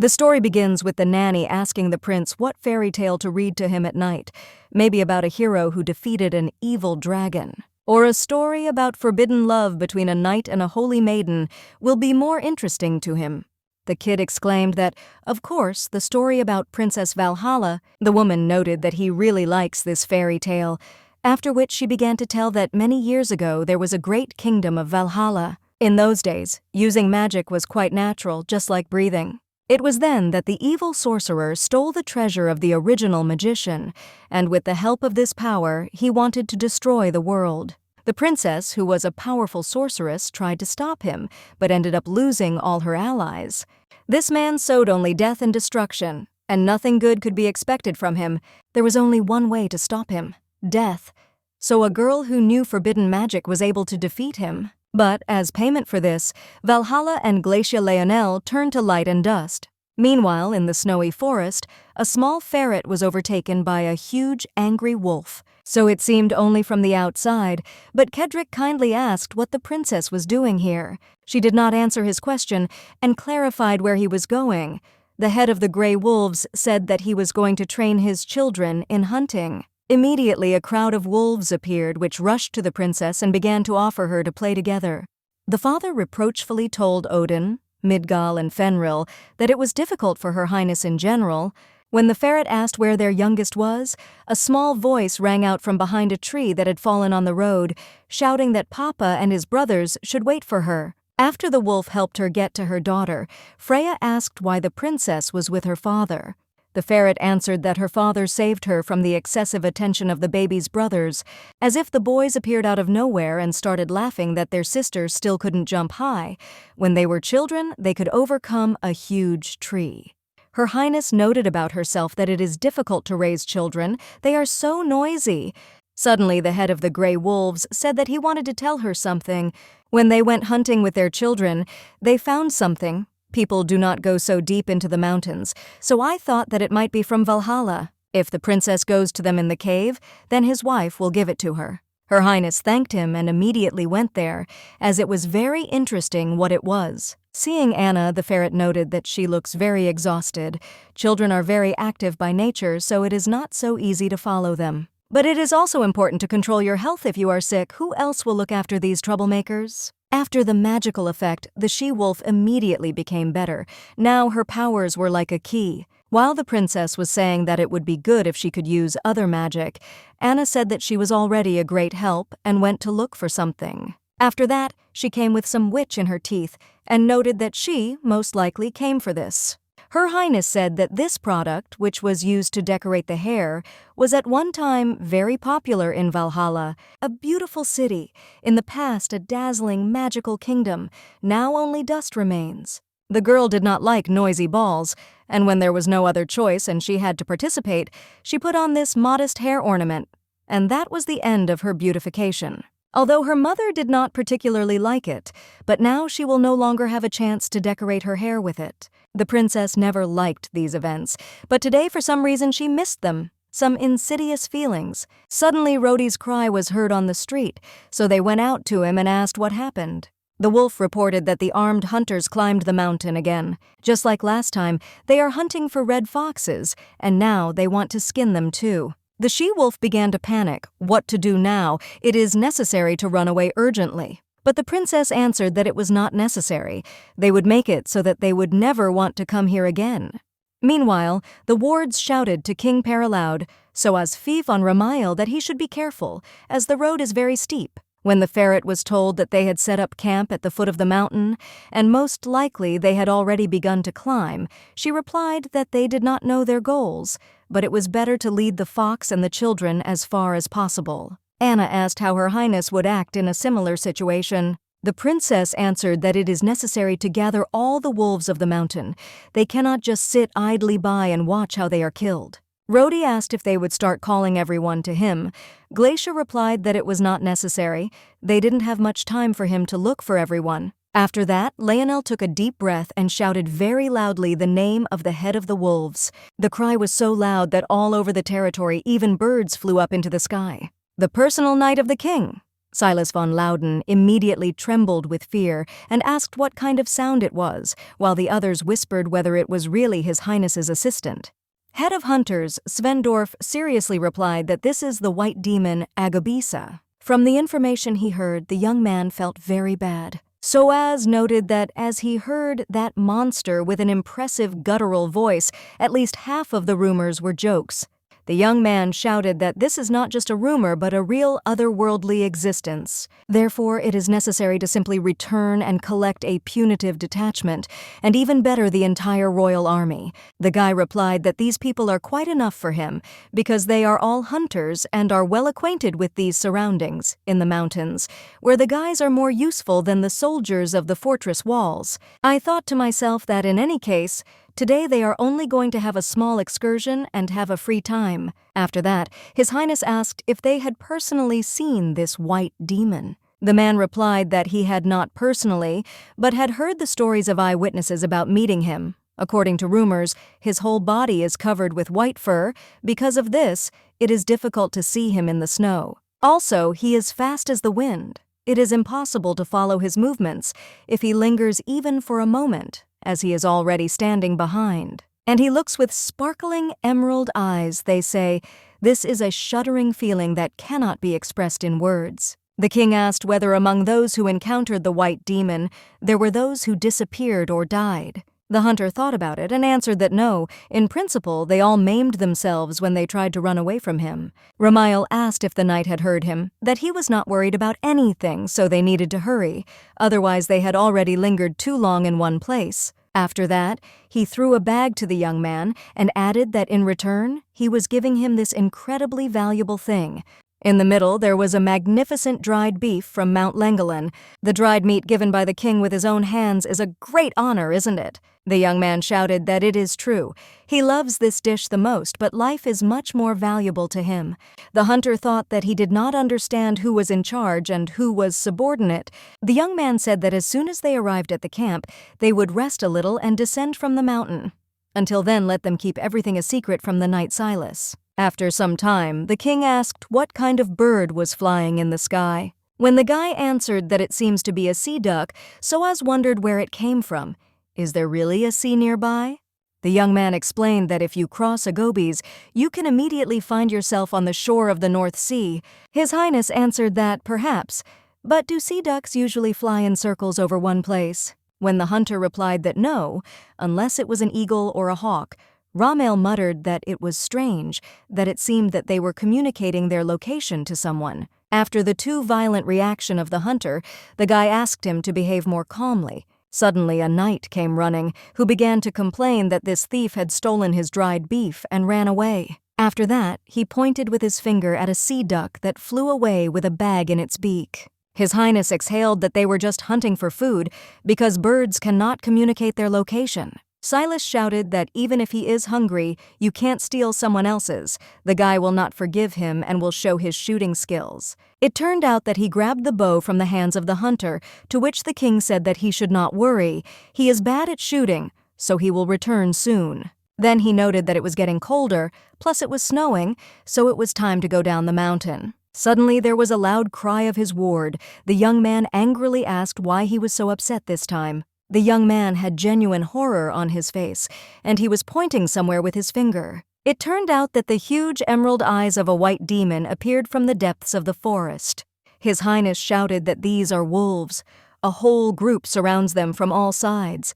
The story begins with the nanny asking the prince what fairy tale to read to him at night, maybe about a hero who defeated an evil dragon. Or a story about forbidden love between a knight and a holy maiden will be more interesting to him. The kid exclaimed that, of course, the story about Princess Valhalla. The woman noted that he really likes this fairy tale, after which she began to tell that many years ago there was a great kingdom of Valhalla. In those days, using magic was quite natural, just like breathing. It was then that the evil sorcerer stole the treasure of the original magician, and with the help of this power, he wanted to destroy the world. The princess, who was a powerful sorceress, tried to stop him, but ended up losing all her allies. This man sowed only death and destruction, and nothing good could be expected from him. There was only one way to stop him: death. So a girl who knew forbidden magic was able to defeat him. But, as payment for this, Valhalla and Glacia Leonel turned to light and dust. Meanwhile, in the snowy forest, a small ferret was overtaken by a huge, angry wolf. So it seemed only from the outside, but Kedrick kindly asked what the princess was doing here. She did not answer his question and clarified where he was going. The head of the Grey Wolves said that he was going to train his children in hunting. Immediately, a crowd of wolves appeared which rushed to the princess and began to offer her to play together. The father reproachfully told Odin, Midgall, and Fenrir that it was difficult for Her Highness in general. When the ferret asked where their youngest was, a small voice rang out from behind a tree that had fallen on the road, shouting that Papa and his brothers should wait for her. After the wolf helped her get to her daughter, Freya asked why the princess was with her father. The ferret answered that her father saved her from the excessive attention of the baby's brothers, as if the boys appeared out of nowhere and started laughing that their sister still couldn't jump high. When they were children, they could overcome a huge tree. Her Highness noted about herself that it is difficult to raise children. They are so noisy. Suddenly, the head of the Grey Wolves said that he wanted to tell her something. When they went hunting with their children, they found something. People do not go so deep into the mountains, so I thought that it might be from Valhalla. If the princess goes to them in the cave, then his wife will give it to her. Her Highness thanked him and immediately went there, as it was very interesting what it was. Seeing Anna, the ferret noted that she looks very exhausted. Children are very active by nature, so it is not so easy to follow them. But it is also important to control your health if you are sick. Who else will look after these troublemakers? After the magical effect, the she-wolf immediately became better. Now her powers were like a key. While the princess was saying that it would be good if she could use other magic, Anna said that she was already a great help and went to look for something. After that, she came with some witch in her teeth and noted that she, most likely, came for this. Her Highness said that this product, which was used to decorate the hair, was at one time very popular in Valhalla, a beautiful city, in the past a dazzling magical kingdom. Now only dust remains. The girl did not like noisy balls, and when there was no other choice and she had to participate, she put on this modest hair ornament, and that was the end of her beautification. Although her mother did not particularly like it, but now she will no longer have a chance to decorate her hair with it. The princess never liked these events, but today for some reason she missed them. Some insidious feelings. Suddenly Rhodey's cry was heard on the street, so they went out to him and asked what happened. The wolf reported that the armed hunters climbed the mountain again. Just like last time, they are hunting for red foxes, and now they want to skin them too. The she-wolf began to panic. What to do now? It is necessary to run away urgently. But the princess answered that it was not necessary. They would make it so that they would never want to come here again. Meanwhile, the wards shouted to King Peraloud, so as Fief on Ramael, that he should be careful, as the road is very steep. When the ferret was told that they had set up camp at the foot of the mountain, and most likely they had already begun to climb, she replied that they did not know their goals, but it was better to lead the fox and the children as far as possible. Anna asked how Her Highness would act in a similar situation. The princess answered that it is necessary to gather all the wolves of the mountain. They cannot just sit idly by and watch how they are killed. Rhodey asked if they would start calling everyone to him. Glacia replied that it was not necessary. They didn't have much time for him to look for everyone. After that, Leonel took a deep breath and shouted very loudly the name of the head of the wolves. The cry was so loud that all over the territory even birds flew up into the sky. The personal knight of the king. Silas von Loudon immediately trembled with fear and asked what kind of sound it was, while the others whispered whether it was really His Highness's assistant. Head of Hunters, Svendorf seriously replied that this is the white demon Agabisa. From the information he heard, the young man felt very bad. Soaz noted that as he heard that monster with an impressive guttural voice, at least half of the rumors were jokes. The young man shouted that this is not just a rumor but a real otherworldly existence. Therefore, it is necessary to simply return and collect a punitive detachment, and even better, the entire royal army. The guy replied that these people are quite enough for him, because they are all hunters and are well acquainted with these surroundings, in the mountains, where the guys are more useful than the soldiers of the fortress walls. I thought to myself that in any case, today they are only going to have a small excursion and have a free time. After that, His Highness asked if they had personally seen this white demon. The man replied that he had not personally, but had heard the stories of eyewitnesses about meeting him. According to rumors, his whole body is covered with white fur. Because of this, it is difficult to see him in the snow. Also, he is fast as the wind. It is impossible to follow his movements if he lingers even for a moment, as he is already standing behind. And he looks with sparkling emerald eyes, they say. This is a shuddering feeling that cannot be expressed in words. The king asked whether among those who encountered the white demon, there were those who disappeared or died. The hunter thought about it and answered that no, in principle they all maimed themselves when they tried to run away from him. Ramael asked if the knight had heard him, that he was not worried about anything, so they needed to hurry. Otherwise they had already lingered too long in one place. After that, he threw a bag to the young man and added that in return, he was giving him this incredibly valuable thing. In the middle, there was a magnificent dried beef from Mount Lengolan. The dried meat given by the king with his own hands is a great honor, isn't it? The young man shouted that it is true. He loves this dish the most, but life is much more valuable to him. The hunter thought that he did not understand who was in charge and who was subordinate. The young man said that as soon as they arrived at the camp, they would rest a little and descend from the mountain. Until then, let them keep everything a secret from the knight Silas. After some time, the king asked what kind of bird was flying in the sky. When the guy answered that it seems to be a sea duck, Soaz wondered where it came from. Is there really a sea nearby? The young man explained that if you cross Agobes, you can immediately find yourself on the shore of the North Sea. His Highness answered that perhaps, but do sea ducks usually fly in circles over one place? When the hunter replied that no, unless it was an eagle or a hawk, Ramael muttered that it was strange, that it seemed that they were communicating their location to someone. After the too violent reaction of the hunter, the guy asked him to behave more calmly. Suddenly a knight came running, who began to complain that this thief had stolen his dried beef and ran away. After that, he pointed with his finger at a sea duck that flew away with a bag in its beak. His Highness exhaled that they were just hunting for food, because birds cannot communicate their location. Silas shouted that even if he is hungry, you can't steal someone else's. The guy will not forgive him and will show his shooting skills. It turned out that he grabbed the bow from the hands of the hunter, to which the king said that he should not worry. He is bad at shooting, so he will return soon. Then he noted that it was getting colder, plus it was snowing, so it was time to go down the mountain. Suddenly there was a loud cry of his ward. The young man angrily asked why he was so upset this time. The young man had genuine horror on his face, and he was pointing somewhere with his finger. It turned out that the huge emerald eyes of a white demon appeared from the depths of the forest. His Highness shouted that these are wolves. A whole group surrounds them from all sides.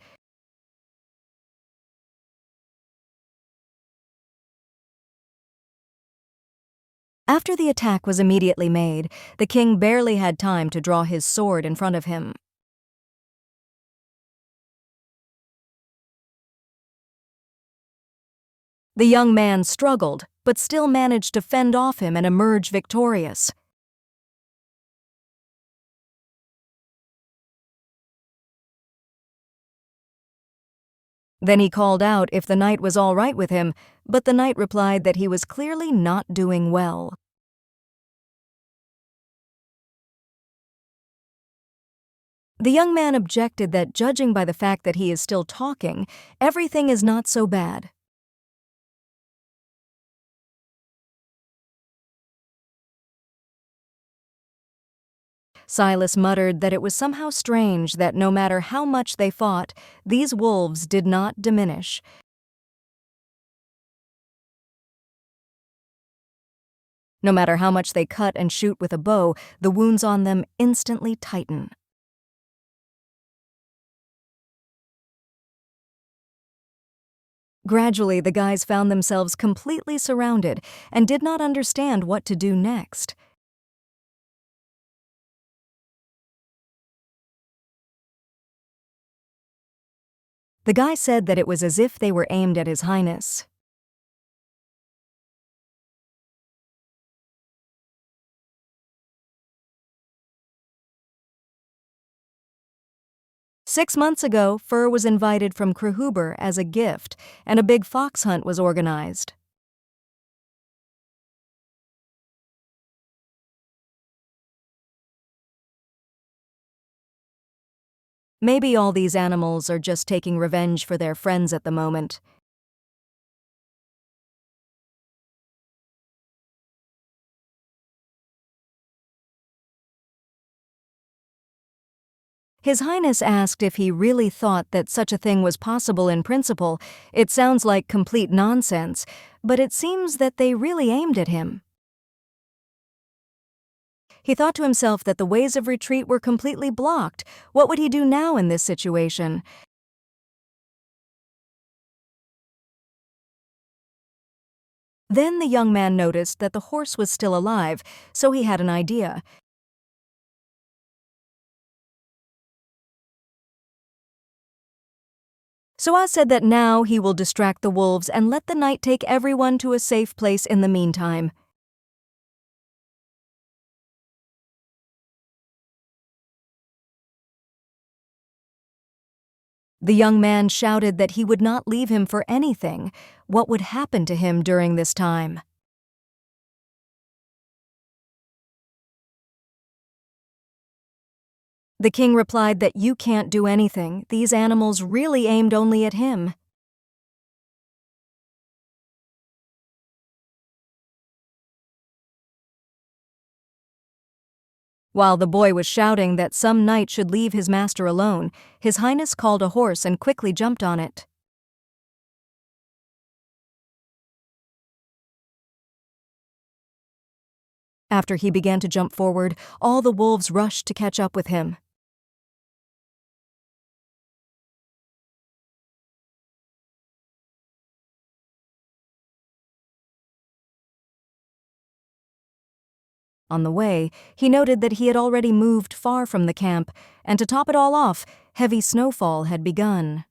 After the attack was immediately made, the king barely had time to draw his sword in front of him. The young man struggled, but still managed to fend off him and emerge victorious. Then he called out if the knight was all right with him, but the knight replied that he was clearly not doing well. The young man objected that judging by the fact that he is still talking, everything is not so bad. Silas muttered that it was somehow strange that no matter how much they fought, these wolves did not diminish. No matter how much they cut and shoot with a bow, the wounds on them instantly tighten. Gradually, the guys found themselves completely surrounded and did not understand what to do next. The guy said that it was as if they were aimed at His Highness. "6 months ago, Fur was invited from Krahuber as a gift, and a big fox hunt was organized. Maybe all these animals are just taking revenge for their friends at the moment. His Highness asked if he really thought that such a thing was possible in principle. It sounds like complete nonsense, but it seems that they really aimed at him. He thought to himself that the ways of retreat were completely blocked. What would he do now in this situation? Then the young man noticed that the horse was still alive, so he had an idea. Soaz said that now he will distract the wolves and let the knight take everyone to a safe place in the meantime. The young man shouted that he would not leave him for anything. What would happen to him during this time? The king replied that you can't do anything. These animals really aimed only at him. While the boy was shouting that some knight should leave his master alone, His Highness called a horse and quickly jumped on it. After he began to jump forward, all the wolves rushed to catch up with him. On the way, he noted that he had already moved far from the camp, and to top it all off, heavy snowfall had begun.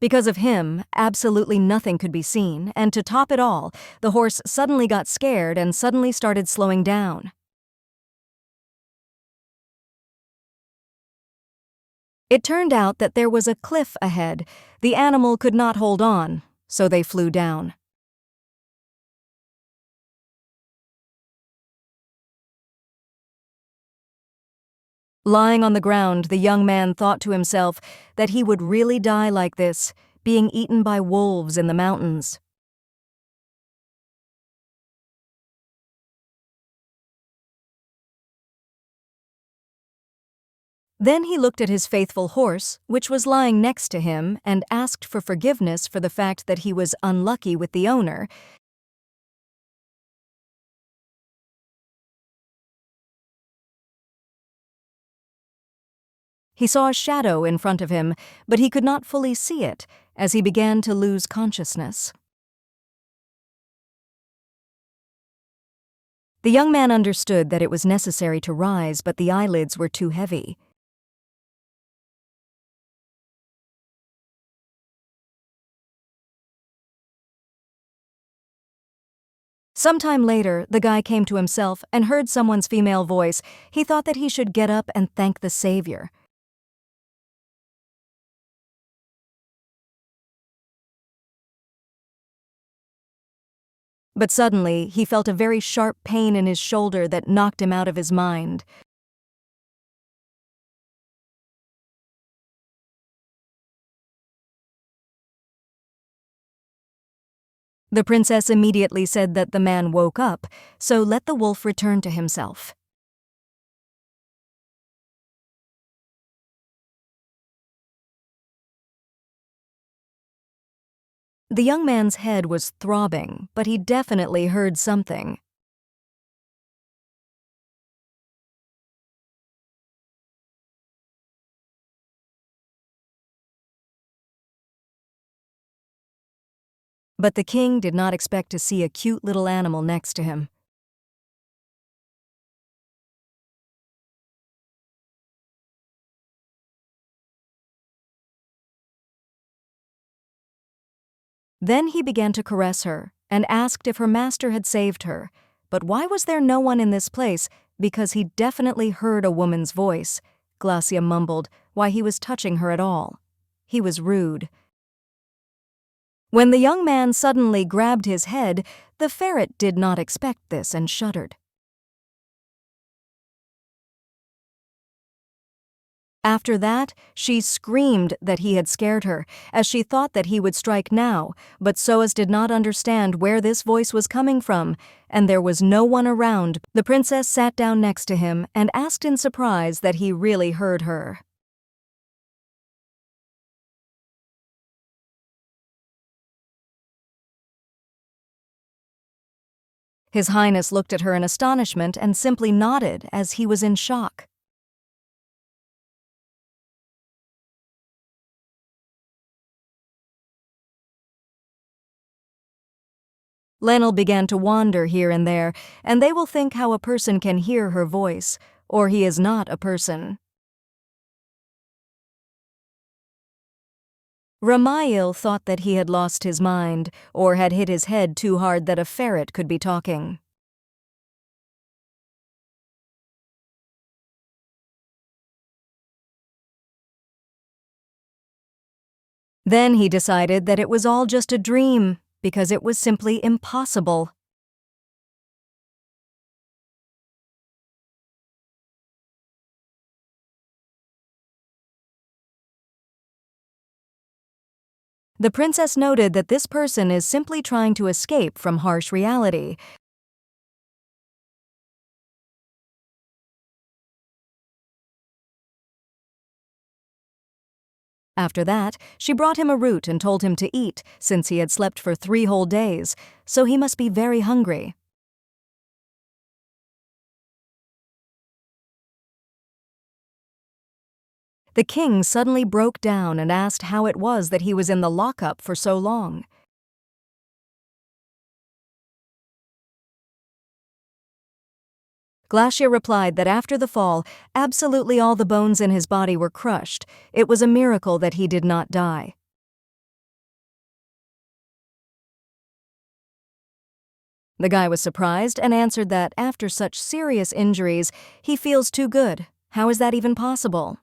Because of him, absolutely nothing could be seen, and to top it all, the horse suddenly got scared and suddenly started slowing down. It turned out that there was a cliff ahead. The animal could not hold on, so they flew down. Lying on the ground, the young man thought to himself that he would really die like this, being eaten by wolves in the mountains. Then he looked at his faithful horse, which was lying next to him, and asked for forgiveness for the fact that he was unlucky with the owner. He saw a shadow in front of him, but he could not fully see it, as he began to lose consciousness. The young man understood that it was necessary to rise, but the eyelids were too heavy. Sometime later, the guy came to himself and heard someone's female voice. He thought that he should get up and thank the Savior. But suddenly, he felt a very sharp pain in his shoulder that knocked him out of his mind. The princess immediately said that the man woke up, so let the wolf return to himself. The young man's head was throbbing, but he definitely heard something. But the king did not expect to see a cute little animal next to him. Then he began to caress her and asked if her master had saved her. But why was there no one in this place? Because he definitely heard a woman's voice. Glacia mumbled why he was touching her at all. He was rude. When the young man suddenly grabbed his head, the ferret did not expect this and shuddered. After that, she screamed that he had scared her, as she thought that he would strike now, but Soas did not understand where this voice was coming from, and there was no one around. The princess sat down next to him and asked in surprise that he really heard her. His Highness looked at her in astonishment and simply nodded as he was in shock. Lionel began to wander here and there, and they will think how a person can hear her voice, or he is not a person. Ramail thought that he had lost his mind, or had hit his head too hard that a ferret could be talking. Then he decided that it was all just a dream, because it was simply impossible. The princess noted that this person is simply trying to escape from harsh reality. After that, she brought him a root and told him to eat, since he had slept for 3 whole days, so he must be very hungry. The king suddenly broke down and asked how it was that he was in the lockup for so long. Glacia replied that after the fall, absolutely all the bones in his body were crushed. It was a miracle that he did not die. The guy was surprised and answered that after such serious injuries, he feels too good. How is that even possible?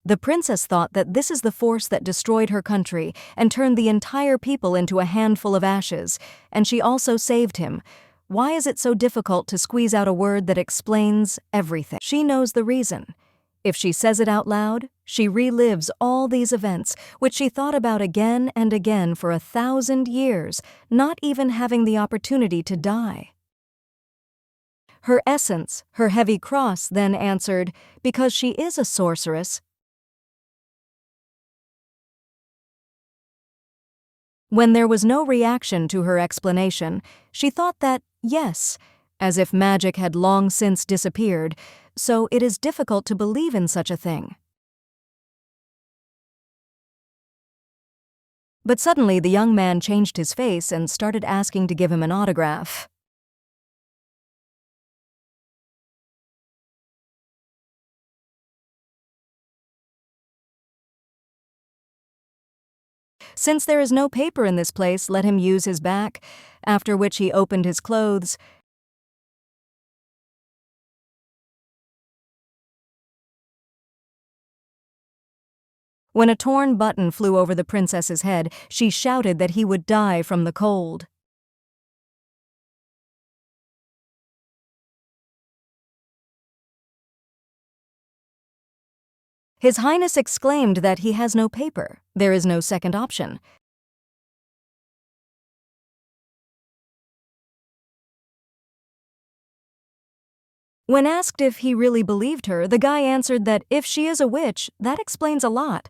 The princess thought that this is the force that destroyed her country and turned the entire people into a handful of ashes, and she also saved him. Why is it so difficult to squeeze out a word that explains everything? She knows the reason. If she says it out loud, she relives all these events, which she thought about again and again for 1,000 years, not even having the opportunity to die. Her essence, her heavy cross, then answered, because she is a sorceress. When there was no reaction to her explanation, she thought that, yes, as if magic had long since disappeared, so it is difficult to believe in such a thing. But suddenly the young man changed his face and started asking to give him an autograph. Since there is no paper in this place, let him use his back, after which he opened his clothes. When a torn button flew over the princess's head, she shouted that he would die from the cold. His Highness exclaimed that he has no paper, There is no second option. When asked if he really believed her, the guy answered that if she is a witch, that explains a lot.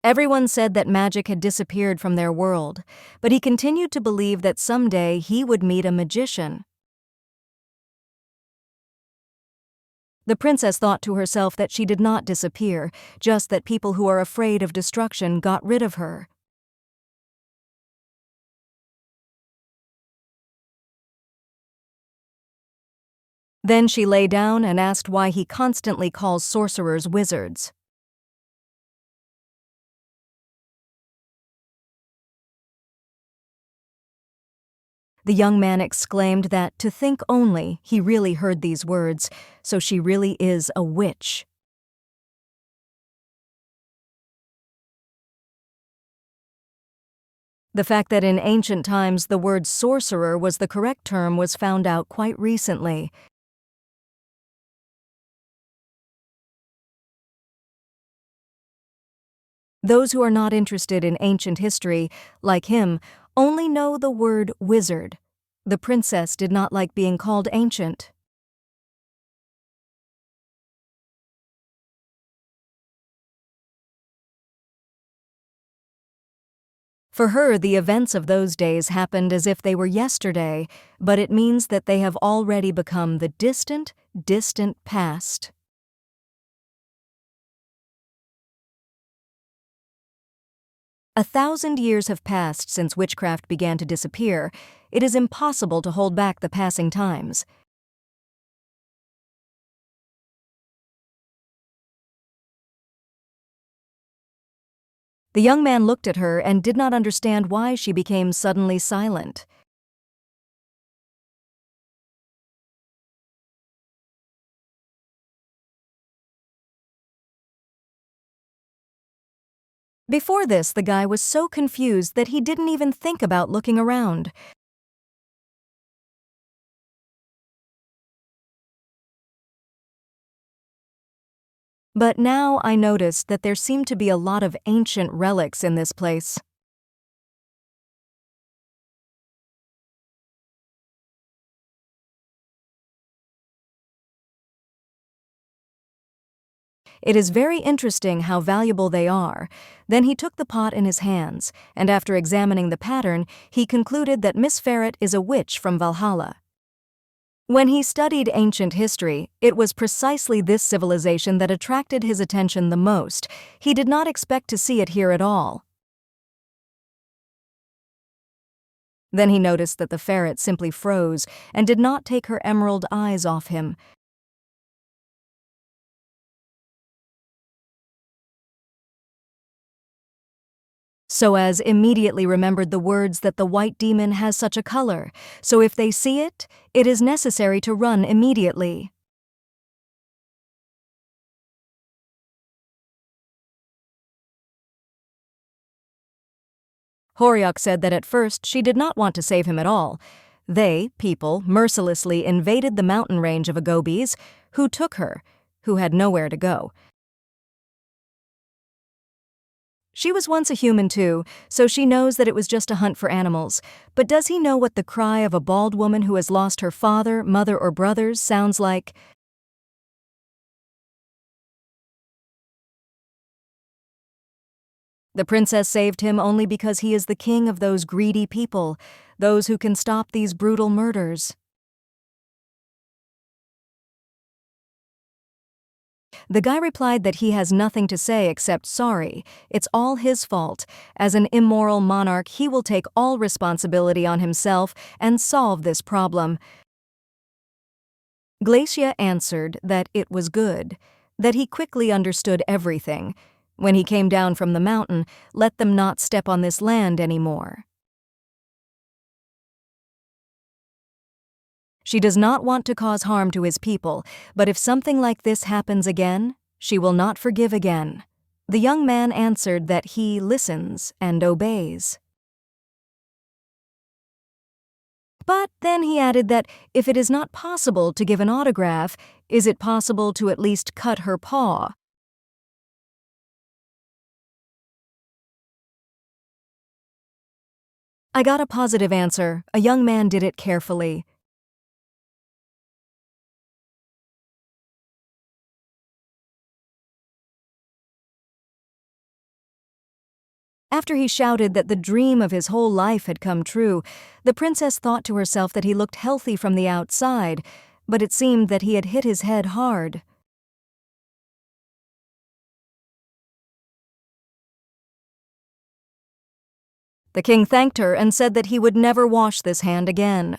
Everyone said that magic had disappeared from their world, but he continued to believe that someday he would meet a magician. The princess thought to herself that she did not disappear, just that people who are afraid of destruction got rid of her. Then she lay down and asked why he constantly calls sorcerers wizards. The young man exclaimed that, to think only, he really heard these words, so she really is a witch. The fact that in ancient times the word sorcerer was the correct term was found out quite recently. Those who are not interested in ancient history, like him, only know the word wizard. The princess did not like being called ancient. For her, the events of those days happened as if they were yesterday, but it means that they have already become the distant, distant past. A 1,000 years have passed since witchcraft began to disappear. It is impossible to hold back the passing times. The young man looked at her and did not understand why she became suddenly silent. Before this, the guy was so confused that he didn't even think about looking around. But now I noticed that there seemed to be a lot of ancient relics in this place. It is very interesting how valuable they are. Then he took the pot in his hands, and after examining the pattern, he concluded that Miss Ferret is a witch from Valhalla. When he studied ancient history, it was precisely this civilization that attracted his attention the most. He did not expect to see it here at all. Then he noticed that the ferret simply froze and did not take her emerald eyes off him. Soaz immediately remembered the words that the white demon has such a color, so if they see it, it is necessary to run immediately. Horyok said that at first she did not want to save him at all. They, people, mercilessly invaded the mountain range of Agobes, who took her, who had nowhere to go. She was once a human too, so she knows that it was just a hunt for animals. But does he know what the cry of a bald woman who has lost her father, mother, or brothers sounds like? The princess saved him only because he is the king of those greedy people, those who can stop these brutal murders. The guy replied that he has nothing to say except sorry. It's all his fault. As an immoral monarch, he will take all responsibility on himself and solve this problem. Glacia answered that it was good, that he quickly understood everything. When he came down from the mountain, let them not step on this land anymore. She does not want to cause harm to his people, but if something like this happens again, she will not forgive again. The young man answered that he listens and obeys. But then he added that if it is not possible to give an autograph, Is it possible to at least cut her paw? I got a positive answer. A young man did it carefully. After he shouted that the dream of his whole life had come true, the princess thought to herself that he looked healthy from the outside, but it seemed that he had hit his head hard. The king thanked her and said that he would never wash this hand again.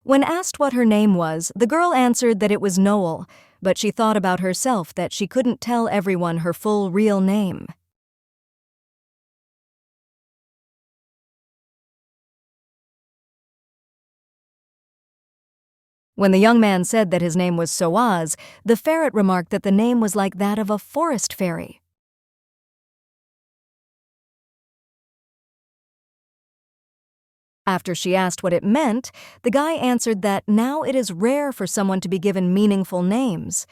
When asked what her name was, the girl answered that it was Noel, but she thought about herself that she couldn't tell everyone her full real name. When the young man said that his name was Soaz, the ferret remarked that the name was like that of a forest fairy. After she asked what it meant, the guy answered that now it is rare for someone to be given meaningful names.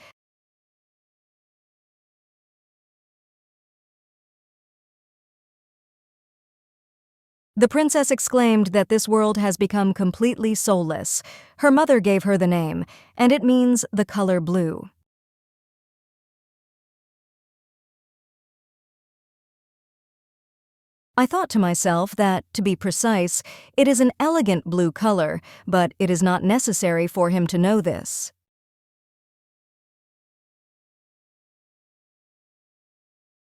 The princess exclaimed that this world has become completely soulless. Her mother gave her the name, and it means the color blue. I thought to myself that, to be precise, it is an elegant blue color, but it is not necessary for him to know this.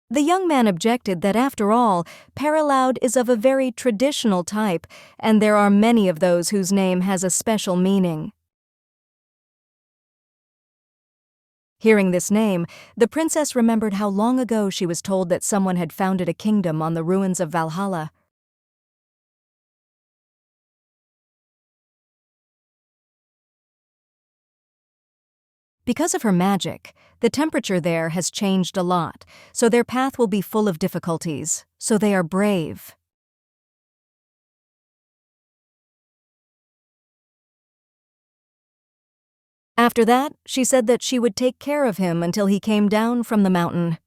The young man objected that, after all, Paraloud is of a very traditional type, and there are many of those whose name has a special meaning. Hearing this name, the princess remembered how long ago she was told that someone had founded a kingdom on the ruins of Valhalla. Because of her magic, the temperature there has changed a lot, so their path will be full of difficulties, so they are brave. After that, she said that she would take care of him until he came down from the mountain.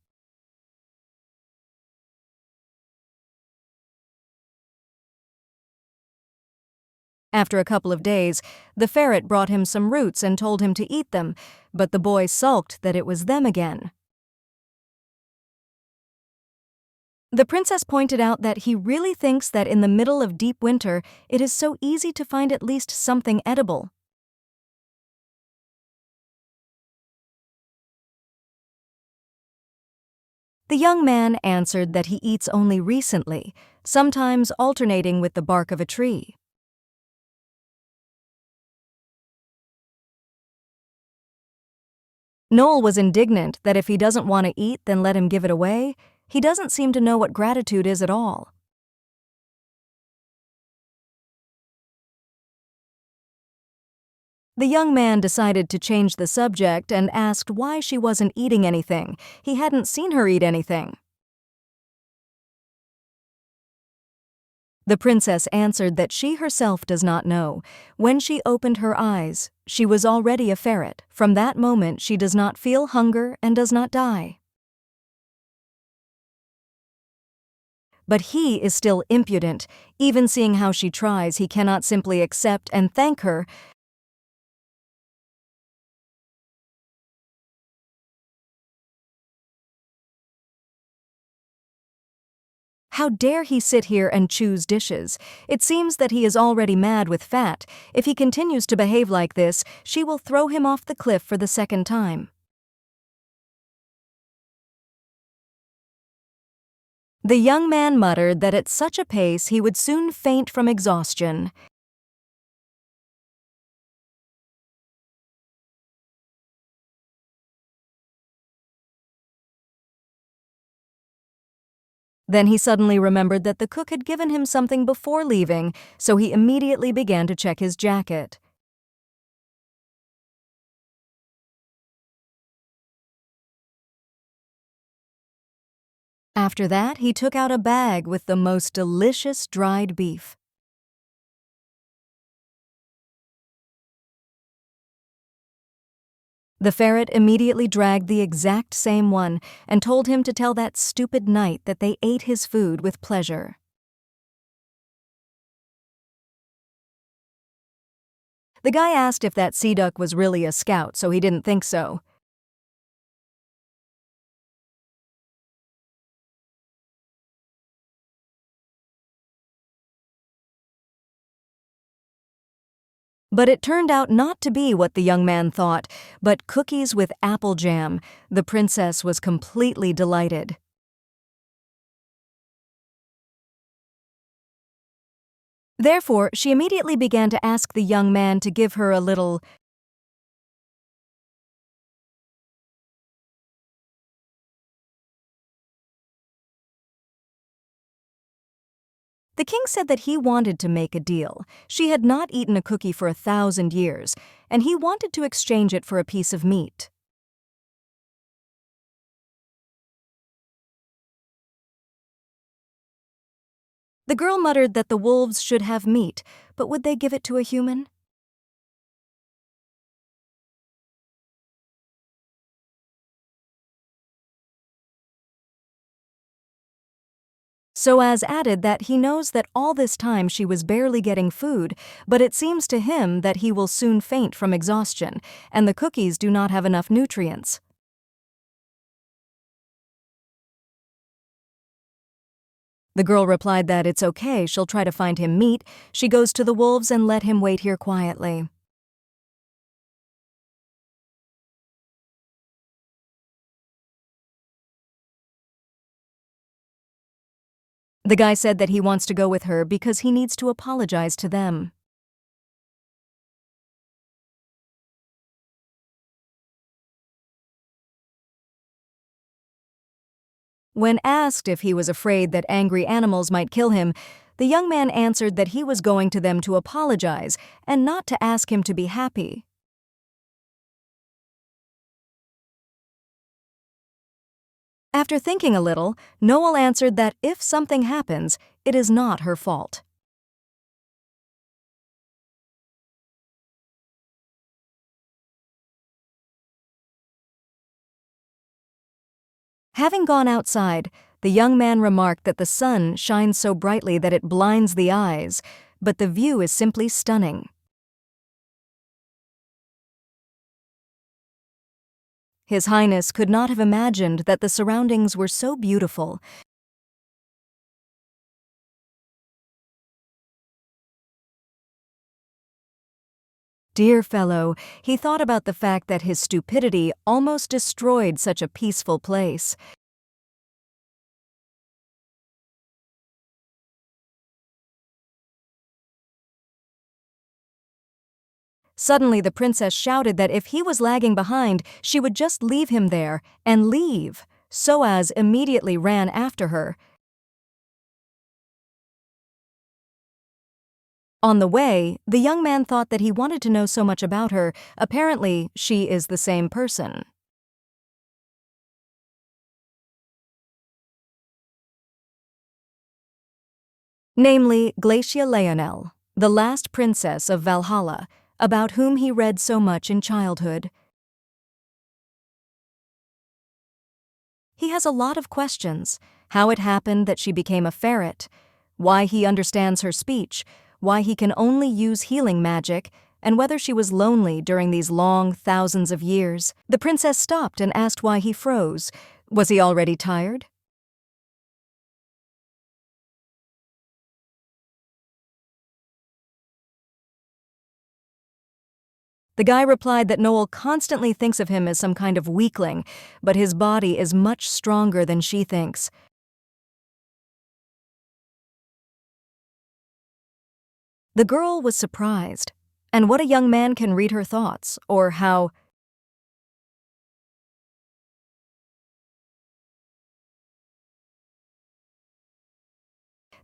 After a couple of days, the ferret brought him some roots and told him to eat them, but the boy sulked that it was them again. The princess pointed out that he really thinks that in the middle of deep winter, it is so easy to find at least something edible. The young man answered that he eats only recently, sometimes alternating with the bark of a tree. Noel was indignant that if he doesn't want to eat, then let him give it away. He doesn't seem to know what gratitude is at all. The young man decided to change the subject and asked why she wasn't eating anything. He hadn't seen her eat anything. The princess answered that she herself does not know. When she opened her eyes, she was already a ferret. From that moment, she does not feel hunger and does not die. But he is still impudent. Even seeing how she tries, he cannot simply accept and thank her. How dare he sit here and choose dishes? It seems that he is already mad with Fat. If he continues to behave like this, she will throw him off the cliff for the second time. The young man muttered that at such a pace he would soon faint from exhaustion. Then he suddenly remembered that the cook had given him something before leaving, so he immediately began to check his jacket. After that, he took out a bag with the most delicious dried beef. The ferret immediately dragged the exact same one and told him to tell that stupid knight that they ate his food with pleasure. The guy asked if that sea duck was really a scout, so he didn't think so. But it turned out not to be what the young man thought, but cookies with apple jam. The princess was completely delighted. Therefore, she immediately began to ask the young man to give her a little. The king said that he wanted to make a deal. She had not eaten a cookie for 1,000 years, and he wanted to exchange it for a piece of meat. The girl muttered that the wolves should have meat, but would they give it to a human? Soaz added that he knows that all this time she was barely getting food, but it seems to him that he will soon faint from exhaustion, and the cookies do not have enough nutrients. The girl replied that it's okay, she'll try to find him meat. She goes to the wolves and let him wait here quietly. The guy said that he wants to go with her because he needs to apologize to them. When asked if he was afraid that angry animals might kill him, the young man answered that he was going to them to apologize and not to ask him to be happy. After thinking a little, Noel answered that if something happens, it is not her fault. Having gone outside, the young man remarked that the sun shines so brightly that it blinds the eyes, but the view is simply stunning. His Highness could not have imagined that the surroundings were so beautiful. Dear fellow, he thought about the fact that his stupidity almost destroyed such a peaceful place. Suddenly the princess shouted that if he was lagging behind, she would just leave him there and leave. Soaz immediately ran after her. On the way, the young man thought that he wanted to know so much about her. Apparently, she is the same person. Namely, Glacia Leonel, the last princess of Valhalla, about whom he read so much in childhood. He has a lot of questions: how it happened that she became a ferret, why he understands her speech, why he can only use healing magic, and whether she was lonely during these long thousands of years. The princess stopped and asked why he froze. Was he already tired? The guy replied that Noel constantly thinks of him as some kind of weakling, but his body is much stronger than she thinks. The girl was surprised. And what a young man can read her thoughts, or how.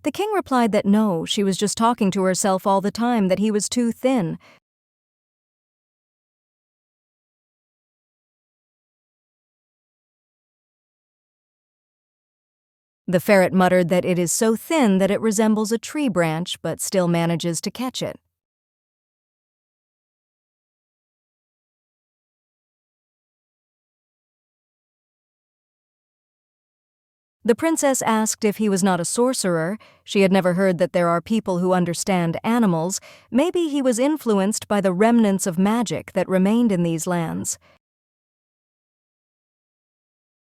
The king replied that no, she was just talking to herself all the time, that he was too thin. The ferret muttered that it is so thin that it resembles a tree branch, but still manages to catch it. The princess asked if he was not a sorcerer. She had never heard that there are people who understand animals. Maybe he was influenced by the remnants of magic that remained in these lands.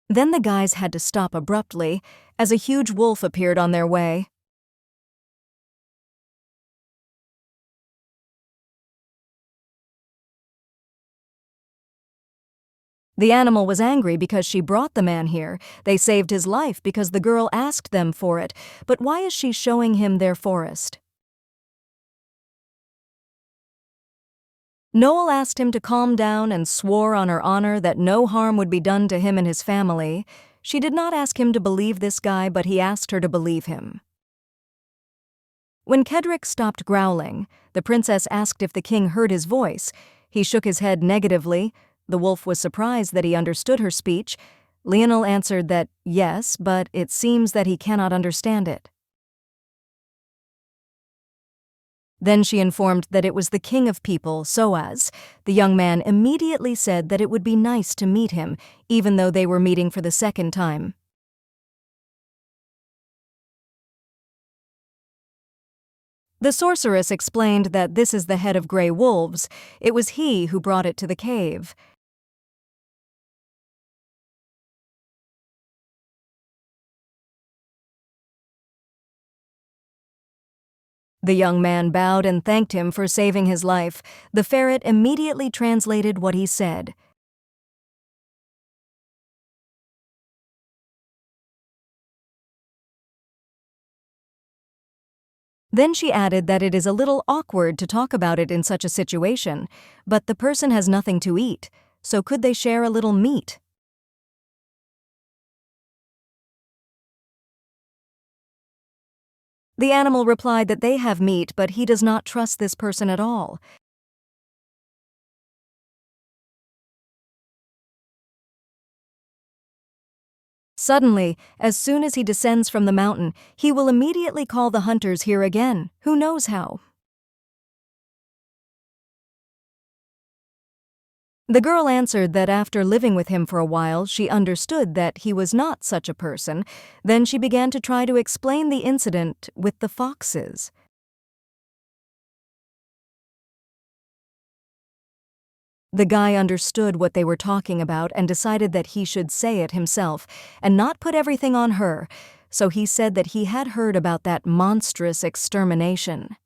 Then the guys had to stop abruptly as a huge wolf appeared on their way. The animal was angry because she brought the man here. They saved his life because the girl asked them for it. But why is she showing him their forest? Noel asked him to calm down and swore on her honor that no harm would be done to him and his family. She did not ask him to believe this guy, but he asked her to believe him. When Kedrick stopped growling, the princess asked if the king heard his voice. He shook his head negatively. The wolf was surprised that he understood her speech. Lionel answered that yes, but it seems that he cannot understand it. Then she informed that it was the king of people, Soaz. The young man immediately said that it would be nice to meet him, even though they were meeting for the second time. The sorceress explained that this is the head of gray wolves. It was he who brought it to the cave. The young man bowed and thanked him for saving his life. The ferret immediately translated what he said. Then she added that it is a little awkward to talk about it in such a situation, but the person has nothing to eat, so could they share a little meat? The animal replied that they have meat, but he does not trust this person at all. Suddenly, as soon as he descends from the mountain, he will immediately call the hunters here again. Who knows how? The girl answered that after living with him for a while, she understood that he was not such a person. Then she began to try to explain the incident with the foxes. The guy understood what they were talking about and decided that he should say it himself and not put everything on her, so he said that he had heard about that monstrous extermination.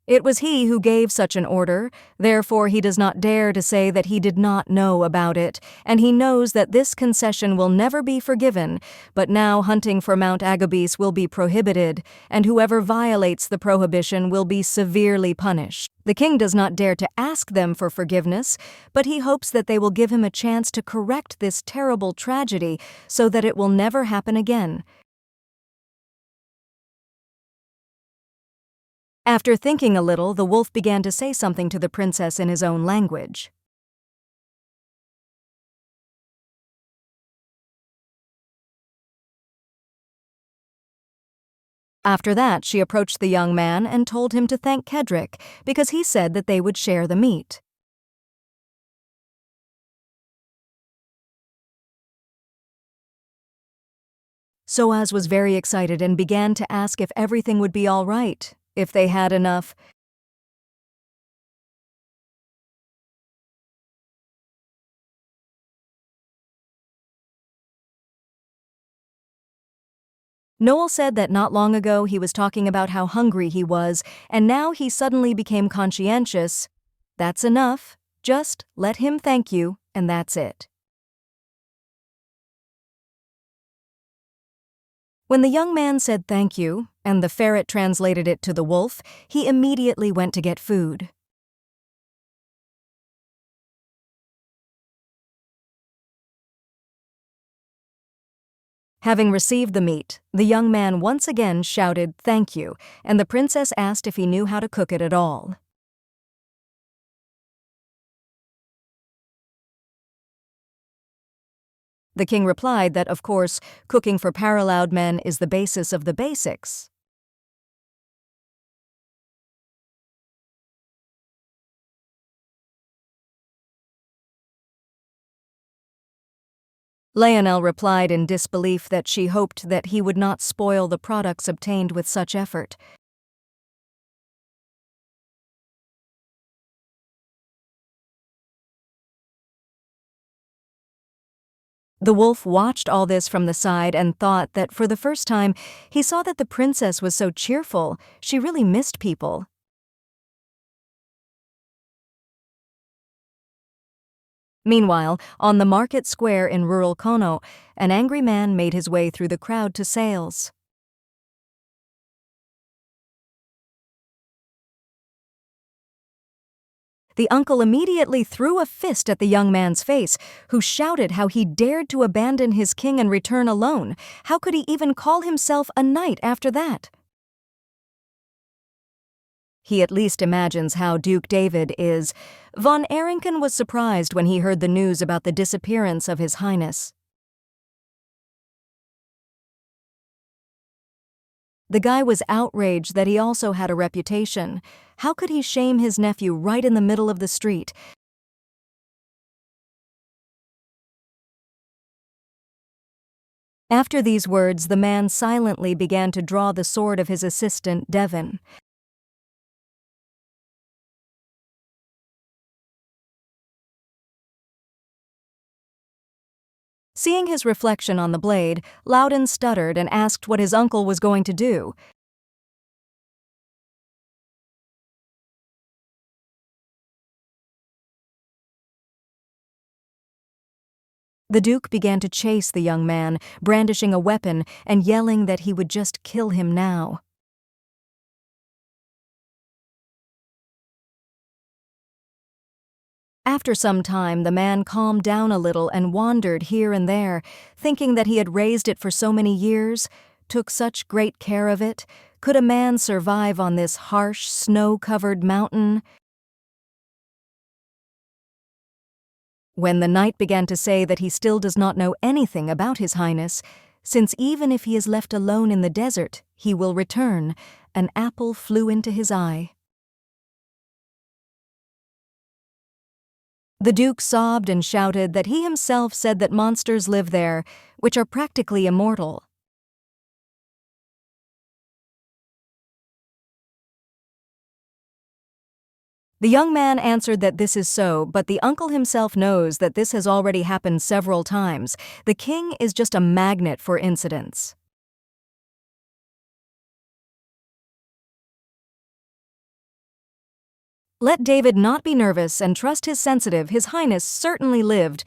It was he who gave such an order, therefore he does not dare to say that he did not know about it, and he knows that this concession will never be forgiven, but now hunting for Mount Agabus will be prohibited, and whoever violates the prohibition will be severely punished. The king does not dare to ask them for forgiveness, but he hopes that they will give him a chance to correct this terrible tragedy so that it will never happen again. After thinking a little, the wolf began to say something to the princess in his own language. After that, she approached the young man and told him to thank Kedrick because he said that they would share the meat. Soaz was very excited and began to ask if everything would be all right, if they had enough. Noel said that not long ago he was talking about how hungry he was, and now he suddenly became conscientious. That's enough. Just let him thank you, and that's it. When the young man said thank you, and the ferret translated it to the wolf, he immediately went to get food. Having received the meat, the young man once again shouted thank you, and the princess asked if he knew how to cook it at all. The king replied that, of course, cooking for parallowed men is the basis of the basics. Lionel replied in disbelief that she hoped that he would not spoil the products obtained with such effort. The wolf watched all this from the side and thought that for the first time he saw that the princess was so cheerful. She really missed people. Meanwhile, on the market square in rural Kono, an angry man made his way through the crowd to sales. The uncle immediately threw a fist at the young man's face, who shouted how he dared to abandon his king and return alone. How could he even call himself a knight after that? He at least imagines how Duke David is. Von Arrington was surprised when he heard the news about the disappearance of His Highness. The guy was outraged that he also had a reputation. How could he shame his nephew right in the middle of the street? After these words, the man silently began to draw the sword of his assistant, Devon. Seeing his reflection on the blade, Loudon stuttered and asked what his uncle was going to do. The Duke began to chase the young man, brandishing a weapon and yelling that he would just kill him now. After some time, the man calmed down a little and wandered here and there, thinking that he had raised it for so many years, took such great care of it. Could a man survive on this harsh, snow-covered mountain? When the knight began to say that he still does not know anything about His Highness, since even if he is left alone in the desert, he will return, an apple flew into his eye. The Duke sobbed and shouted that he himself said that monsters live there, which are practically immortal. The young man answered that this is so, but the uncle himself knows that this has already happened several times. The king is just a magnet for incidents. Let David not be nervous and trust his sensitive. His Highness certainly lived.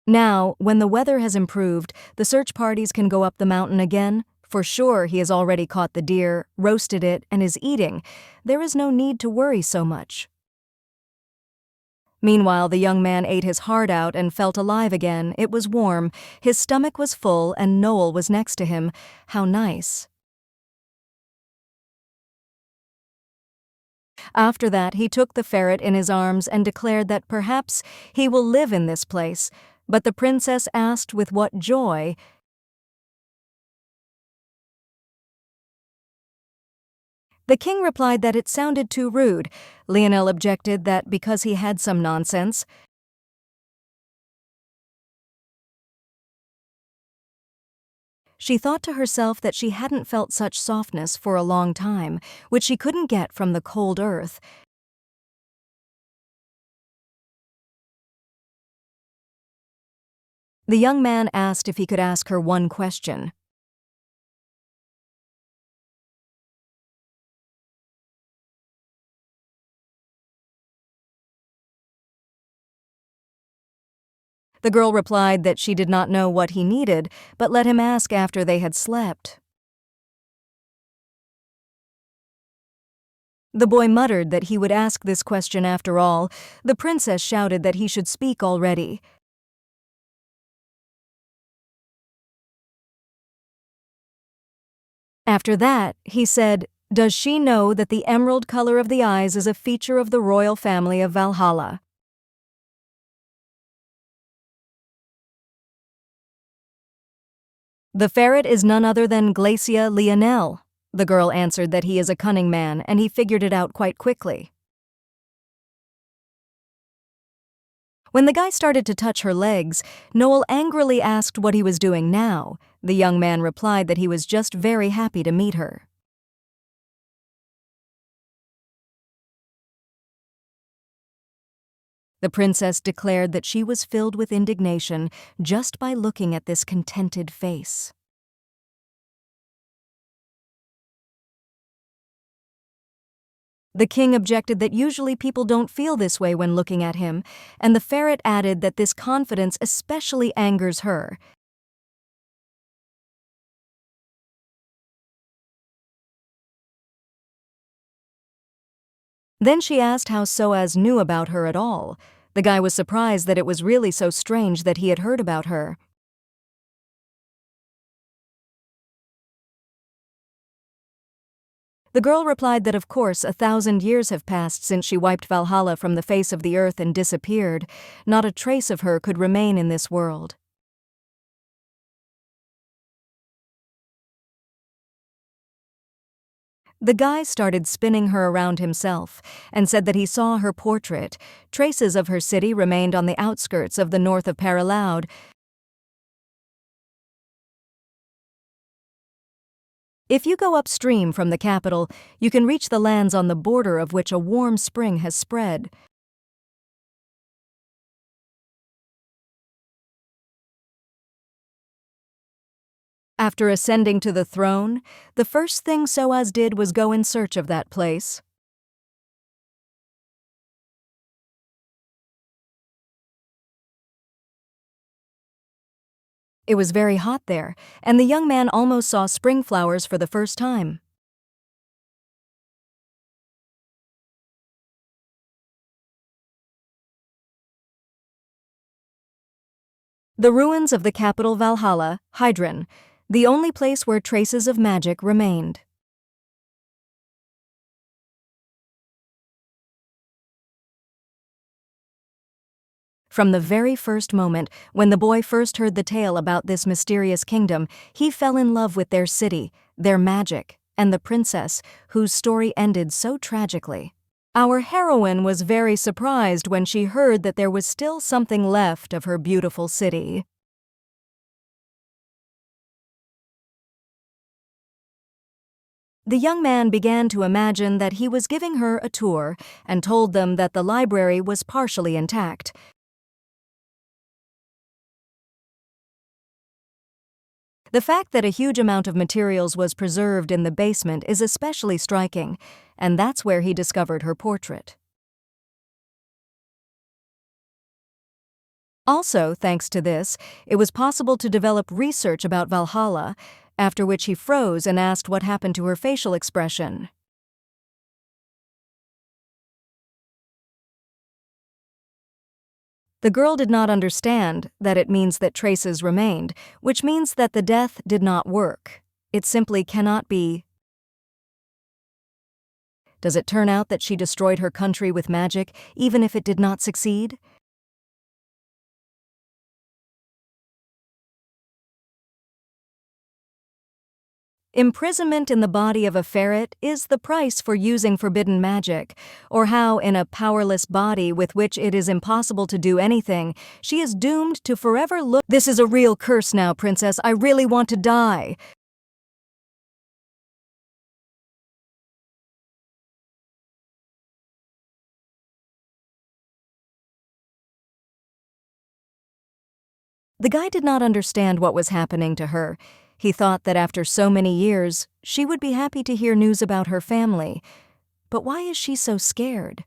Now, when the weather has improved, the search parties can go up the mountain again. For sure, he has already caught the deer, roasted it, and is eating. There is no need to worry so much. Meanwhile, the young man ate his heart out and felt alive again. It was warm, his stomach was full, and Noel was next to him. How nice. After that, he took the ferret in his arms and declared that perhaps he will live in this place. But the princess asked with what joy. The king replied that it sounded too rude. Lionel objected that because he had some nonsense. She thought to herself that she hadn't felt such softness for a long time, which she couldn't get from the cold earth. The young man asked if he could ask her one question. The girl replied that she did not know what he needed, but let him ask after they had slept. The boy muttered that he would ask this question after all. The princess shouted that he should speak already. After that, he said, "Does she know that the emerald color of the eyes is a feature of the royal family of Valhalla?" The ferret is none other than Glacia Lionel. The girl answered that he is a cunning man and he figured it out quite quickly. When the guy started to touch her legs, Noel angrily asked what he was doing now. The young man replied that he was just very happy to meet her. The princess declared that she was filled with indignation just by looking at this contented face. The king objected that usually people don't feel this way when looking at him, and the ferret added that this confidence especially angers her. Then she asked how Soaz knew about her at all. The guy was surprised that it was really so strange that he had heard about her. The girl replied that of course 1,000 years have passed since she wiped Valhalla from the face of the earth and disappeared. Not a trace of her could remain in this world. The guy started spinning her around himself and said that he saw her portrait. Traces of her city remained on the outskirts of the north of Paraloud. If you go upstream from the capital, you can reach the lands on the border of which a warm spring has spread. After ascending to the throne, the first thing Soaz did was go in search of that place. It was very hot there, and the young man almost saw spring flowers for the first time. The ruins of the capital Valhalla, Hydron, the only place where traces of magic remained. From the very first moment, when the boy first heard the tale about this mysterious kingdom, he fell in love with their city, their magic, and the princess, whose story ended so tragically. Our heroine was very surprised when she heard that there was still something left of her beautiful city. The young man began to imagine that he was giving her a tour and told them that the library was partially intact. The fact that a huge amount of materials was preserved in the basement is especially striking, and that's where he discovered her portrait. Also, thanks to this, it was possible to develop research about Valhalla, after which he froze and asked what happened to her facial expression. The girl did not understand that it means that traces remained, which means that the death did not work. It simply cannot be. Does it turn out that she destroyed her country with magic, even if it did not succeed? Imprisonment in the body of a ferret is the price for using forbidden magic, or how, in a powerless body with which it is impossible to do anything, she is doomed to forever look. This is a real curse now, princess. I really want to die. The guy did not understand what was happening to her. He thought that after so many years, she would be happy to hear news about her family. But why is she so scared?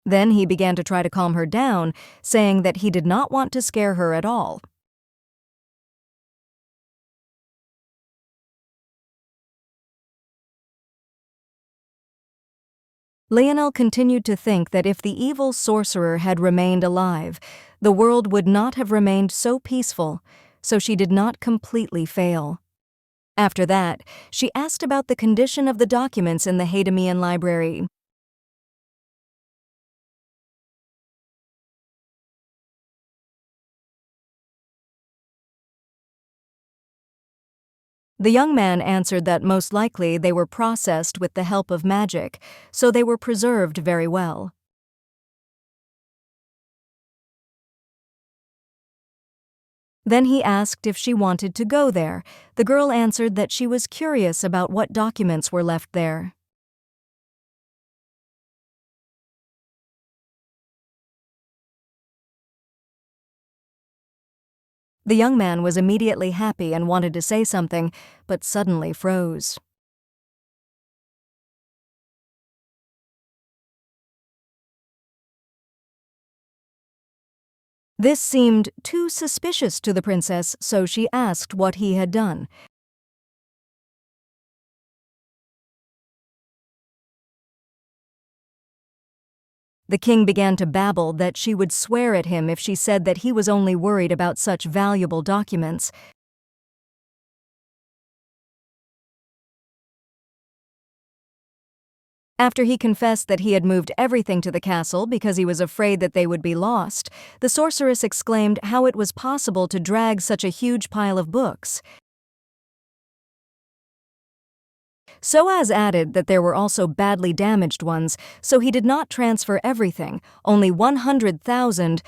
Then he began to try to calm her down, saying that he did not want to scare her at all. Lionel continued to think that if the evil sorcerer had remained alive, the world would not have remained so peaceful, so she did not completely fail. After that, she asked about the condition of the documents in the Hadamian library. The young man answered that most likely they were processed with the help of magic, so they were preserved very well. Then he asked if she wanted to go there. The girl answered that she was curious about what documents were left there. The young man was immediately happy and wanted to say something, but suddenly froze. This seemed too suspicious to the princess, so she asked what he had done. The king began to babble that she would swear at him if she said that he was only worried about such valuable documents. After he confessed that he had moved everything to the castle because he was afraid that they would be lost, the sorceress exclaimed how it was possible to drag such a huge pile of books. Soaz added that there were also badly damaged ones, so he did not transfer everything, only 100,000.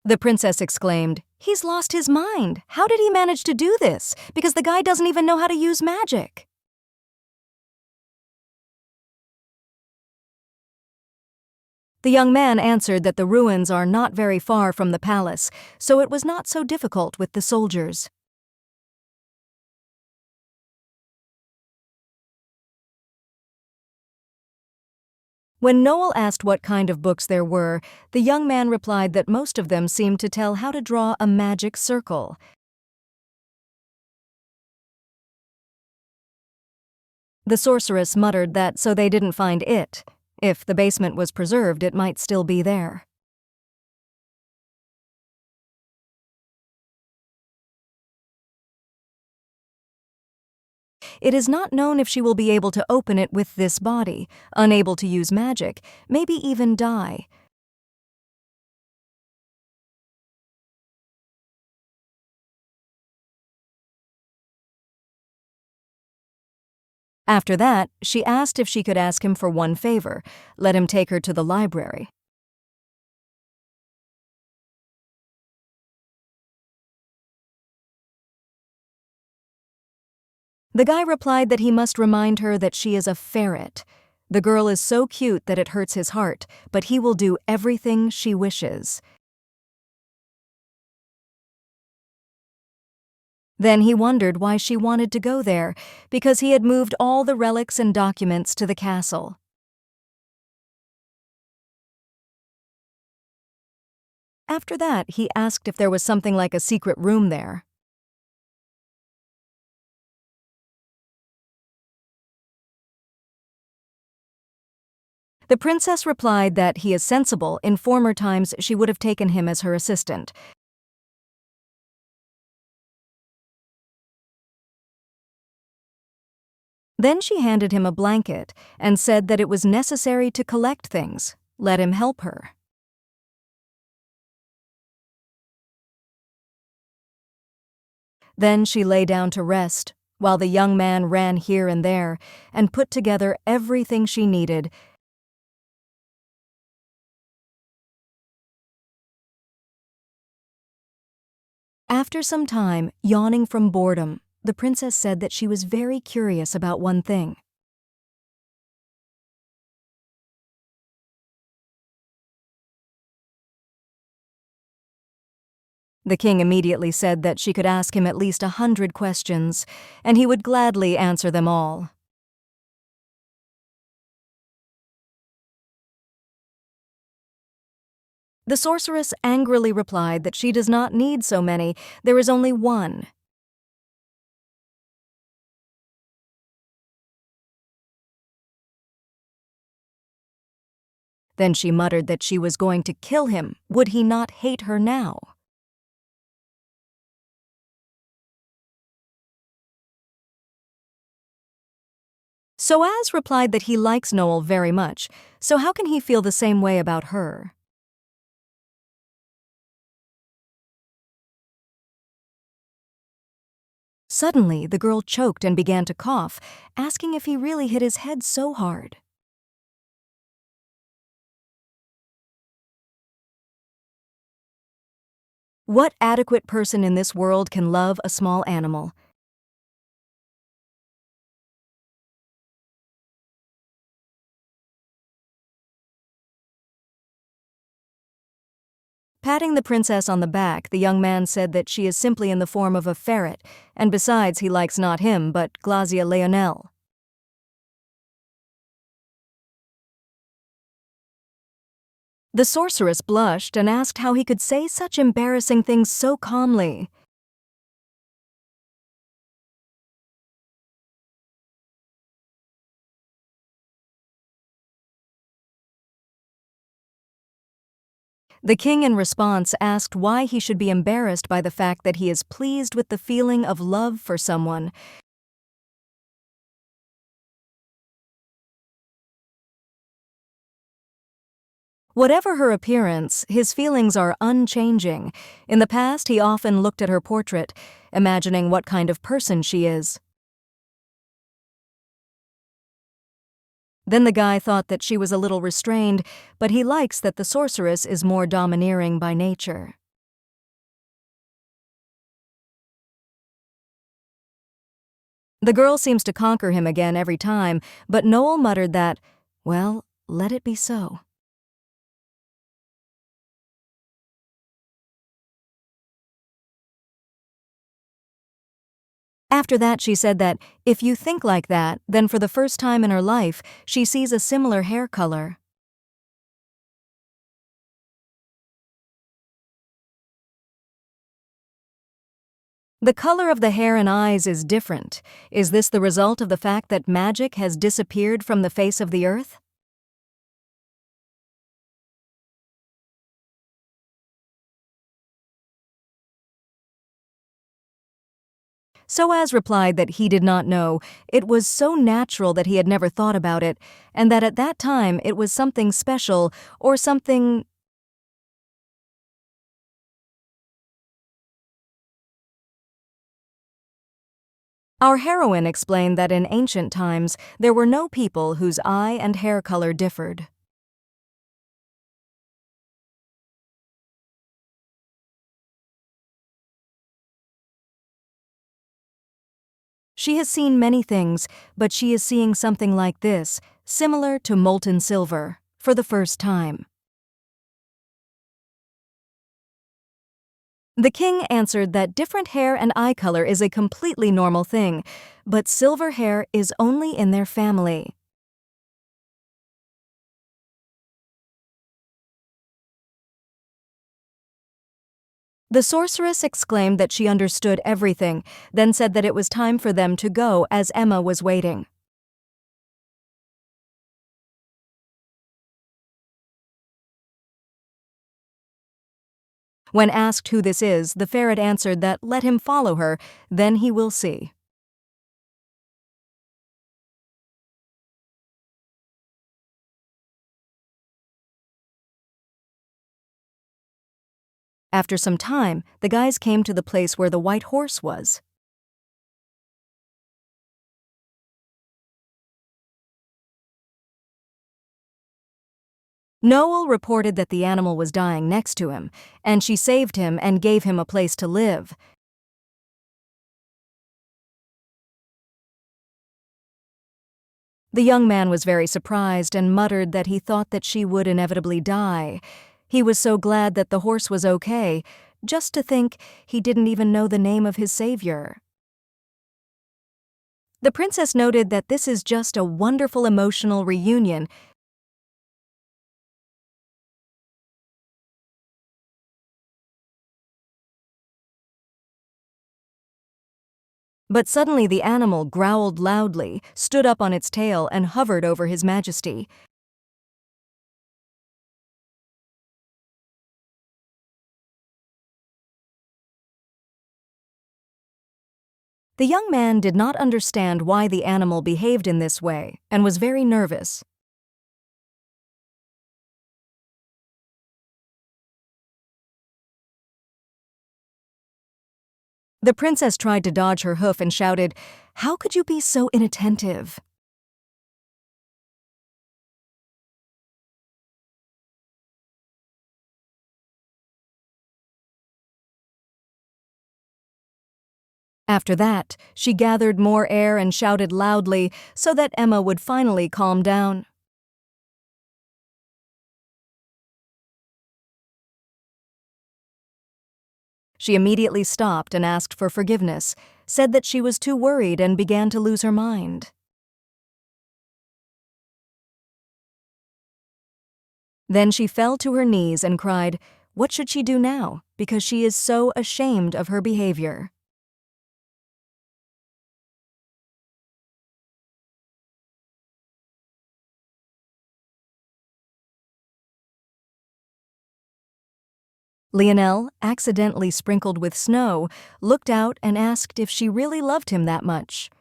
The princess exclaimed, "He's lost his mind. How did he manage to do this? Because the guy doesn't even know how to use magic." The young man answered that the ruins are not very far from the palace, so it was not so difficult with the soldiers. When Noel asked what kind of books there were, the young man replied that most of them seemed to tell how to draw a magic circle. The sorceress muttered that so they didn't find it. If the basement was preserved, it might still be there. It is not known if she will be able to open it with this body, unable to use magic, maybe even die. After that, she asked if she could ask him for one favor, let him take her to the library. The guy replied that he must remind her that she is a ferret. The girl is so cute that it hurts his heart, but he will do everything she wishes. Then he wondered why she wanted to go there, because he had moved all the relics and documents to the castle. After that, he asked if there was something like a secret room there. The princess replied that he is sensible. In former times, she would have taken him as her assistant. Then she handed him a blanket and said that it was necessary to collect things. Let him help her. Then she lay down to rest, while the young man ran here and there and put together everything she needed. After some time, yawning from boredom, the princess said that she was very curious about one thing. The king immediately said that she could ask him at least 100 questions, and he would gladly answer them all. The sorceress angrily replied that she does not need so many, there is only one. Then she muttered that she was going to kill him. Would he not hate her now? Soaz replied that he likes Noel very much, so how can he feel the same way about her? Suddenly, the girl choked and began to cough, asking if he really hit his head so hard. What adequate person in this world can love a small animal? Patting the princess on the back, the young man said that she is simply in the form of a ferret, and besides he likes not him, but Glazia Leonel. The sorceress blushed and asked how he could say such embarrassing things so calmly. The king in response asked why he should be embarrassed by the fact that he is pleased with the feeling of love for someone. Whatever her appearance, his feelings are unchanging. In the past, he often looked at her portrait, imagining what kind of person she is. Then the guy thought that she was a little restrained, but he likes that the sorceress is more domineering by nature. The girl seems to conquer him again every time, but Noel muttered that, well, let it be so. After that, she said that, if you think like that, then for the first time in her life, she sees a similar hair color. The color of the hair and eyes is different. Is this the result of the fact that magic has disappeared from the face of the earth? Soaz replied that he did not know. It was so natural that he had never thought about it, and that at that time it was something special or something. Our heroine explained that in ancient times there were no people whose eye and hair color differed. She has seen many things, but she is seeing something like this, similar to molten silver, for the first time. The king answered that different hair and eye color is a completely normal thing, but silver hair is only in their family. The sorceress exclaimed that she understood everything, then said that it was time for them to go as Emma was waiting. When asked who this is, the ferret answered that let him follow her, then he will see. After some time, the guys came to the place where the white horse was. Noel reported that the animal was dying next to him, and she saved him and gave him a place to live. The young man was very surprised and muttered that he thought that she would inevitably die. He was so glad that the horse was okay, just to think he didn't even know the name of his savior. The princess noted that this is just a wonderful emotional reunion. But suddenly the animal growled loudly, stood up on its tail, and hovered over His Majesty. The young man did not understand why the animal behaved in this way, and was very nervous. The princess tried to dodge her hoof and shouted, "How could you be so inattentive?" After that, she gathered more air and shouted loudly so that Emma would finally calm down. She immediately stopped and asked for forgiveness, said that she was too worried and began to lose her mind. Then she fell to her knees and cried, what should she do now, because she is so ashamed of her behavior. Lionel, accidentally sprinkled with snow, looked out and asked if she really loved him that much.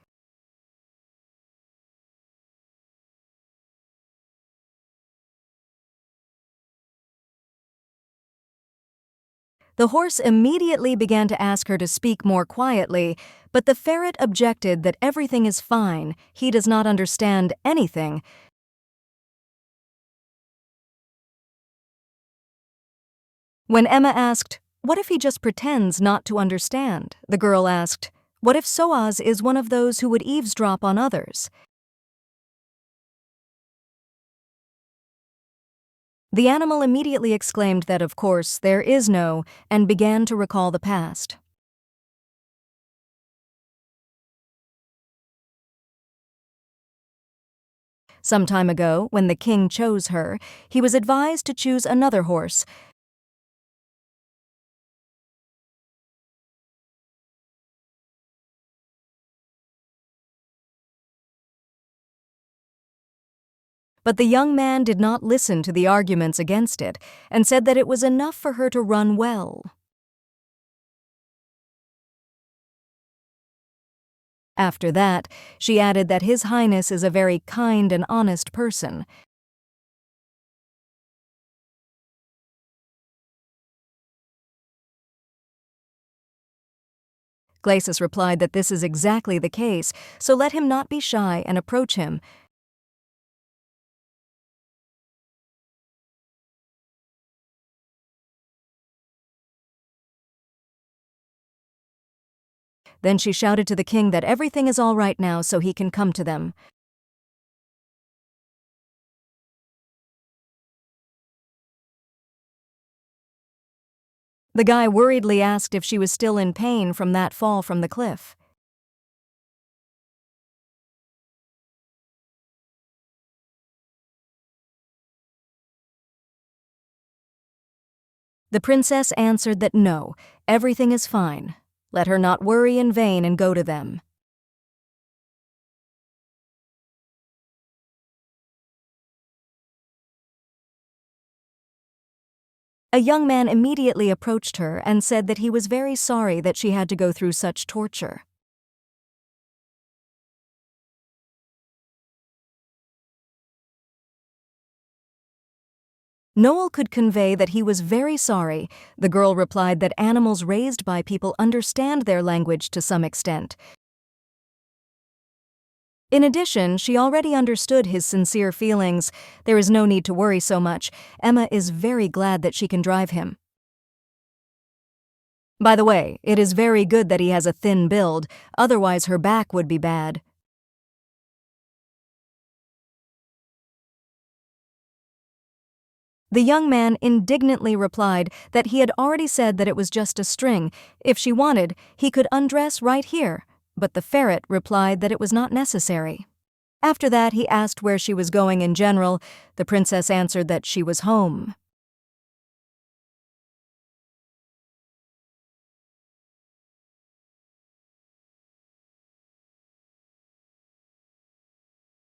The horse immediately began to ask her to speak more quietly, but the ferret objected that everything is fine, he does not understand anything. When Emma asked, what if he just pretends not to understand, the girl asked, what if Soaz is one of those who would eavesdrop on others? The animal immediately exclaimed that, of course, there is no, and began to recall the past. Some time ago, when the king chose her, he was advised to choose another horse. But the young man did not listen to the arguments against it, and said that it was enough for her to run well. After that, she added that His Highness is a very kind and honest person. Glacis replied that this is exactly the case, so let him not be shy and approach him. Then she shouted to the king that everything is all right now so he can come to them. The guy worriedly asked if she was still in pain from that fall from the cliff. The princess answered that no, everything is fine. Let her not worry in vain and go to them. A young man immediately approached her and said that he was very sorry that she had to go through such torture. Noel could convey that he was very sorry. The girl replied that animals raised by people understand their language to some extent. In addition, she already understood his sincere feelings. There is no need to worry so much. Emma is very glad that she can drive him. By the way, it is very good that he has a thin build, otherwise her back would be bad. The young man indignantly replied that he had already said that it was just a string. If she wanted, he could undress right here, but the ferret replied that it was not necessary. After that, he asked where she was going in general. The princess answered that she was home.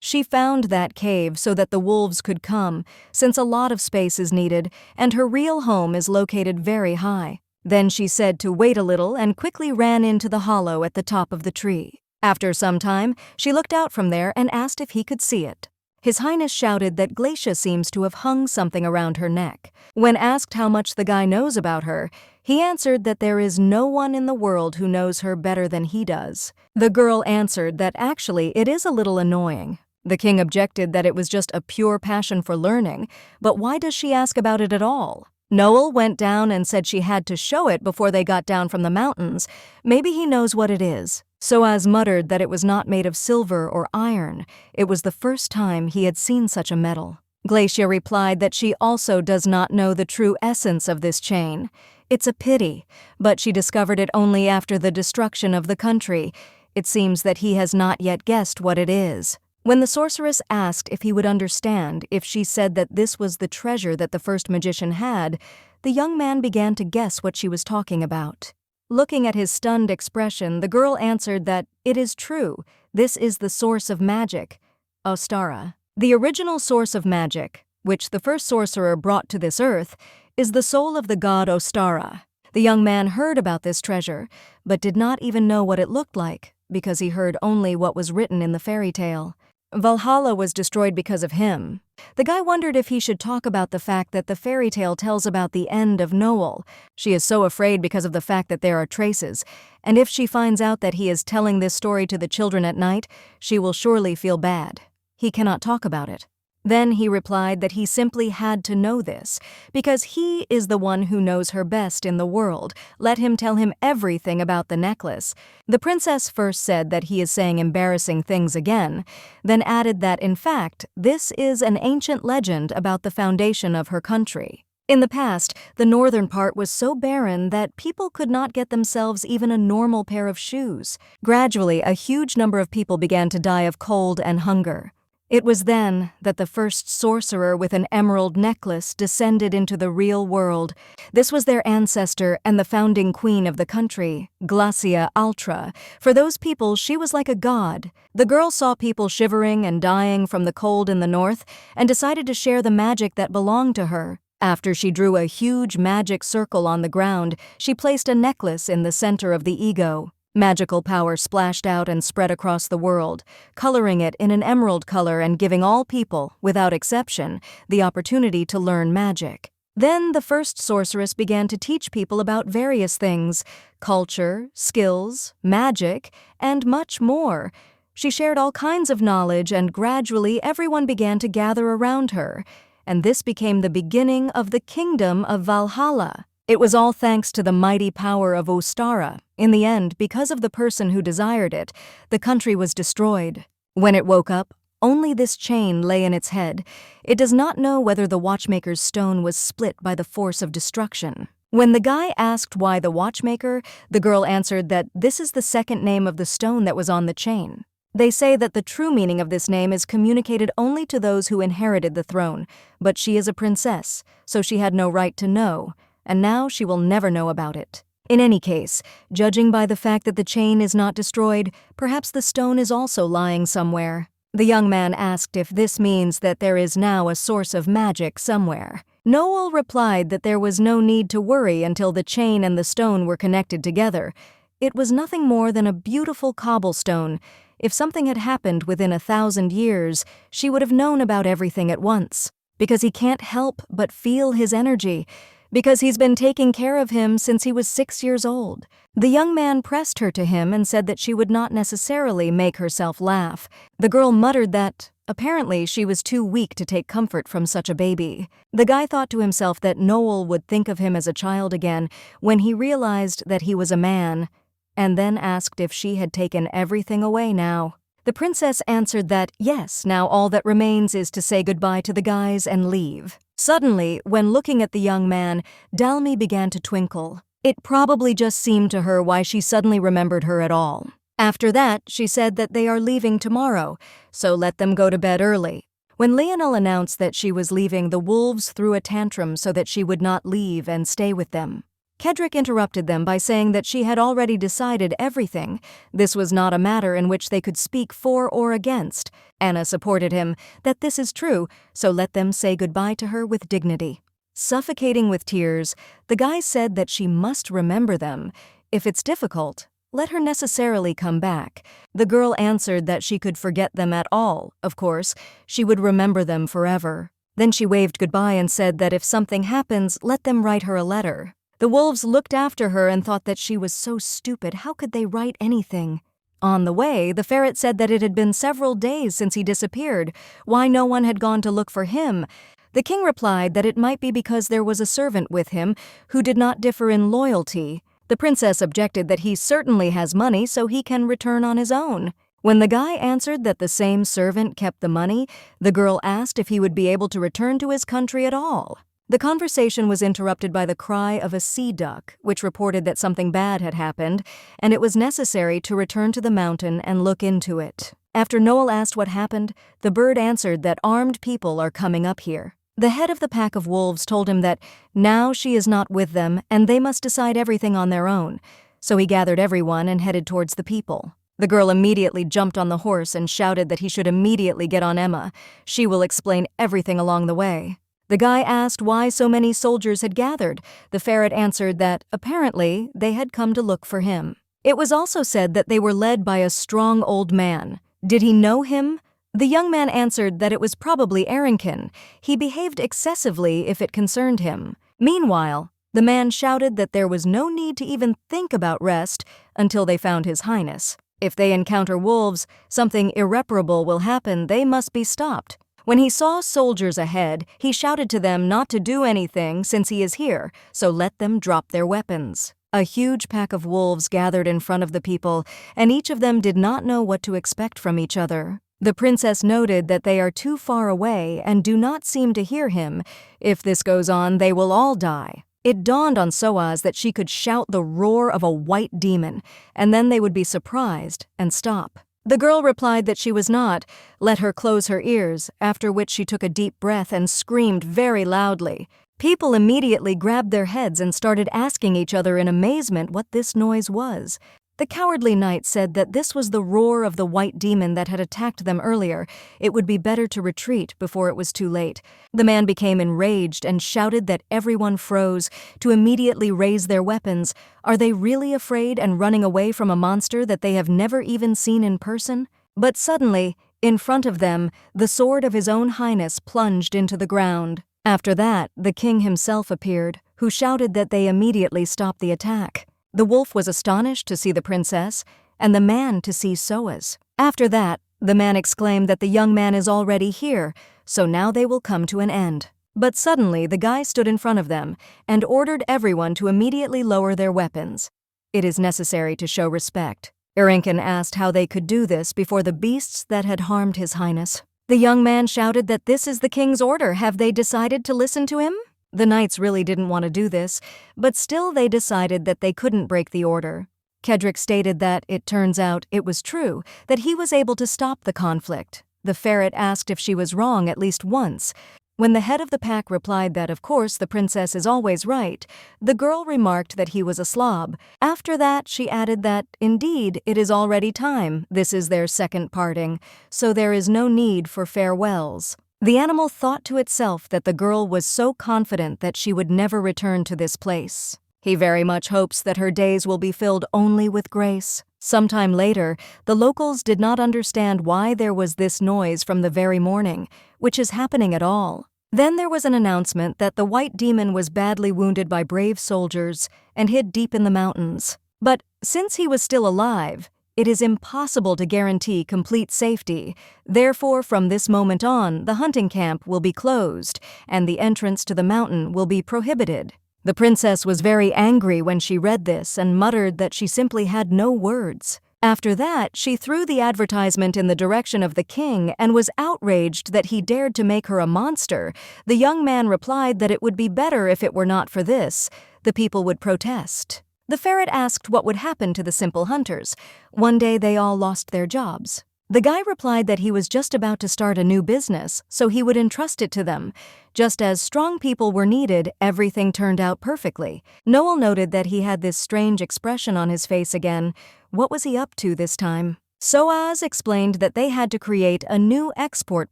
She found that cave so that the wolves could come, since a lot of space is needed, and her real home is located very high. Then she said to wait a little and quickly ran into the hollow at the top of the tree. After some time, she looked out from there and asked if he could see it. His Highness shouted that Glacia seems to have hung something around her neck. When asked how much the guy knows about her, He answered that there is no one in the world who knows her better than he does. The girl answered that actually it is a little annoying. The king objected that it was just a pure passion for learning, but why does she ask about it at all? Noel went down and said she had to show it before they got down from the mountains. Maybe he knows what it is. Soaz muttered that it was not made of silver or iron. It was the first time he had seen such a metal. Glacia replied that she also does not know the true essence of this chain. It's a pity, but she discovered it only after the destruction of the country. It seems that he has not yet guessed what it is. When the sorceress asked if he would understand if she said that this was the treasure that the first magician had, the young man began to guess what she was talking about. Looking at his stunned expression, the girl answered that it is true, this is the source of magic, Ostara. The original source of magic, which the first sorcerer brought to this earth, is the soul of the god Ostara. The young man heard about this treasure, but did not even know what it looked like, because he heard only what was written in the fairy tale. Valhalla was destroyed because of him. The guy wondered if he should talk about the fact that the fairy tale tells about the end of Noel. She is so afraid because of the fact that there are traces, and if she finds out that he is telling this story to the children at night, she will surely feel bad. He cannot talk about it. Then he replied that he simply had to know this, because he is the one who knows her best in the world. Let him tell him everything about the necklace. The princess first said that he is saying embarrassing things again, then added that, in fact, this is an ancient legend about the foundation of her country. In the past, the northern part was so barren that people could not get themselves even a normal pair of shoes. Gradually, a huge number of people began to die of cold and hunger. It was then that the first sorcerer with an emerald necklace descended into the real world. This was their ancestor and the founding queen of the country, Glacia Altra. For those people, she was like a god. The girl saw people shivering and dying from the cold in the north and decided to share the magic that belonged to her. After she drew a huge magic circle on the ground, she placed a necklace in the center of the ego. Magical power splashed out and spread across the world, coloring it in an emerald color and giving all people, without exception, the opportunity to learn magic. Then the first sorceress began to teach people about various things: culture, skills, magic, and much more. She shared all kinds of knowledge, and gradually everyone began to gather around her. And this became the beginning of the kingdom of Valhalla. It was all thanks to the mighty power of Ostara. In the end, because of the person who desired it, the country was destroyed. When it woke up, only this chain lay in its head. It does not know whether the watchmaker's stone was split by the force of destruction. When the guy asked why the watchmaker, the girl answered that this is the second name of the stone that was on the chain. They say that the true meaning of this name is communicated only to those who inherited the throne, but she is a princess, so she had no right to know, and now she will never know about it. In any case, judging by the fact that the chain is not destroyed, perhaps the stone is also lying somewhere. The young man asked if this means that there is now a source of magic somewhere. Noel replied that there was no need to worry until the chain and the stone were connected together. It was nothing more than a beautiful cobblestone. If something had happened within 1,000 years, she would have known about everything at once, because he can't help but feel his energy, because he's been taking care of him since he was 6 years old. The young man pressed her to him and said that she would not necessarily make herself laugh. The girl muttered that, apparently, she was too weak to take comfort from such a baby. The guy thought to himself that Noel would think of him as a child again when he realized that he was a man, and then asked if she had taken everything away now. The princess answered that, yes, now all that remains is to say goodbye to the guys and leave. Suddenly, when looking at the young man, Dalmi began to twinkle. It probably just seemed to her why she suddenly remembered her at all. After that, she said that they are leaving tomorrow, so let them go to bed early. When Leonel announced that she was leaving, the wolves threw a tantrum so that she would not leave and stay with them. Kedrick interrupted them by saying that she had already decided everything. This was not a matter in which they could speak for or against. Anna supported him, that this is true, so let them say goodbye to her with dignity. Suffocating with tears, the guy said that she must remember them. If it's difficult, let her necessarily come back. The girl answered that she could forget them at all. Of course, she would remember them forever. Then she waved goodbye and said that if something happens, let them write her a letter. The wolves looked after her and thought that she was so stupid. How could they write anything? On the way, the ferret said that it had been several days since he disappeared. Why no one had gone to look for him? The king replied that it might be because there was a servant with him who did not differ in loyalty. The princess objected that he certainly has money, so he can return on his own. When the guy answered that the same servant kept the money, the girl asked if he would be able to return to his country at all. The conversation was interrupted by the cry of a sea duck, which reported that something bad had happened, and it was necessary to return to the mountain and look into it. After Noel asked what happened, the bird answered that armed people are coming up here. The head of the pack of wolves told him that now she is not with them and they must decide everything on their own, so he gathered everyone and headed towards the people. The girl immediately jumped on the horse and shouted that he should immediately get on Emma. She will explain everything along the way. The guy asked why so many soldiers had gathered. The ferret answered that, apparently, they had come to look for him. It was also said that they were led by a strong old man. Did he know him? The young man answered that it was probably Arrington. He behaved excessively if it concerned him. Meanwhile, the man shouted that there was no need to even think about rest until they found His Highness. If they encounter wolves, something irreparable will happen. They must be stopped. When he saw soldiers ahead, he shouted to them not to do anything since he is here, so let them drop their weapons. A huge pack of wolves gathered in front of the people, and each of them did not know what to expect from each other. The princess noted that they are too far away and do not seem to hear him. If this goes on, they will all die. It dawned on Soaz that she could shout the roar of a white demon, and then they would be surprised and stop. The girl replied that she was not, let her close her ears, after which she took a deep breath and screamed very loudly. People immediately grabbed their heads and started asking each other in amazement what this noise was. The cowardly knight said that this was the roar of the white demon that had attacked them earlier. It would be better to retreat before it was too late. The man became enraged and shouted that everyone froze, to immediately raise their weapons. Are they really afraid and running away from a monster that they have never even seen in person? But suddenly, in front of them, the sword of His own Highness plunged into the ground. After that, the king himself appeared, who shouted that they immediately stop the attack. The wolf was astonished to see the princess, and the man to see Soaz. After that, the man exclaimed that the young man is already here, so now they will come to an end. But suddenly the guy stood in front of them and ordered everyone to immediately lower their weapons. It is necessary to show respect. Arrington asked how they could do this before the beasts that had harmed His Highness. The young man shouted that this is the king's order. Have they decided to listen to him? The knights really didn't want to do this, but still they decided that they couldn't break the order. Kedrick stated that, it turns out, it was true, that he was able to stop the conflict. The ferret asked if she was wrong at least once. When the head of the pack replied that, of course, the princess is always right, the girl remarked that he was a slob. After that, she added that, indeed, it is already time. This is their second parting, so there is no need for farewells. The animal thought to itself that the girl was so confident that she would never return to this place. He very much hopes that her days will be filled only with grace. Sometime later, the locals did not understand why there was this noise from the very morning, which is happening at all. Then there was an announcement that the white demon was badly wounded by brave soldiers and hid deep in the mountains. But since he was still alive, it is impossible to guarantee complete safety. Therefore, from this moment on, the hunting camp will be closed, and the entrance to the mountain will be prohibited. The princess was very angry when she read this and muttered that she simply had no words. After that, she threw the advertisement in the direction of the king and was outraged that he dared to make her a monster. The young man replied that it would be better if it were not for this. The people would protest. The ferret asked what would happen to the simple hunters. One day they all lost their jobs. The guy replied that he was just about to start a new business, so he would entrust it to them. Just as strong people were needed, everything turned out perfectly. Noel noted that he had this strange expression on his face again. What was he up to this time? Soaz explained that they had to create a new export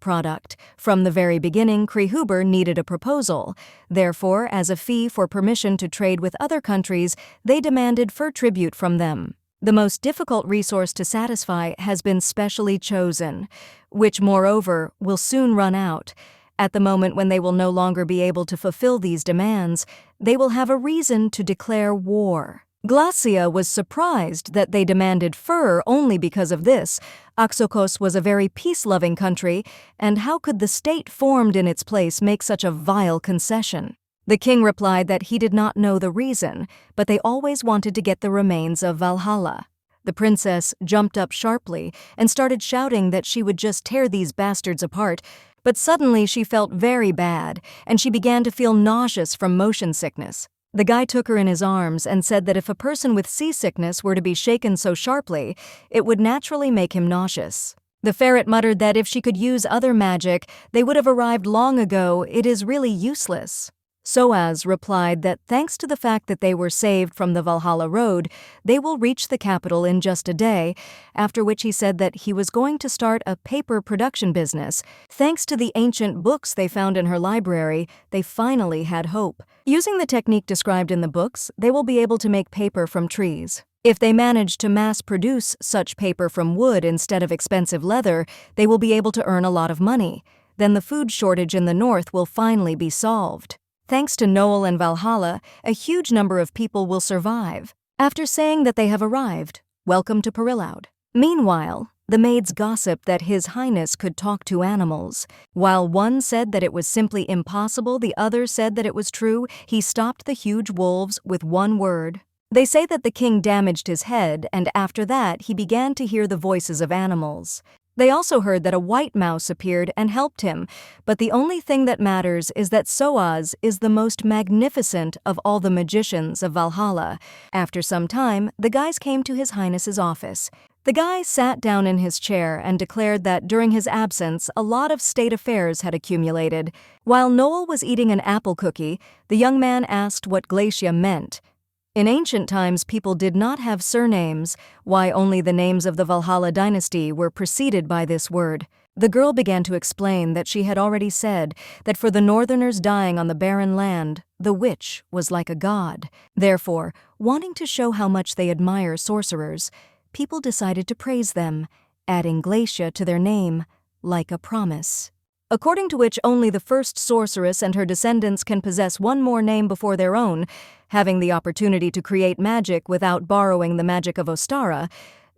product. From the very beginning, Krehuber needed a proposal. Therefore, as a fee for permission to trade with other countries, they demanded fur tribute from them. The most difficult resource to satisfy has been specially chosen, which, moreover, will soon run out. At the moment when they will no longer be able to fulfill these demands, they will have a reason to declare war. Glacia was surprised that they demanded fur only because of this. Oxokos was a very peace-loving country, and how could the state formed in its place make such a vile concession? The king replied that he did not know the reason, but they always wanted to get the remains of Valhalla. The princess jumped up sharply and started shouting that she would just tear these bastards apart, but suddenly she felt very bad, and she began to feel nauseous from motion sickness. The guy took her in his arms and said that if a person with seasickness were to be shaken so sharply, it would naturally make him nauseous. The ferret muttered that if she could use other magic, they would have arrived long ago. It is really useless. Soaz replied that thanks to the fact that they were saved from the Valhalla road, they will reach the capital in just a day, after which he said that he was going to start a paper production business. Thanks to the ancient books they found in her library, they finally had hope. Using the technique described in the books, they will be able to make paper from trees. If they manage to mass-produce such paper from wood instead of expensive leather, they will be able to earn a lot of money. Then the food shortage in the north will finally be solved. Thanks to Noel and Valhalla, a huge number of people will survive. After saying that they have arrived, welcome to Perilaud. Meanwhile, the maids gossiped that His Highness could talk to animals. While one said that it was simply impossible, the other said that it was true. He stopped the huge wolves with one word. They say that the king damaged his head, and after that he began to hear the voices of animals. They also heard that a white mouse appeared and helped him, but the only thing that matters is that Soaz is the most magnificent of all the magicians of Valhalla. After some time, the guys came to His Highness's office. The guy sat down in his chair and declared that during his absence, a lot of state affairs had accumulated. While Noel was eating an apple cookie, the young man asked what Glacia meant. In ancient times, people did not have surnames, why only the names of the Valhalla dynasty were preceded by this word. The girl began to explain that she had already said that for the northerners dying on the barren land, the witch was like a god. Therefore, wanting to show how much they admire sorcerers, people decided to praise them, adding Glacia to their name, like a promise. According to which only the first sorceress and her descendants can possess one more name before their own, having the opportunity to create magic without borrowing the magic of Ostara,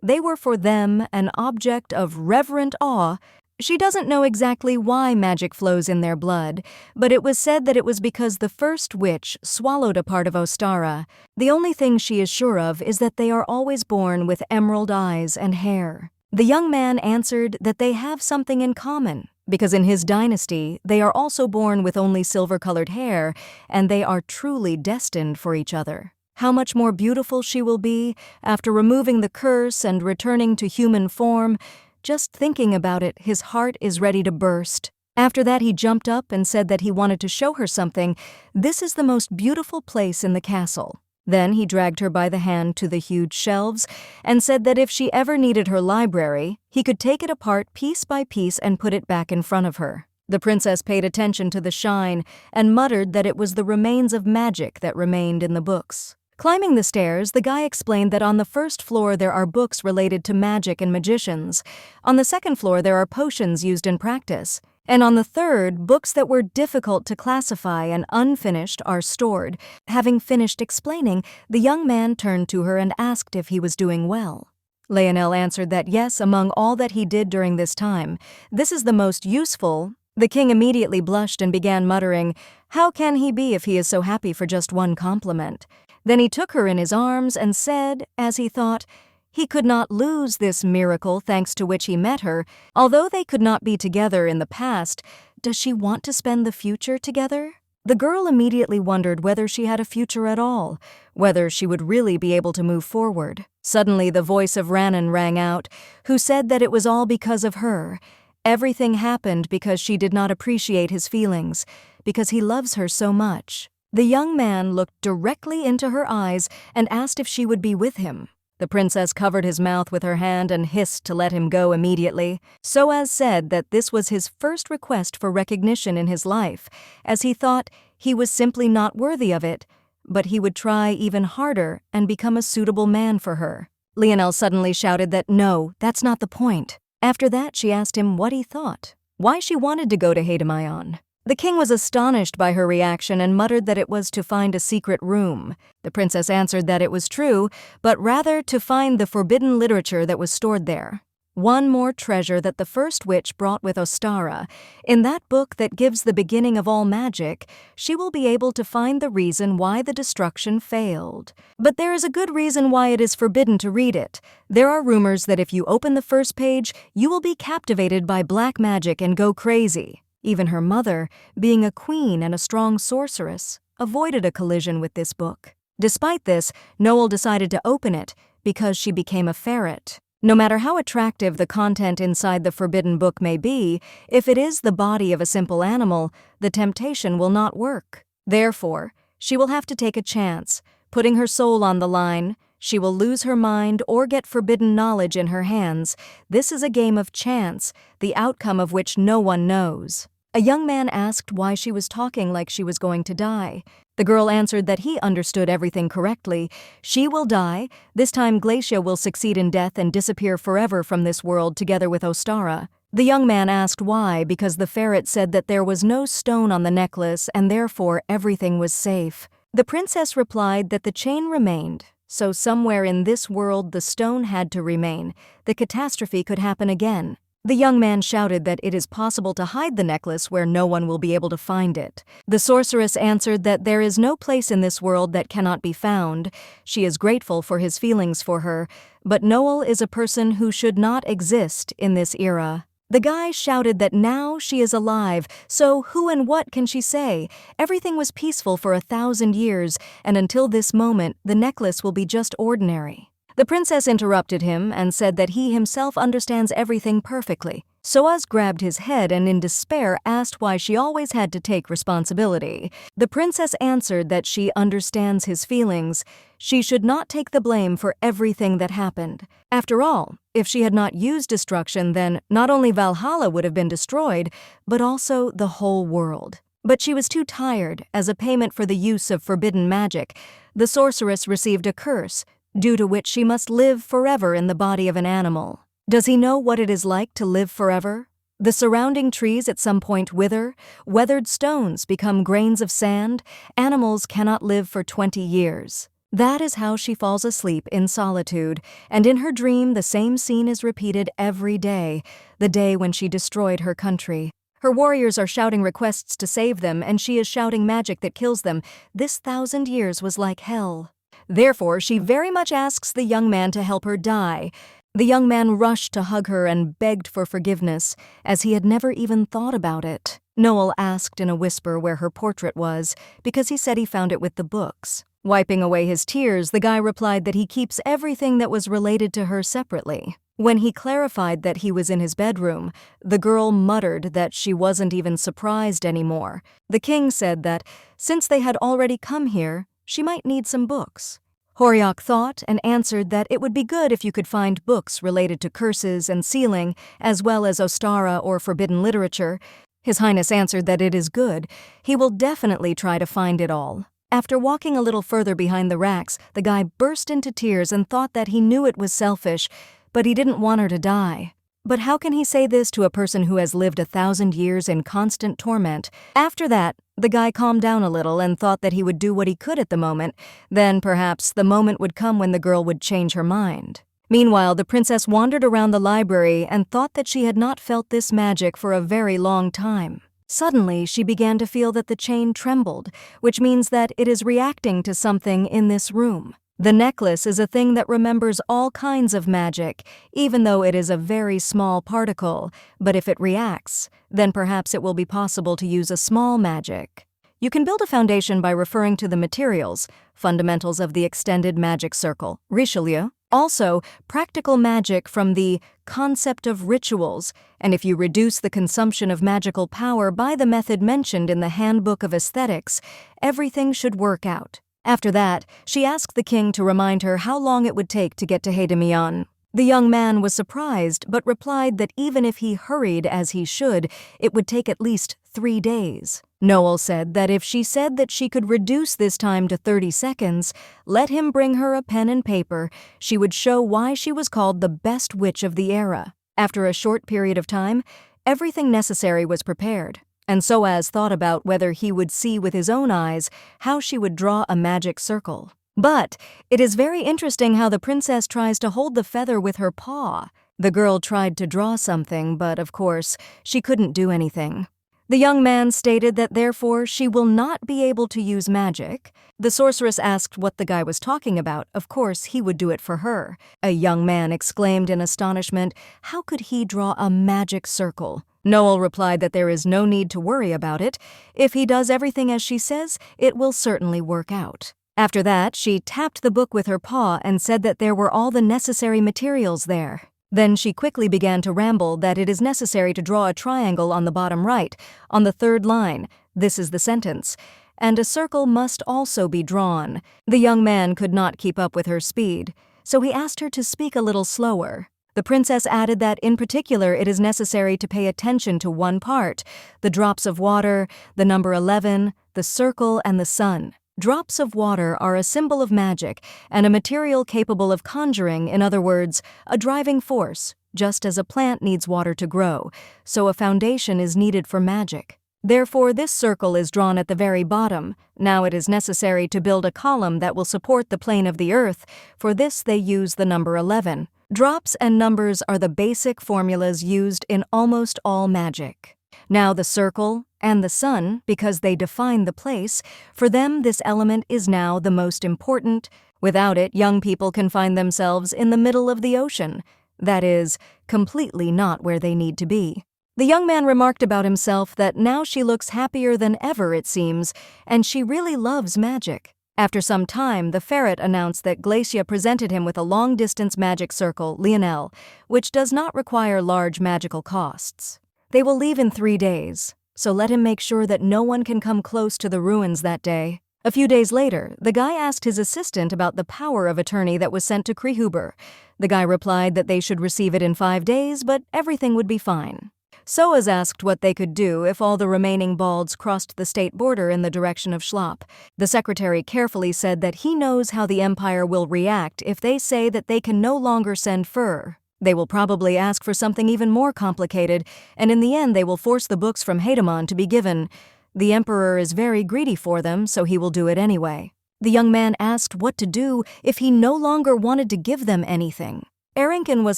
they were for them an object of reverent awe. She doesn't know exactly why magic flows in their blood, but it was said that it was because the first witch swallowed a part of Ostara. The only thing she is sure of is that they are always born with emerald eyes and hair. The young man answered that they have something in common, because in his dynasty, they are also born with only silver-colored hair, and they are truly destined for each other. How much more beautiful she will be after removing the curse and returning to human form. Just thinking about it, his heart is ready to burst. After that, he jumped up and said that he wanted to show her something. This is the most beautiful place in the castle. Then he dragged her by the hand to the huge shelves and said that if she ever needed her library, he could take it apart piece by piece and put it back in front of her. The princess paid attention to the shine and muttered that it was the remains of magic that remained in the books. Climbing the stairs, the guy explained that on the first floor there are books related to magic and magicians. On the second floor there are potions used in practice. And on the third, books that were difficult to classify and unfinished are stored. Having finished explaining, the young man turned to her and asked if he was doing well. Leonel answered that yes, among all that he did during this time, this is the most useful. The king immediately blushed and began muttering, "How can he be if he is so happy for just one compliment?" Then he took her in his arms and said, as he thought, he could not lose this miracle thanks to which he met her. Although they could not be together in the past, does she want to spend the future together? The girl immediately wondered whether she had a future at all, whether she would really be able to move forward. Suddenly the voice of Rannan rang out, who said that it was all because of her. Everything happened because she did not appreciate his feelings, because he loves her so much. The young man looked directly into her eyes and asked if she would be with him. The princess covered his mouth with her hand and hissed to let him go immediately. Soaz said that this was his first request for recognition in his life, as he thought he was simply not worthy of it, but he would try even harder and become a suitable man for her. Leonel suddenly shouted that no, that's not the point. After that, she asked him what he thought, why she wanted to go to Hadamaion. The king was astonished by her reaction and muttered that it was to find a secret room. The princess answered that it was true, but rather to find the forbidden literature that was stored there. One more treasure that the first witch brought with Ostara. In that book that gives the beginning of all magic, she will be able to find the reason why the destruction failed. But there is a good reason why it is forbidden to read it. There are rumors that if you open the first page, you will be captivated by black magic and go crazy. Even her mother, being a queen and a strong sorceress, avoided a collision with this book. Despite this, Noel decided to open it because she became a ferret. No matter how attractive the content inside the forbidden book may be, if it is the body of a simple animal, the temptation will not work. Therefore, she will have to take a chance, putting her soul on the line. She will lose her mind or get forbidden knowledge in her hands. This is a game of chance, the outcome of which no one knows. A young man asked why she was talking like she was going to die. The girl answered that he understood everything correctly. She will die. This time Glacia will succeed in death and disappear forever from this world together with Ostara. The young man asked why, because the ferret said that there was no stone on the necklace and therefore everything was safe. The princess replied that the chain remained, so somewhere in this world the stone had to remain. The catastrophe could happen again. The young man shouted that it is possible to hide the necklace where no one will be able to find it. The sorceress answered that there is no place in this world that cannot be found. She is grateful for his feelings for her, but Noel is a person who should not exist in this era. The guy shouted that now she is alive, so who and what can she say? Everything was peaceful for 1,000 years, and until this moment, the necklace will be just ordinary. The princess interrupted him and said that he himself understands everything perfectly. Soaz grabbed his head and in despair asked why she always had to take responsibility. The princess answered that she understands his feelings. She should not take the blame for everything that happened. After all, if she had not used destruction, then not only Valhalla would have been destroyed, but also the whole world. But she was too tired. As a payment for the use of forbidden magic, the sorceress received a curse, due to which she must live forever in the body of an animal. Does he know what it is like to live forever? The surrounding trees at some point wither, weathered stones become grains of sand, animals cannot live for 20 years. That is how she falls asleep in solitude, and in her dream the same scene is repeated every day, the day when she destroyed her country. Her warriors are shouting requests to save them, and she is shouting magic that kills them. This 1,000 years was like hell. Therefore, she very much asks the young man to help her die. The young man rushed to hug her and begged for forgiveness, as he had never even thought about it. Noel asked in a whisper where her portrait was, because he said he found it with the books. Wiping away his tears, the guy replied that he keeps everything that was related to her separately. When he clarified that he was in his bedroom, the girl muttered that she wasn't even surprised anymore. The king said that, since they had already come here, she might need some books. Horiok thought and answered that it would be good if you could find books related to curses and sealing, as well as Ostara or forbidden literature. His Highness answered that it is good. He will definitely try to find it all. After walking a little further behind the racks, the guy burst into tears and thought that he knew it was selfish, but he didn't want her to die. But how can he say this to a person who has lived 1,000 years in constant torment? After that, the guy calmed down a little and thought that he would do what he could at the moment. Then perhaps the moment would come when the girl would change her mind. Meanwhile, the princess wandered around the library and thought that she had not felt this magic for a very long time. Suddenly, she began to feel that the chain trembled, which means that it is reacting to something in this room. The necklace is a thing that remembers all kinds of magic, even though it is a very small particle, but if it reacts, then perhaps it will be possible to use a small magic. You can build a foundation by referring to the materials, fundamentals of the extended magic circle, Richelieu. Also, practical magic from the concept of rituals, and if you reduce the consumption of magical power by the method mentioned in the Handbook of Aesthetics, everything should work out. After that, she asked the king to remind her how long it would take to get to Hedemion. The young man was surprised, but replied that even if he hurried as he should, it would take at least 3 days. Noel said that if she said that she could reduce this time to 30 seconds, let him bring her a pen and paper, she would show why she was called the best witch of the era. After a short period of time, everything necessary was prepared. and Soaz thought about whether he would see with his own eyes how she would draw a magic circle. But it is very interesting how the princess tries to hold the feather with her paw. The girl tried to draw something, but of course, she couldn't do anything. The young man stated that therefore she will not be able to use magic. The sorceress asked what the guy was talking about. Of course, he would do it for her. A young man exclaimed in astonishment, how could he draw a magic circle? Noel replied that there is no need to worry about it. If he does everything as she says, it will certainly work out. After that, she tapped the book with her paw and said that there were all the necessary materials there. Then she quickly began to ramble that it is necessary to draw a triangle on the bottom right, on the third line. This is the sentence. And a circle must also be drawn. The young man could not keep up with her speed, so he asked her to speak a little slower. The princess added that in particular it is necessary to pay attention to one part, the drops of water, the number 11, the circle, and the sun. Drops of water are a symbol of magic and a material capable of conjuring, in other words, a driving force. Just as a plant needs water to grow, so a foundation is needed for magic. Therefore, this circle is drawn at the very bottom. Now it is necessary to build a column that will support the plane of the earth. For this they use the number 11. Drops and numbers are the basic formulas used in almost all magic. Now the circle and the sun, because they define the place, for them this element is now the most important. Without it, young people can find themselves in the middle of the ocean. That is, completely not where they need to be. The young man remarked about himself that now she looks happier than ever, it seems, and she really loves magic. After some time, the ferret announced that Glacia presented him with a long-distance magic circle, Lionel, which does not require large magical costs. They will leave in 3 days, so let him make sure that no one can come close to the ruins that day. A few days later, the guy asked his assistant about the power of attorney that was sent to Krehuber. The guy replied that they should receive it in 5 days, but everything would be fine. Soaz asked what they could do if all the remaining balds crossed the state border in the direction of Schlop. The secretary carefully said that he knows how the empire will react if they say that they can no longer send fur. They will probably ask for something even more complicated, and in the end they will force the books from Haidamon to be given. The emperor is very greedy for them, so he will do it anyway. The young man asked what to do if he no longer wanted to give them anything. Arrington was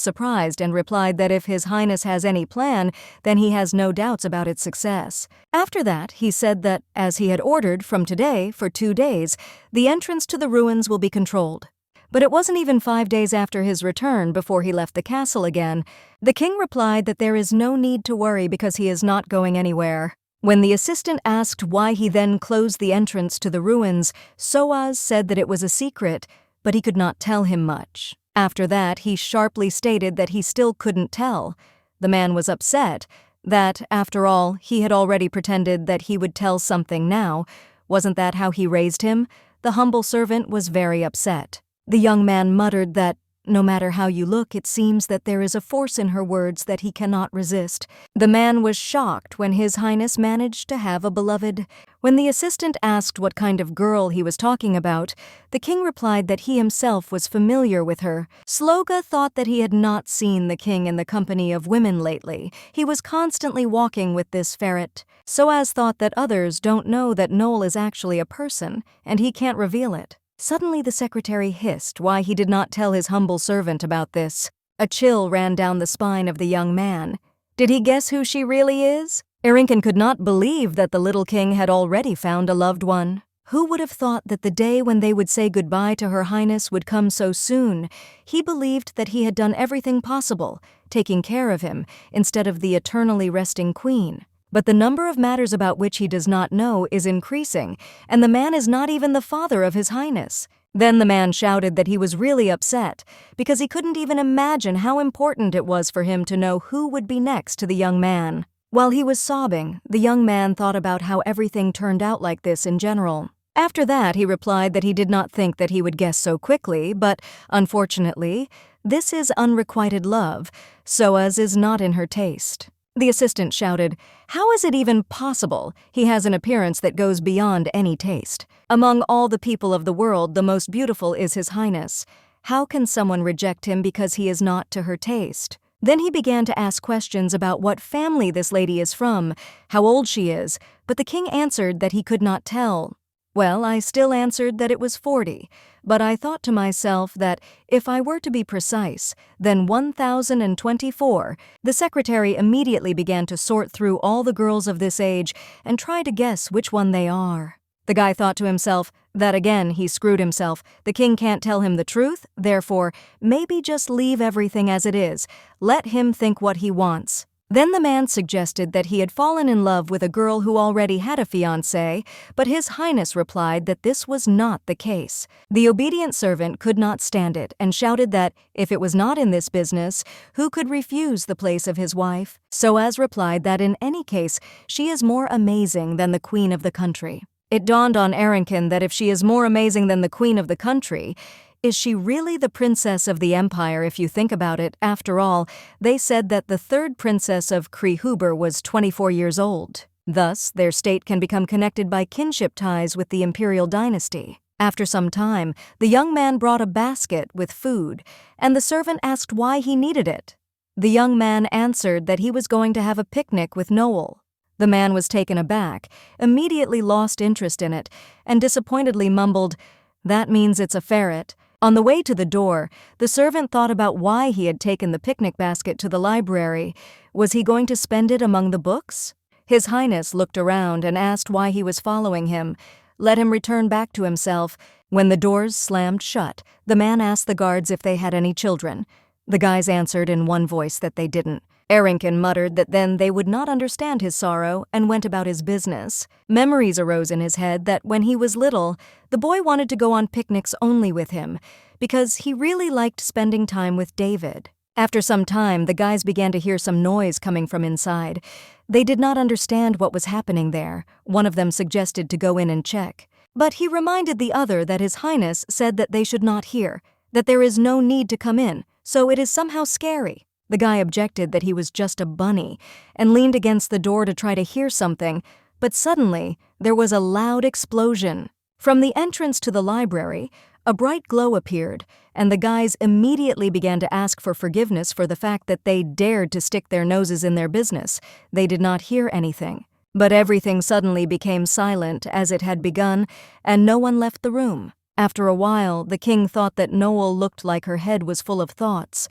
surprised and replied that if His Highness has any plan, then he has no doubts about its success. After that, he said that, as he had ordered from today for 2 days, the entrance to the ruins will be controlled. But it wasn't even 5 days after his return before he left the castle again. The king replied that there is no need to worry because he is not going anywhere. When the assistant asked why he then closed the entrance to the ruins, Soaz said that it was a secret, but he could not tell him much. After that, he sharply stated that he still couldn't tell. The man was upset that, after all, he had already pretended that he would tell something now. Wasn't that how he raised him? The humble servant was very upset. The young man muttered that, no matter how you look, it seems that there is a force in her words that he cannot resist. The man was shocked when His Highness managed to have a beloved. When the assistant asked what kind of girl he was talking about, the king replied that he himself was familiar with her. Sloga thought that he had not seen the king in the company of women lately. He was constantly walking with this ferret. Soaz thought that others don't know that Noel is actually a person, and he can't reveal it. Suddenly the secretary hissed why he did not tell his humble servant about this. A chill ran down the spine of the young man. Did he guess who she really is? Arrington could not believe that the little king had already found a loved one. Who would have thought that the day when they would say goodbye to Her Highness would come so soon? He believed that he had done everything possible, taking care of him, instead of the eternally resting queen. But the number of matters about which he does not know is increasing, and the man is not even the father of His Highness. Then the man shouted that he was really upset, because he couldn't even imagine how important it was for him to know who would be next to the young man. While he was sobbing, the young man thought about how everything turned out like this in general. After that, he replied that he did not think that he would guess so quickly, but, unfortunately, this is unrequited love. Soaz is not in her taste. The assistant shouted, "How is it even possible? He has an appearance that goes beyond any taste. Among all the people of the world, the most beautiful is His Highness. How can someone reject him because he is not to her taste?" Then he began to ask questions about what family this lady is from, how old she is, but the king answered that he could not tell. Well, I still answered that it was 40, but I thought to myself that if I were to be precise, then 1024. The secretary immediately began to sort through all the girls of this age and try to guess which one they are. The guy thought to himself that again he screwed himself. The king can't tell him the truth, therefore, maybe just leave everything as it is. Let him think what he wants. Then the man suggested that he had fallen in love with a girl who already had a fiancé, but His Highness replied that this was not the case. The obedient servant could not stand it and shouted that, if it was not in this business, who could refuse the place of his wife? Soaz replied that in any case, she is more amazing than the queen of the country. It dawned on Arrington that if she is more amazing than the queen of the country, is she really the princess of the empire if you think about it? After all, they said that the third princess of Krehuber was 24 years old. Thus, their state can become connected by kinship ties with the imperial dynasty. After some time, the young man brought a basket with food, and the servant asked why he needed it. The young man answered that he was going to have a picnic with Noel. The man was taken aback, immediately lost interest in it, and disappointedly mumbled, "That means it's a ferret." On the way to the door, the servant thought about why he had taken the picnic basket to the library. Was he going to spend it among the books? His Highness looked around and asked why he was following him. Let him return back to himself. When the doors slammed shut, the man asked the guards if they had any children. The guys answered in one voice that they didn't. Arrington muttered that then they would not understand his sorrow and went about his business. Memories arose in his head that when he was little, the boy wanted to go on picnics only with him because he really liked spending time with David. After some time, the guys began to hear some noise coming from inside. They did not understand what was happening there. One of them suggested to go in and check. But he reminded the other that His Highness said that they should not hear, that there is no need to come in, so it is somehow scary. The guy objected that he was just a bunny and leaned against the door to try to hear something, but suddenly there was a loud explosion. From the entrance to the library, a bright glow appeared, and the guys immediately began to ask for forgiveness for the fact that they dared to stick their noses in their business. They did not hear anything. But everything suddenly became silent as it had begun, and no one left the room. After a while, the king thought that Noel looked like her head was full of thoughts,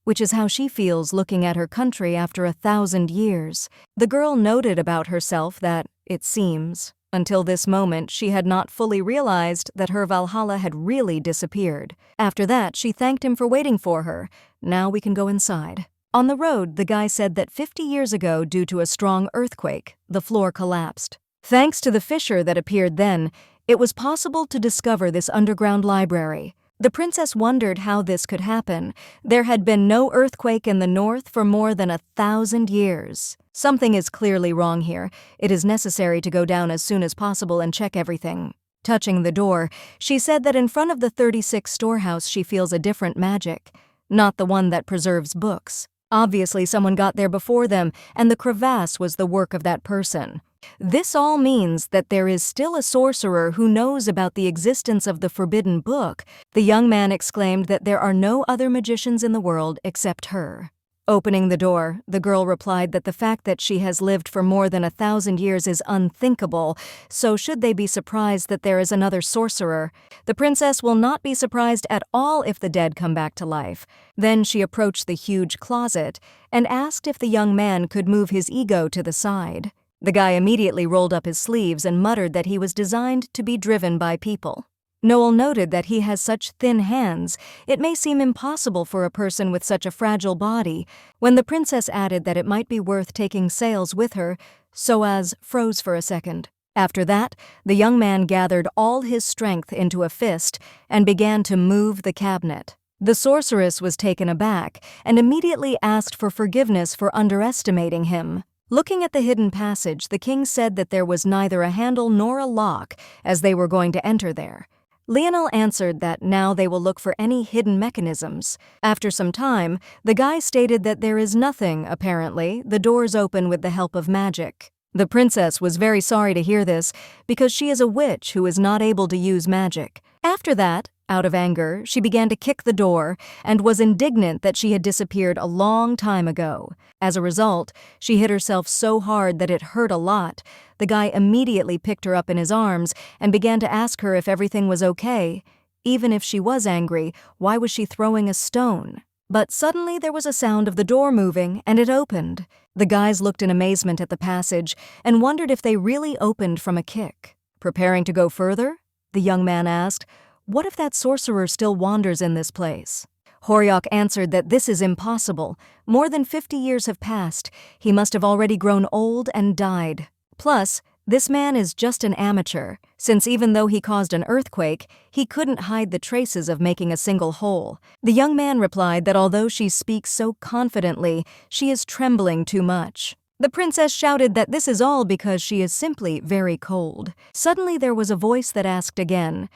which is how she feels looking at her country after 1,000 years. The girl noted about herself that, it seems, until this moment she had not fully realized that her Valhalla had really disappeared. After that, she thanked him for waiting for her. Now we can go inside. On the road, the guy said that 50 years ago, due to a strong earthquake, the floor collapsed. Thanks to the fissure that appeared then, it was possible to discover this underground library. The princess wondered how this could happen. There had been no earthquake in the north for more than 1,000 years. Something is clearly wrong here. It is necessary to go down as soon as possible and check everything. Touching the door, she said that in front of the 36 storehouse she feels a different magic, not the one that preserves books. Obviously someone got there before them, and the crevasse was the work of that person. This all means that there is still a sorcerer who knows about the existence of the forbidden book. The young man exclaimed that there are no other magicians in the world except her. Opening the door, the girl replied that the fact that she has lived for more than 1,000 years is unthinkable, so should they be surprised that there is another sorcerer? The princess will not be surprised at all if the dead come back to life. Then she approached the huge closet and asked if the young man could move his ego to the side. The guy immediately rolled up his sleeves and muttered that he was designed to be driven by people. Noel noted that he has such thin hands, it may seem impossible for a person with such a fragile body. When the princess added that it might be worth taking sails with her, Soaz froze for a second. After that, the young man gathered all his strength into a fist and began to move the cabinet. The sorceress was taken aback and immediately asked for forgiveness for underestimating him. Looking at the hidden passage, the king said that there was neither a handle nor a lock, as they were going to enter there. Lionel answered that now they will look for any hidden mechanisms. After some time, the guy stated that there is nothing, apparently. The doors open with the help of magic. The princess was very sorry to hear this, because she is a witch who is not able to use magic. After that, Out of anger, she began to kick the door and was indignant that she had disappeared a long time ago. As a result, she hit herself so hard that it hurt a lot. The guy immediately picked her up in his arms and began to ask her if everything was okay. Even if she was angry, why was she throwing a stone? But suddenly there was a sound of the door moving, and it opened. The guys looked in amazement at the passage and wondered if they really opened from a kick. Preparing to go further? The young man asked, "What if that sorcerer still wanders in this place?" Horyok answered that this is impossible. More than 50 years have passed. He must have already grown old and died. Plus, this man is just an amateur, since even though he caused an earthquake, he couldn't hide the traces of making a single hole. The young man replied that although she speaks so confidently, she is trembling too much. The princess shouted that this is all because she is simply very cold. Suddenly there was a voice that asked again,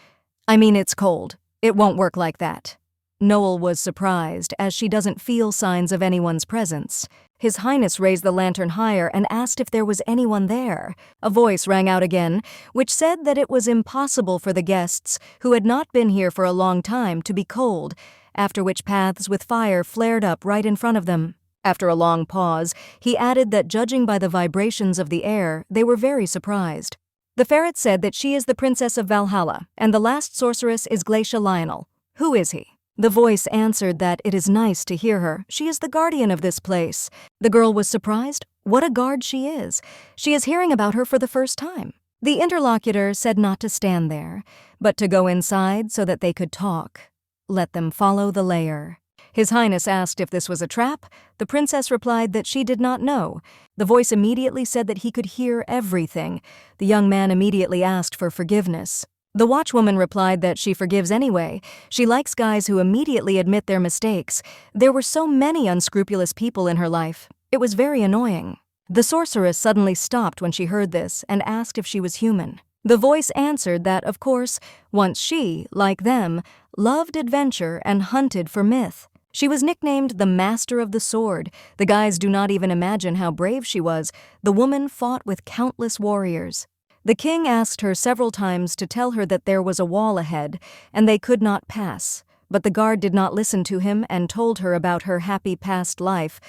"I mean, it's cold. It won't work like that." Noel was surprised, as she doesn't feel signs of anyone's presence. His Highness raised the lantern higher and asked if there was anyone there. A voice rang out again, which said that it was impossible for the guests, who had not been here for a long time, to be cold, after which paths with fire flared up right in front of them. After a long pause, he added that judging by the vibrations of the air, they were very surprised. The ferret said that she is the princess of Valhalla, and the last sorceress is Glacia Lionel. Who is he? The voice answered that it is nice to hear her. She is the guardian of this place. The girl was surprised. What a guard she is. She is hearing about her for the first time. The interlocutor said not to stand there, but to go inside so that they could talk. Let them follow the layer. His Highness asked if this was a trap. The princess replied that she did not know. The voice immediately said that he could hear everything. The young man immediately asked for forgiveness. The watchwoman replied that she forgives anyway. She likes guys who immediately admit their mistakes. There were so many unscrupulous people in her life. It was very annoying. The sorceress suddenly stopped when she heard this and asked if she was human. The voice answered that, of course, once she, like them, loved adventure and hunted for myth. She was nicknamed the Master of the Sword. The guys do not even imagine how brave she was. The woman fought with countless warriors. The king asked her several times to tell her that there was a wall ahead, and they could not pass. But the guard did not listen to him and told her about her happy past life.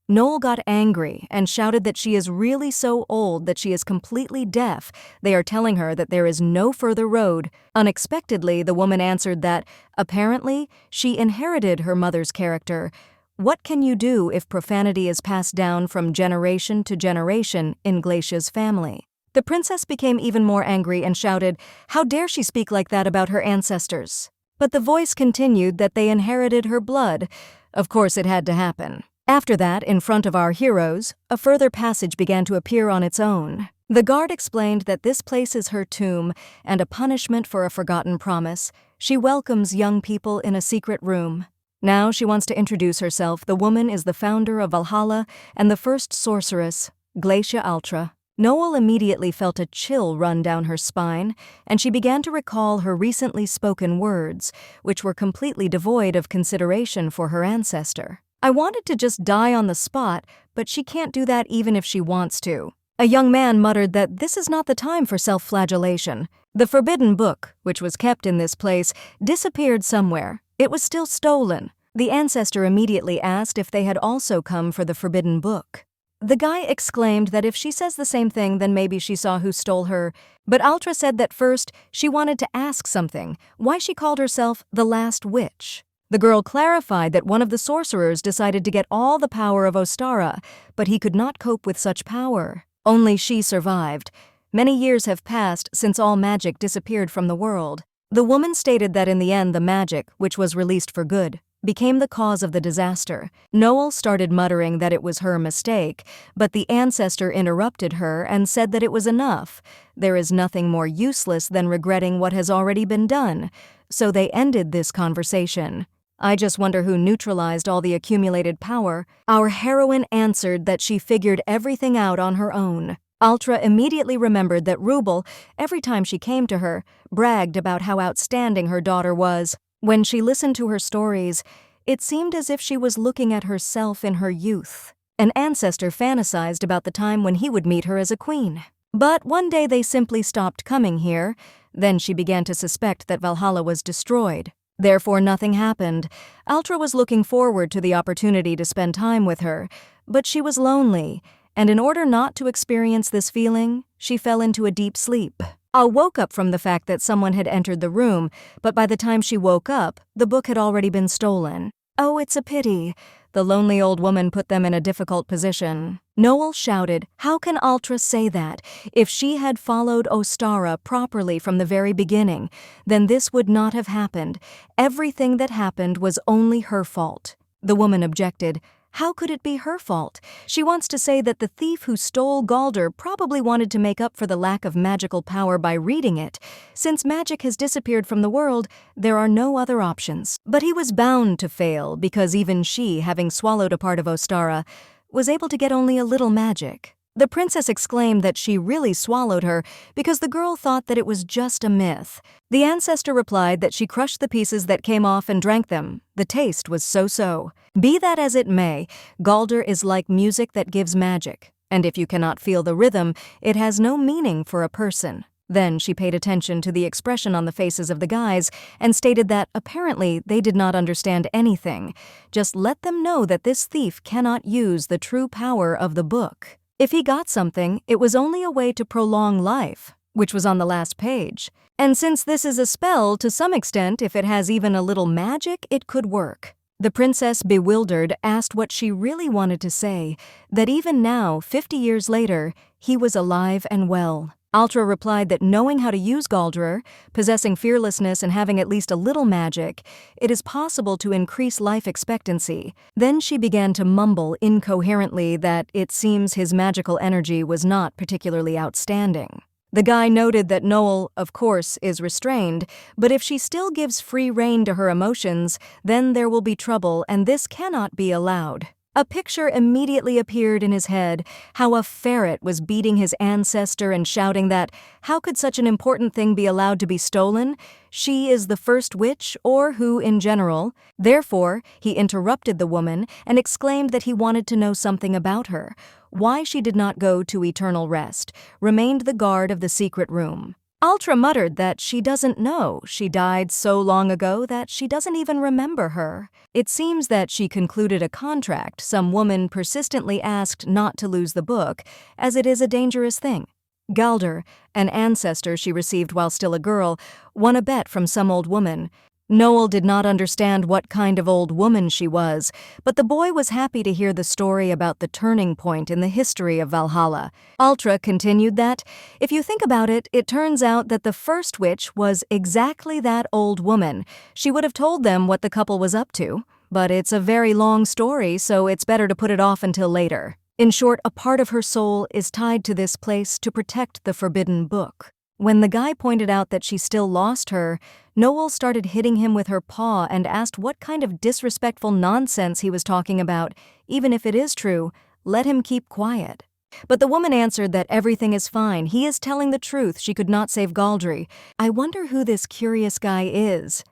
Noel got angry and shouted that she is really so old that she is completely deaf. They are telling her that there is no further road. Unexpectedly, the woman answered that, apparently, she inherited her mother's character. What can you do if profanity is passed down from generation to generation in Glacia's family? The princess became even more angry and shouted, "How dare she speak like that about her ancestors?" But the voice continued that they inherited her blood. Of course it had to happen. After that, in front of our heroes, a further passage began to appear on its own. The guard explained that this place is her tomb and a punishment for a forgotten promise. She welcomes young people in a secret room. Now she wants to introduce herself. The woman is the founder of Valhalla and the first sorceress, Glacia Ultra. Noel immediately felt a chill run down her spine, and she began to recall her recently spoken words, which were completely devoid of consideration for her ancestor. "I wanted to just die on the spot, but she can't do that even if she wants to." A young man muttered that this is not the time for self-flagellation. The forbidden book, which was kept in this place, disappeared somewhere. It was still stolen. The ancestor immediately asked if they had also come for the forbidden book. The guy exclaimed that if she says the same thing, then maybe she saw who stole her. But Ultra said that first she wanted to ask something, why she called herself the last witch. The girl clarified that one of the sorcerers decided to get all the power of Ostara, but he could not cope with such power. Only she survived. Many years have passed since all magic disappeared from the world. The woman stated that in the end the magic, which was released for good, became the cause of the disaster. Noel started muttering that it was her mistake, but the ancestor interrupted her and said that it was enough. There is nothing more useless than regretting what has already been done. So they ended this conversation. I just wonder who neutralized all the accumulated power. Our heroine answered that she figured everything out on her own. Ultra immediately remembered that Rubel, every time she came to her, bragged about how outstanding her daughter was. When she listened to her stories, it seemed as if she was looking at herself in her youth. An ancestor fantasized about the time when he would meet her as a queen. But one day they simply stopped coming here. Then she began to suspect that Valhalla was destroyed. Therefore, nothing happened. Altra was looking forward to the opportunity to spend time with her, but she was lonely, and in order not to experience this feeling, she fell into a deep sleep. Al woke up from the fact that someone had entered the room, but by the time she woke up, the book had already been stolen. Oh, it's a pity. The lonely old woman put them in a difficult position. Noel shouted, "How can Altra say that? If she had followed Ostara properly from the very beginning, then this would not have happened. Everything that happened was only her fault." The woman objected. How could it be her fault? She wants to say that the thief who stole Galder probably wanted to make up for the lack of magical power by reading it. Since magic has disappeared from the world, there are no other options. But he was bound to fail because even she, having swallowed a part of Ostara, was able to get only a little magic. The princess exclaimed that she really swallowed her because the girl thought that it was just a myth. The ancestor replied that she crushed the pieces that came off and drank them. The taste was so-so. Be that as it may, Galder is like music that gives magic, and if you cannot feel the rhythm, it has no meaning for a person. Then she paid attention to the expression on the faces of the guys and stated that apparently they did not understand anything. Just let them know that this thief cannot use the true power of the book. If he got something, it was only a way to prolong life, which was on the last page. And since this is a spell, to some extent, if it has even a little magic, it could work. The princess, bewildered, asked what she really wanted to say, that even now, 50 years later, he was alive and well. Altra replied that knowing how to use Galder, possessing fearlessness and having at least a little magic, it is possible to increase life expectancy. Then she began to mumble incoherently that it seems his magical energy was not particularly outstanding. The guy noted that Noel, of course, is restrained, but if she still gives free rein to her emotions, then there will be trouble and this cannot be allowed. A picture immediately appeared in his head, how a ferret was beating his ancestor and shouting that, how could such an important thing be allowed to be stolen? She is the first witch, or who in general. Therefore, he interrupted the woman and exclaimed that he wanted to know something about her, why she did not go to eternal rest, remained the guard of the secret room. Altra muttered that she doesn't know. She died so long ago that she doesn't even remember her. It seems that she concluded a contract some woman persistently asked not to lose the book, as it is a dangerous thing. Galder, an ancestor she received while still a girl, won a bet from some old woman. Noel did not understand what kind of old woman she was, but the boy was happy to hear the story about the turning point in the history of Valhalla. Altra continued that, if you think about it, it turns out that the first witch was exactly that old woman. She would have told them what the couple was up to, but it's a very long story, so it's better to put it off until later. In short, a part of her soul is tied to this place to protect the forbidden book. When the guy pointed out that she still lost her, Noel started hitting him with her paw and asked what kind of disrespectful nonsense he was talking about. Even if it is true, let him keep quiet. But the woman answered that everything is fine. He is telling the truth. She could not save Galdry. I wonder who this curious guy is.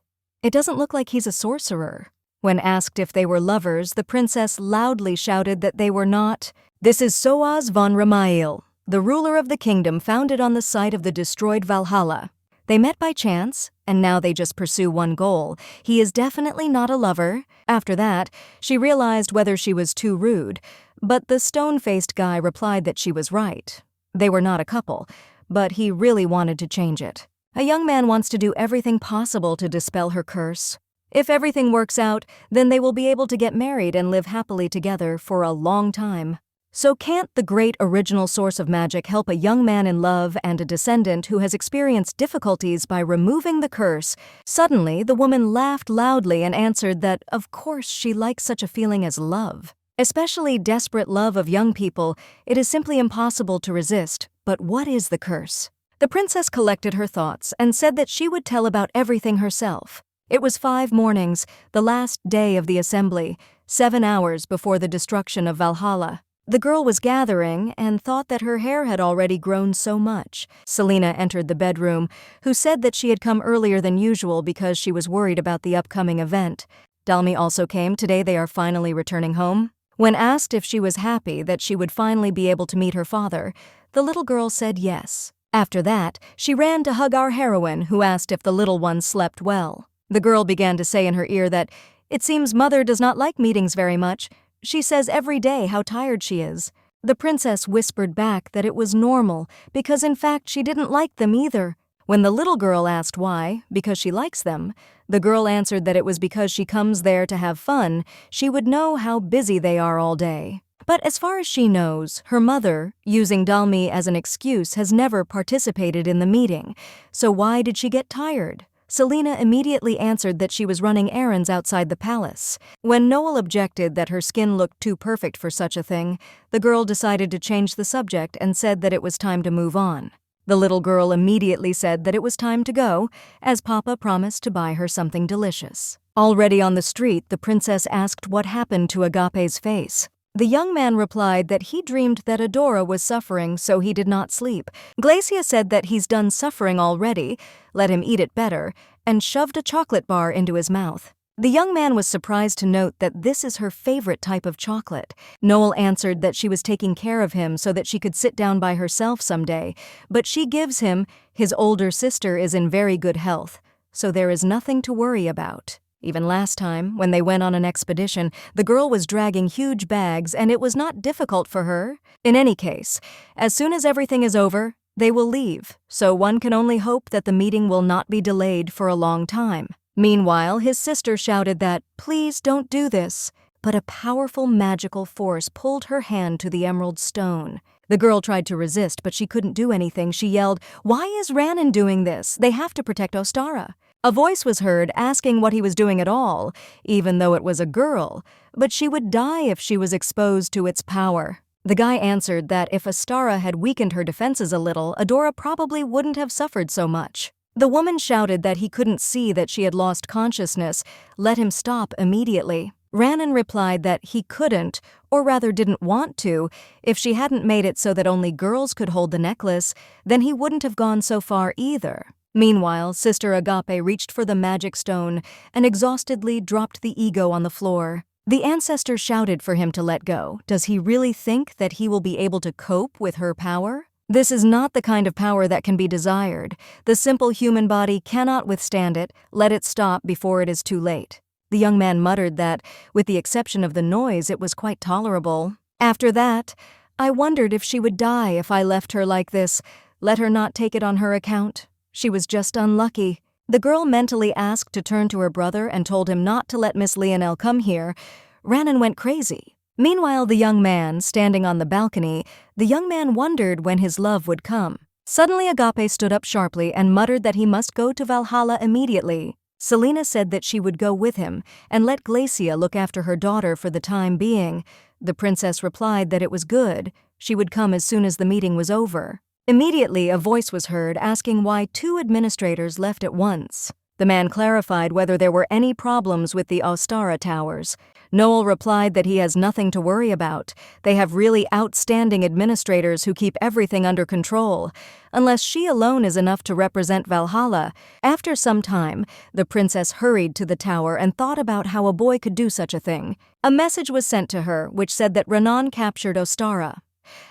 It doesn't look like he's a sorcerer. When asked if they were lovers, the princess loudly shouted that they were not. This is Soaz von Ramael, the ruler of the kingdom founded on the site of the destroyed Valhalla. They met by chance, and now they just pursue one goal. He is definitely not a lover. After that, she realized whether she was too rude, but the stone-faced guy replied that she was right. They were not a couple, but he really wanted to change it. A young man wants to do everything possible to dispel her curse. If everything works out, then they will be able to get married and live happily together for a long time. So can't the great original source of magic help a young man in love and a descendant who has experienced difficulties by removing the curse? Suddenly, the woman laughed loudly and answered that, of course, she likes such a feeling as love. Especially desperate love of young people, it is simply impossible to resist. But what is the curse? The princess collected her thoughts and said that she would tell about everything herself. It was 5 mornings, the last day of the assembly, 7 hours before the destruction of Valhalla. The girl was gathering and thought that her hair had already grown so much. Selena entered the bedroom, who said that she had come earlier than usual because she was worried about the upcoming event. Dalmi also came. Today they are finally returning home. When asked if she was happy that she would finally be able to meet her father, the little girl said yes. After that, she ran to hug our heroine, who asked if the little one slept well. The girl began to say in her ear that, "It seems Mother does not like meetings very much. She says every day how tired she is." The princess whispered back that it was normal, because in fact she didn't like them either. When the little girl asked why, because she likes them, the girl answered that it was because she comes there to have fun. She would know how busy they are all day. But as far as she knows, her mother, using Dalmi as an excuse, has never participated in the meeting. So why did she get tired? Selena immediately answered that she was running errands outside the palace. When Noel objected that her skin looked too perfect for such a thing, the girl decided to change the subject and said that it was time to move on. The little girl immediately said that it was time to go, as Papa promised to buy her something delicious. Already on the street, the princess asked what happened to Agape's face. The young man replied that he dreamed that Adora was suffering, so he did not sleep. Glacia said that he's done suffering already, let him eat it better, and shoved a chocolate bar into his mouth. The young man was surprised to note that this is her favorite type of chocolate. Noel answered that she was taking care of him so that she could sit down by herself someday, but she gives him, his older sister is in very good health, so there is nothing to worry about. Even last time, when they went on an expedition, the girl was dragging huge bags and it was not difficult for her. In any case, as soon as everything is over, they will leave, so one can only hope that the meeting will not be delayed for a long time. Meanwhile, his sister shouted that, "Please don't do this," but a powerful magical force pulled her hand to the emerald stone. The girl tried to resist, but she couldn't do anything. She yelled, "Why is Ranon doing this? They have to protect Ostara." A voice was heard asking what he was doing at all, even though it was a girl, but she would die if she was exposed to its power. The guy answered that if Ostara had weakened her defenses a little, Adora probably wouldn't have suffered so much. The woman shouted that he couldn't see that she had lost consciousness, let him stop immediately. Ranon replied that he couldn't, or rather didn't want to. If she hadn't made it so that only girls could hold the necklace, then he wouldn't have gone so far either. Meanwhile, Sister Agape reached for the magic stone and exhaustedly dropped the ego on the floor. The ancestor shouted for him to let go. Does he really think that he will be able to cope with her power? This is not the kind of power that can be desired. The simple human body cannot withstand it. Let it stop before it is too late. The young man muttered that, with the exception of the noise, it was quite tolerable. After that, I wondered if she would die if I left her like this. Let her not take it on her account. She was just unlucky. The girl mentally asked to turn to her brother and told him not to let Miss Lionel come here. Ranon went crazy. Meanwhile, the young man, standing on the balcony, the young man wondered when his love would come. Suddenly Agape stood up sharply and muttered that he must go to Valhalla immediately. Selena said that she would go with him and let Glacia look after her daughter for the time being. The princess replied that it was good. She would come as soon as the meeting was over. Immediately, a voice was heard asking why 2 administrators left at once. The man clarified whether there were any problems with the Ostara towers. Noel replied that he has nothing to worry about. They have really outstanding administrators who keep everything under control. Unless she alone is enough to represent Valhalla. After some time, the princess hurried to the tower and thought about how a boy could do such a thing. A message was sent to her which said that Ranon captured Ostara.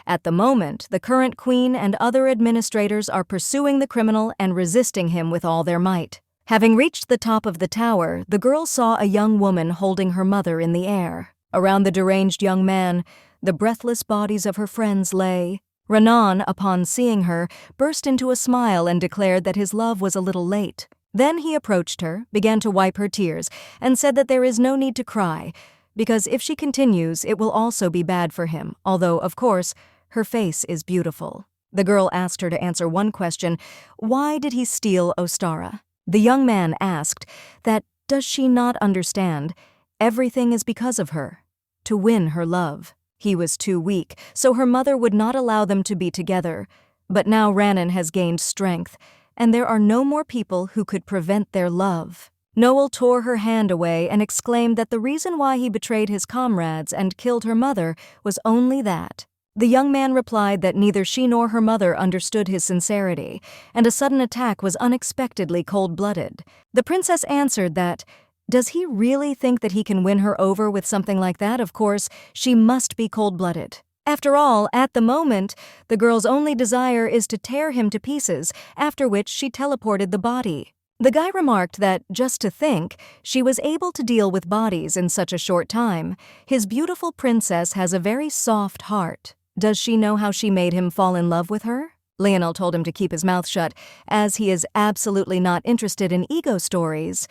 At the moment, the current queen and other administrators are pursuing the criminal and resisting him with all their might. Having reached the top of the tower, the girl saw a young woman holding her mother in the air. Around the deranged young man, the breathless bodies of her friends lay. Ranon, upon seeing her, burst into a smile and declared that his love was a little late. Then he approached her, began to wipe her tears, and said that there is no need to cry, because if she continues, it will also be bad for him, although, of course, her face is beautiful. The girl asked her to answer one question: why did he steal Ostara? The young man asked that, does she not understand? Everything is because of her. To win her love. He was too weak, so her mother would not allow them to be together. But now Ranon has gained strength, and there are no more people who could prevent their love. Noel tore her hand away and exclaimed that the reason why he betrayed his comrades and killed her mother was only that. The young man replied that neither she nor her mother understood his sincerity, and a sudden attack was unexpectedly cold-blooded. The princess answered that, does he really think that he can win her over with something like that? Of course, she must be cold-blooded. After all, at the moment, the girl's only desire is to tear him to pieces, after which she teleported the body. The guy remarked that, just to think, she was able to deal with bodies in such a short time. His beautiful princess has a very soft heart. Does she know how she made him fall in love with her? Lionel told him to keep his mouth shut, as he is absolutely not interested in ego stories.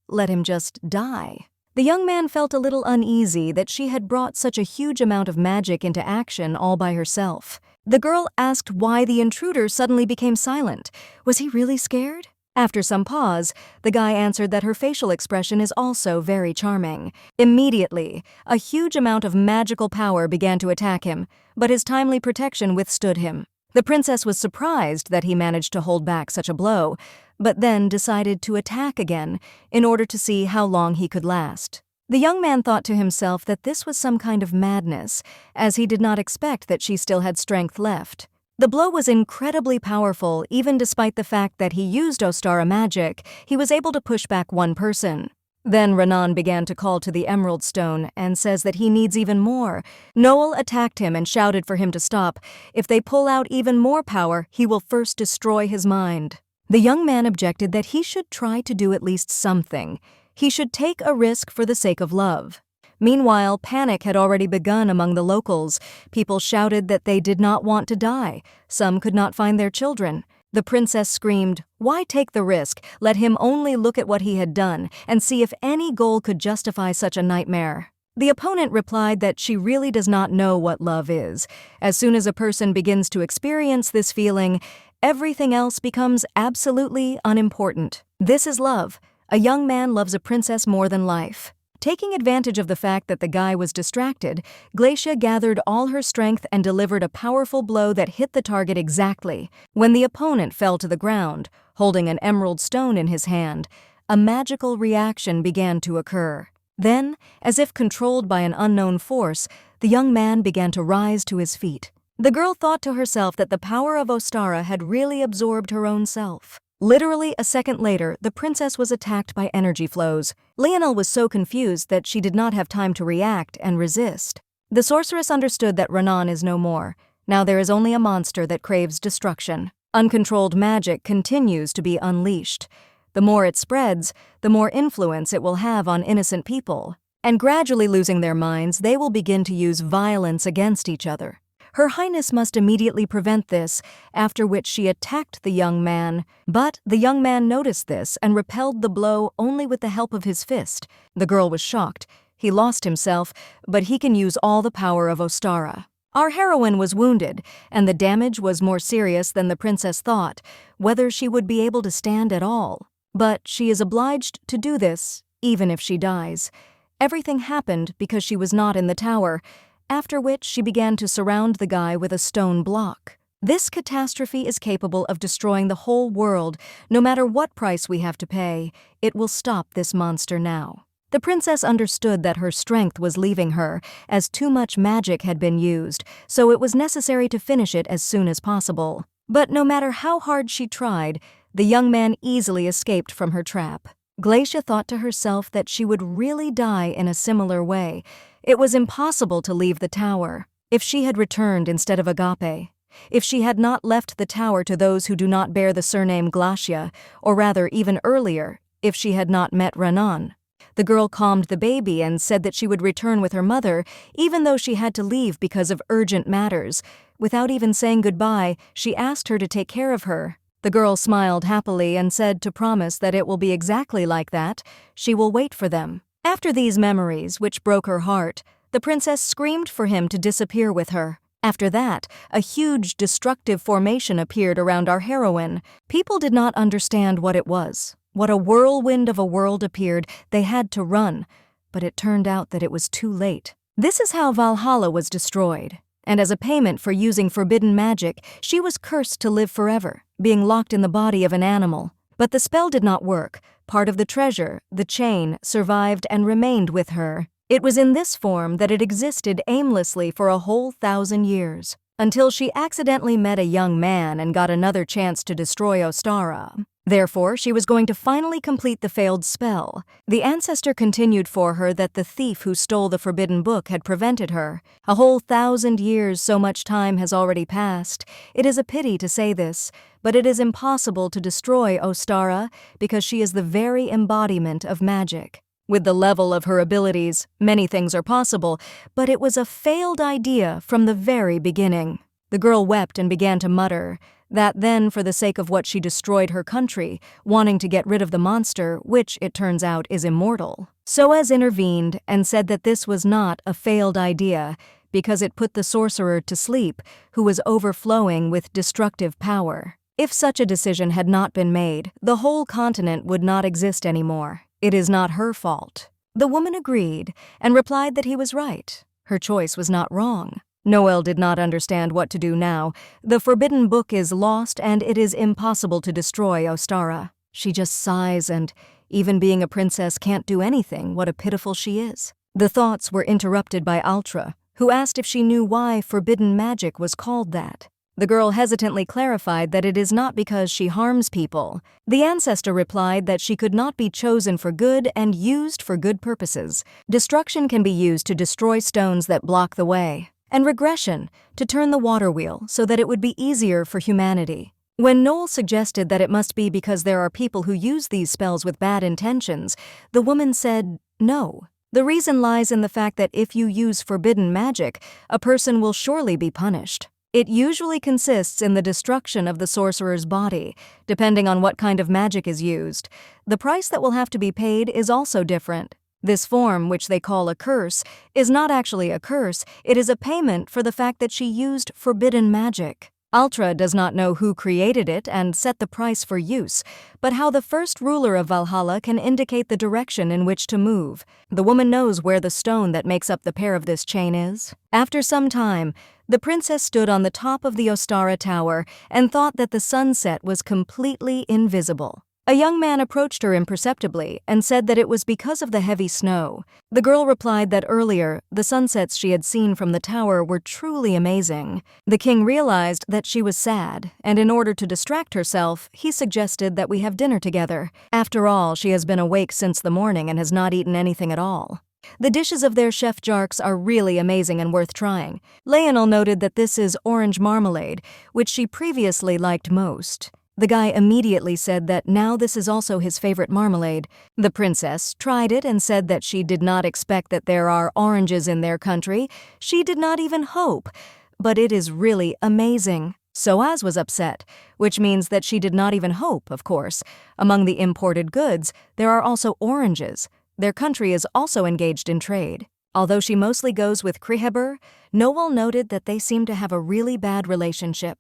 Let him just die. The young man felt a little uneasy that she had brought such a huge amount of magic into action all by herself. The girl asked why the intruder suddenly became silent. Was he really scared? After some pause, the guy answered that her facial expression is also very charming. Immediately, a huge amount of magical power began to attack him, but his timely protection withstood him. The princess was surprised that he managed to hold back such a blow, but then decided to attack again in order to see how long he could last. The young man thought to himself that this was some kind of madness, as he did not expect that she still had strength left. The blow was incredibly powerful. Even despite the fact that he used Ostara magic, he was able to push back one person. Then Renan began to call to the Emerald Stone and says that he needs even more. Noel attacked him and shouted for him to stop. If they pull out even more power, he will first destroy his mind. The young man objected that he should try to do at least something. He should take a risk for the sake of love. Meanwhile, panic had already begun among the locals. People shouted that they did not want to die. Some could not find their children. The princess screamed, "Why take the risk? Let him only look at what he had done and see if any goal could justify such a nightmare." The opponent replied that she really does not know what love is. As soon as a person begins to experience this feeling, everything else becomes absolutely unimportant. This is love. A young man loves a princess more than life. Taking advantage of the fact that the guy was distracted, Glacia gathered all her strength and delivered a powerful blow that hit the target exactly. When the opponent fell to the ground, holding an emerald stone in his hand, a magical reaction began to occur. Then, as if controlled by an unknown force, the young man began to rise to his feet. The girl thought to herself that the power of Ostara had really absorbed her own self. Literally a second later, the princess was attacked by energy flows. Lionel was so confused that she did not have time to react and resist. The sorceress understood that Renan is no more. Now there is only a monster that craves destruction. Uncontrolled magic continues to be unleashed. The more it spreads, the more influence it will have on innocent people. And gradually losing their minds, they will begin to use violence against each other. Her Highness must immediately prevent this, after which she attacked the young man. But the young man noticed this and repelled the blow only with the help of his fist. The girl was shocked. He lost himself, but he can use all the power of Ostara. Our heroine was wounded, and the damage was more serious than the princess thought, whether she would be able to stand at all. But she is obliged to do this, even if she dies. Everything happened because she was not in the tower, after which she began to surround the guy with a stone block. This catastrophe is capable of destroying the whole world. No matter what price we have to pay, it will stop this monster now. The princess understood that her strength was leaving her, as too much magic had been used, so it was necessary to finish it as soon as possible. But no matter how hard she tried, the young man easily escaped from her trap. Glacia thought to herself that she would really die in a similar way. It was impossible to leave the tower. If she had returned instead of Agape, if she had not left the tower to those who do not bear the surname Glacia, or rather even earlier, if she had not met Renan. The girl calmed the baby and said that she would return with her mother, even though she had to leave because of urgent matters. Without even saying goodbye, she asked her to take care of her. The girl smiled happily and said to promise that it will be exactly like that. She will wait for them. After these memories, which broke her heart, the princess screamed for him to disappear with her. After that, a huge destructive formation appeared around our heroine. People did not understand what it was. What a whirlwind of a world appeared. They had to run, but it turned out that it was too late. This is how Valhalla was destroyed. And as a payment for using forbidden magic, she was cursed to live forever, being locked in the body of an animal. But the spell did not work. Part of the treasure, the chain, survived and remained with her. It was in this form that it existed aimlessly for a whole 1,000 years, until she accidentally met a young man and got another chance to destroy Ostara. Therefore, she was going to finally complete the failed spell. The ancestor continued for her that the thief who stole the forbidden book had prevented her. A whole 1,000 years, so much time has already passed. It is a pity to say this, but it is impossible to destroy Ostara because she is the very embodiment of magic. With the level of her abilities, many things are possible, but it was a failed idea from the very beginning. The girl wept and began to mutter that then, for the sake of what she destroyed her country, wanting to get rid of the monster, which, it turns out, is immortal. Soaz intervened and said that this was not a failed idea because it put the sorcerer to sleep, who was overflowing with destructive power. If such a decision had not been made, the whole continent would not exist anymore. It is not her fault. The woman agreed and replied that he was right. Her choice was not wrong. Noel did not understand what to do now. The forbidden book is lost and it is impossible to destroy Ostara. She just sighs and, even being a princess, can't do anything. What a pitiful she is. The thoughts were interrupted by Altra, who asked if she knew why forbidden magic was called that. The girl hesitantly clarified that it is not because she harms people. The ancestor replied that she could not be chosen for good and used for good purposes. Destruction can be used to destroy stones that block the way, and regression to turn the water wheel so that it would be easier for humanity. When Noel suggested that it must be because there are people who use these spells with bad intentions, the woman said no. The reason lies in the fact that if you use forbidden magic, a person will surely be punished. It usually consists in the destruction of the sorcerer's body, depending on what kind of magic is used. The price that will have to be paid is also different. This form, which they call a curse, is not actually a curse, it is a payment for the fact that she used forbidden magic. Altra does not know who created it and set the price for use, but how the first ruler of Valhalla can indicate the direction in which to move. The woman knows where the stone that makes up the pair of this chain is. After some time, the princess stood on the top of the Ostara tower and thought that the sunset was completely invisible. A young man approached her imperceptibly and said that it was because of the heavy snow. The girl replied that earlier, the sunsets she had seen from the tower were truly amazing. The king realized that she was sad, and in order to distract herself, he suggested that we have dinner together. After all, she has been awake since the morning and has not eaten anything at all. The dishes of their chef Jarks are really amazing and worth trying. Lionel noted that this is orange marmalade, which she previously liked most. The guy immediately said that now this is also his favorite marmalade. The princess tried it and said that she did not expect that there are oranges in their country. She did not even hope. But it is really amazing. Soaz was upset, which means that she did not even hope, of course. Among the imported goods, there are also oranges. Their country is also engaged in trade. Although she mostly goes with Kriheber, Noel noted that they seem to have a really bad relationship.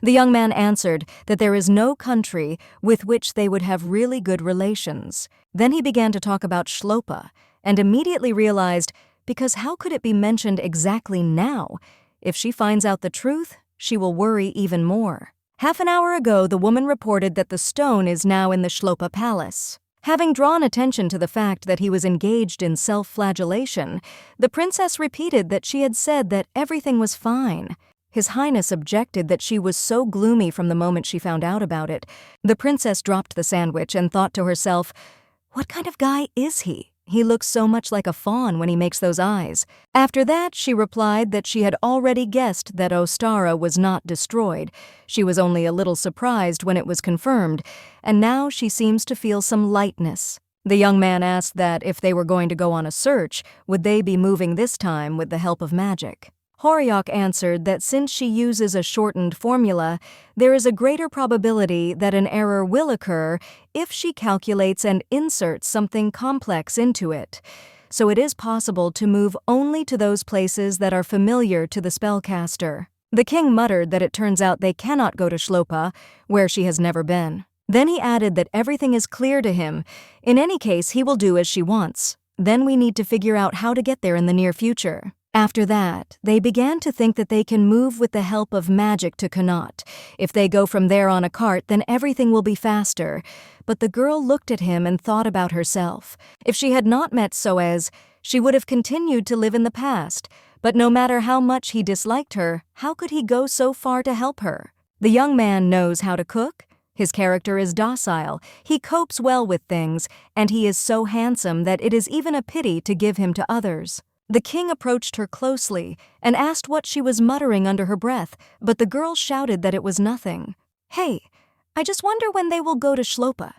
The young man answered that there is no country with which they would have really good relations. Then he began to talk about Shlopa, and immediately realized, because how could it be mentioned exactly now? If she finds out the truth, she will worry even more. Half an hour ago, the woman reported that the stone is now in the Shlopa palace. Having drawn attention to the fact that he was engaged in self-flagellation, the princess repeated that she had said that everything was fine. His Highness objected that she was so gloomy from the moment she found out about it. The princess dropped the sandwich and thought to herself, "What kind of guy is he? He looks so much like a fawn when he makes those eyes." After that, she replied that she had already guessed that Ostara was not destroyed. She was only a little surprised when it was confirmed, and now she seems to feel some lightness. The young man asked that if they were going to go on a search, would they be moving this time with the help of magic? Horiok answered that since she uses a shortened formula, there is a greater probability that an error will occur if she calculates and inserts something complex into it. So it is possible to move only to those places that are familiar to the spellcaster. The king muttered that it turns out they cannot go to Shlopa, where she has never been. Then he added that everything is clear to him. In any case, he will do as she wants. Then we need to figure out how to get there in the near future. After that, they began to think that they can move with the help of magic to Connaught. If they go from there on a cart, then everything will be faster. But the girl looked at him and thought about herself. If she had not met Soaz, she would have continued to live in the past. But no matter how much he disliked her, how could he go so far to help her? The young man knows how to cook. His character is docile, he copes well with things, and he is so handsome that it is even a pity to give him to others. The king approached her closely and asked what she was muttering under her breath, but the girl shouted that it was nothing. "Hey, I just wonder when they will go to Shlopa."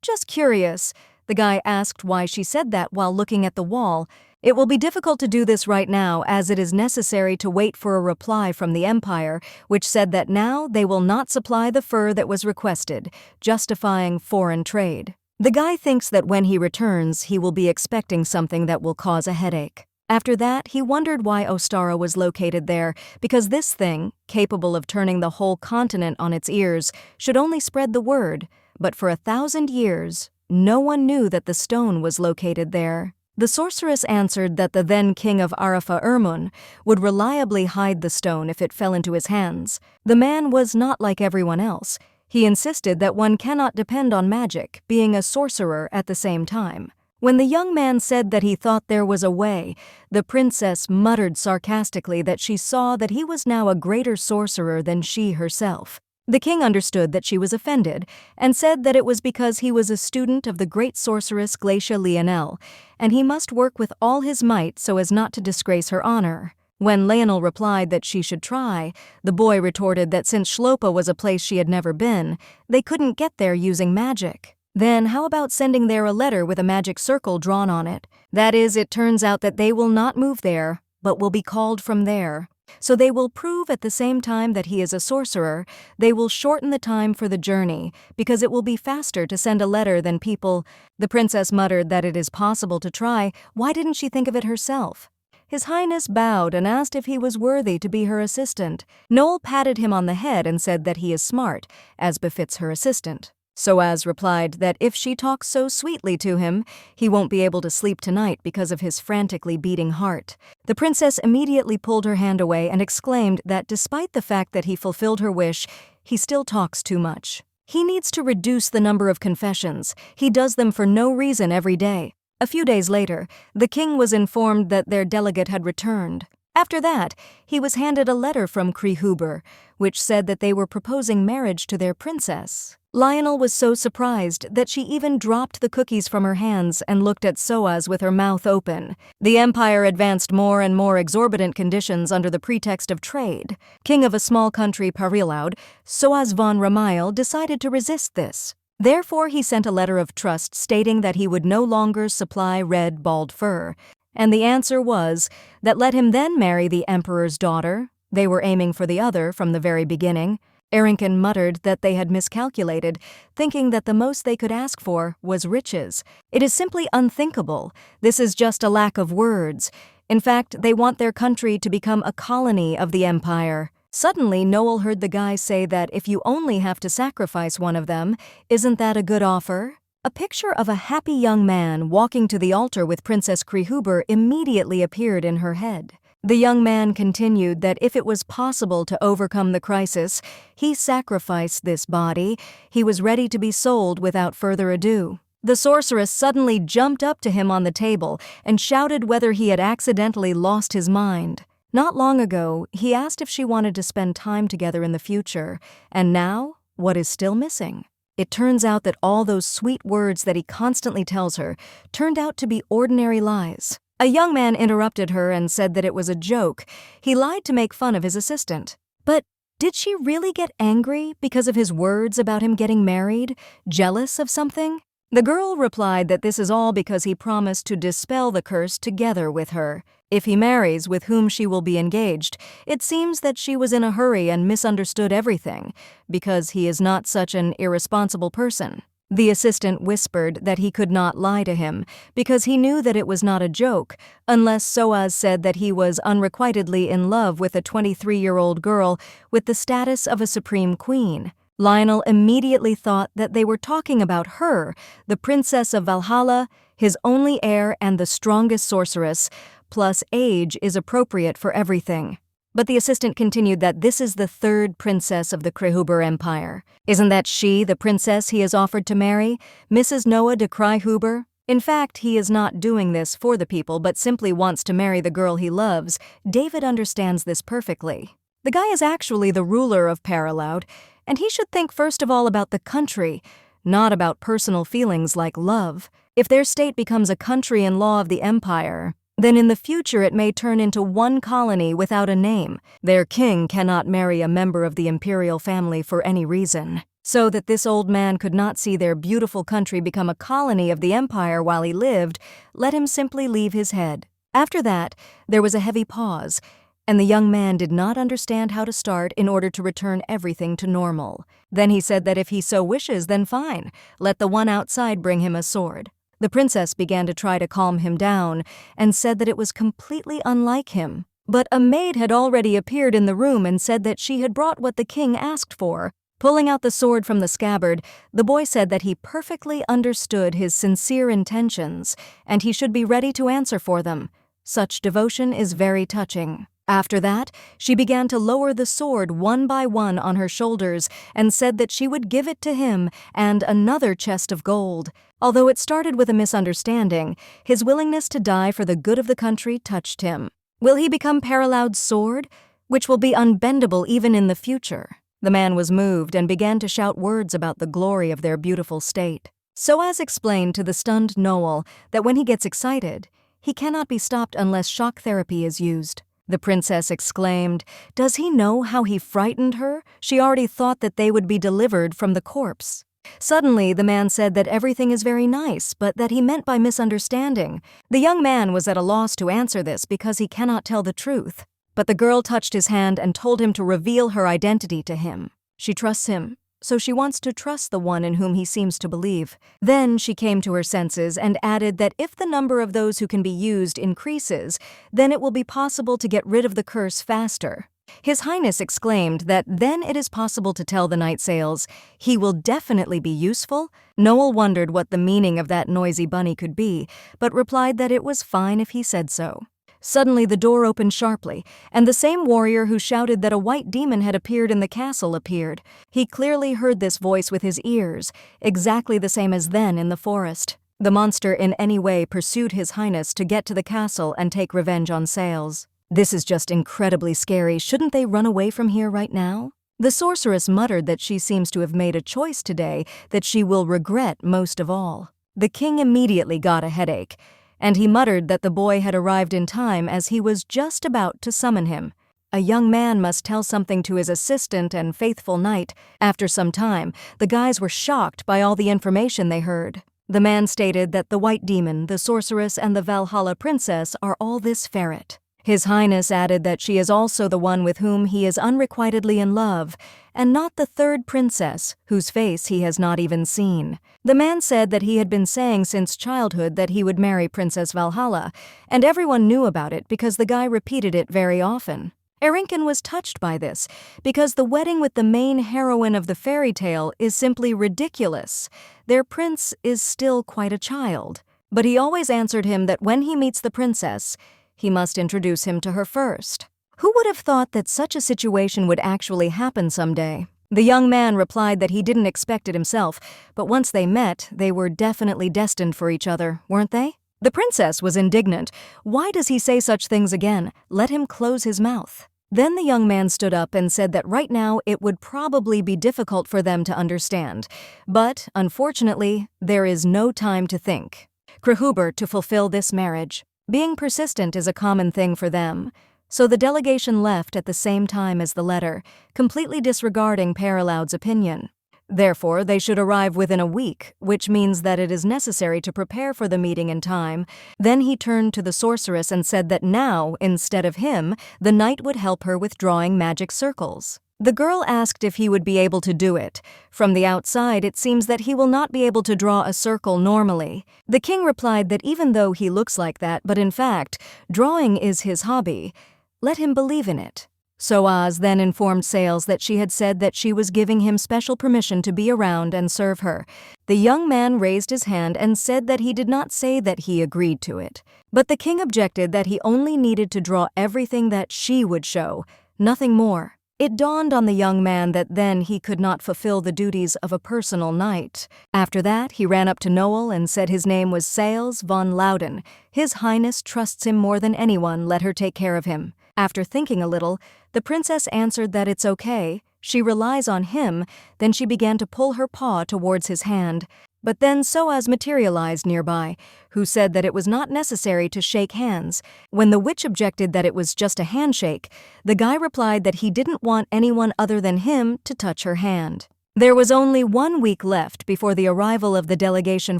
"Just curious." The guy asked why she said that while looking at the wall. "It will be difficult to do this right now, as it is necessary to wait for a reply from the Empire, which said that now they will not supply the fur that was requested, justifying foreign trade." The guy thinks that when he returns, he will be expecting something that will cause a headache. After that, he wondered why Ostara was located there, because this thing, capable of turning the whole continent on its ears, should only spread the word, but for 1,000 years, no one knew that the stone was located there. The sorceress answered that the then king of Arafa Ermun would reliably hide the stone if it fell into his hands. The man was not like everyone else. He insisted that one cannot depend on magic, being a sorcerer at the same time. When the young man said that he thought there was a way, the princess muttered sarcastically that she saw that he was now a greater sorcerer than she herself. The king understood that she was offended and said that it was because he was a student of the great sorceress Glacia Lionel, and he must work with all his might so as not to disgrace her honor. When Lionel replied that she should try, the boy retorted that since Shlopa was a place she had never been, they couldn't get there using magic. Then how about sending there a letter with a magic circle drawn on it? That is, it turns out that they will not move there, but will be called from there. So they will prove at the same time that he is a sorcerer. They will shorten the time for the journey, because it will be faster to send a letter than people. The princess muttered that it is possible to try. Why didn't she think of it herself? His Highness bowed and asked if he was worthy to be her assistant. Noel patted him on the head and said that he is smart, as befits her assistant. Soaz replied that if she talks so sweetly to him, he won't be able to sleep tonight because of his frantically beating heart. The princess immediately pulled her hand away and exclaimed that despite the fact that he fulfilled her wish, he still talks too much. He needs to reduce the number of confessions. He does them for no reason every day. A few days later, the king was informed that their delegate had returned. After that, he was handed a letter from Krihuber, which said that they were proposing marriage to their princess. Lionel was so surprised that she even dropped the cookies from her hands and looked at Soaz with her mouth open. The empire advanced more and more exorbitant conditions under the pretext of trade. King of a small country, Parilaud, Soaz von Ramail decided to resist this. Therefore, he sent a letter of trust stating that he would no longer supply red bald fur. And the answer was that let him then marry the emperor's daughter. They were aiming for the other from the very beginning. Arrington muttered that they had miscalculated, thinking that the most they could ask for was riches. It is simply unthinkable. This is just a lack of words. In fact, they want their country to become a colony of the empire. Suddenly, Noel heard the guy say that if you only have to sacrifice one of them, isn't that a good offer? A picture of a happy young man walking to the altar with Princess Krihuber immediately appeared in her head. The young man continued that if it was possible to overcome the crisis, he sacrificed this body. He was ready to be sold without further ado. The sorceress suddenly jumped up to him on the table and shouted whether he had accidentally lost his mind. Not long ago, he asked if she wanted to spend time together in the future, and now, what is still missing? It turns out that all those sweet words that he constantly tells her turned out to be ordinary lies. A young man interrupted her and said that it was a joke. He lied to make fun of his assistant. But did she really get angry because of his words about him getting married? Jealous of something? The girl replied that this is all because he promised to dispel the curse together with her. If he marries with whom she will be engaged, it seems that she was in a hurry and misunderstood everything, because he is not such an irresponsible person. The assistant whispered that he could not lie to him, because he knew that it was not a joke, unless Soaz said that he was unrequitedly in love with a 23-year-old girl with the status of a supreme queen. Lionel immediately thought that they were talking about her, the princess of Valhalla, his only heir and the strongest sorceress, plus age is appropriate for everything. But the assistant continued that this is the third princess of the Krihuber Empire. Isn't that she, the princess he has offered to marry, Mrs. Noah de Krihuber? In fact, he is not doing this for the people, but simply wants to marry the girl he loves. David understands this perfectly. The guy is actually the ruler of Parilaud, And he should think first of all about the country, not about personal feelings like love. If their state becomes a country-in-law of the empire, then in the future it may turn into one colony without a name. Their king cannot marry a member of the imperial family for any reason. So that this old man could not see their beautiful country become a colony of the empire while he lived, let him simply leave his head. After that, there was a heavy pause, and the young man did not understand how to start in order to return everything to normal. Then he said that if he so wishes, then fine, let the one outside bring him a sword. The princess began to try to calm him down and said that it was completely unlike him. But a maid had already appeared in the room and said that she had brought what the king asked for. Pulling out the sword from the scabbard, the boy said that he perfectly understood his sincere intentions and he should be ready to answer for them. Such devotion is very touching. After that, she began to lower the sword one by one on her shoulders and said that she would give it to him and another chest of gold. Although it started with a misunderstanding, his willingness to die for the good of the country touched him. Will he become Paraloud's sword, which will be unbendable even in the future? The man was moved and began to shout words about the glory of their beautiful state. Soaz explained to the stunned Noel that when he gets excited, he cannot be stopped unless shock therapy is used. The princess exclaimed, "Does he know how he frightened her? She already thought that they would be delivered from the corpse." Suddenly, the man said that everything is very nice, but that he meant by misunderstanding. The young man was at a loss to answer this because he cannot tell the truth. But the girl touched his hand and told him to reveal her identity to him. She trusts him, so she wants to trust the one in whom he seems to believe. Then she came to her senses and added that if the number of those who can be used increases, then it will be possible to get rid of the curse faster. His Highness exclaimed that then it is possible to tell the night sails, "He will definitely be useful." Noel wondered what the meaning of that noisy bunny could be, but replied that it was fine if he said so. Suddenly the door opened sharply, and the same warrior who shouted that a white demon had appeared in the castle appeared. He clearly heard this voice with his ears, exactly the same as then in the forest. The monster in any way pursued His Highness to get to the castle and take revenge on Sales. "This is just incredibly scary. Shouldn't they run away from here right now?" The sorceress muttered that she seems to have made a choice today that she will regret most of all. The king immediately got a headache, and he muttered that the boy had arrived in time as he was just about to summon him. A young man must tell something to his assistant and faithful knight. After some time, the guys were shocked by all the information they heard. The man stated that the white demon, the sorceress, and the Valhalla princess are all this Ferret. His Highness added that she is also the one with whom he is unrequitedly in love, and not the third princess, whose face he has not even seen. The man said that he had been saying since childhood that he would marry Princess Valhalla, and everyone knew about it because the guy repeated it very often. Erinken was touched by this, because the wedding with the main heroine of the fairy tale is simply ridiculous. Their prince is still quite a child. But he always answered him that when he meets the princess, he must introduce him to her first. Who would have thought that such a situation would actually happen someday? The young man replied that he didn't expect it himself, but once they met, they were definitely destined for each other, weren't they? The princess was indignant. Why does he say such things again? Let him close his mouth. Then the young man stood up and said that right now it would probably be difficult for them to understand. But, unfortunately, there is no time to think. Krehuber to fulfill this marriage. Being persistent is a common thing for them, so the delegation left at the same time as the letter, completely disregarding Paraloud's opinion. Therefore, they should arrive within a week, which means that it is necessary to prepare for the meeting in time. Then he turned to the sorceress and said that now, instead of him, the knight would help her with drawing magic circles. The girl asked if he would be able to do it. From the outside, it seems that he will not be able to draw a circle normally. The king replied that even though he looks like that, but in fact, drawing is his hobby. Let him believe in it. Soaz then informed Sales that she had said that she was giving him special permission to be around and serve her. The young man raised his hand and said that he did not say that he agreed to it. But the king objected that he only needed to draw everything that she would show, nothing more. It dawned on the young man that then he could not fulfill the duties of a personal knight. After that, he ran up to Noel and said his name was Sales von Loudon. His Highness trusts him more than anyone, let her take care of him. After thinking a little, the princess answered that it's okay, she relies on him. Then she began to pull her paw towards his hand. But then Soaz materialized nearby, who said that it was not necessary to shake hands. When the witch objected that it was just a handshake, the guy replied that he didn't want anyone other than him to touch her hand. There was only 1 week left before the arrival of the delegation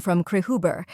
from Krihuber,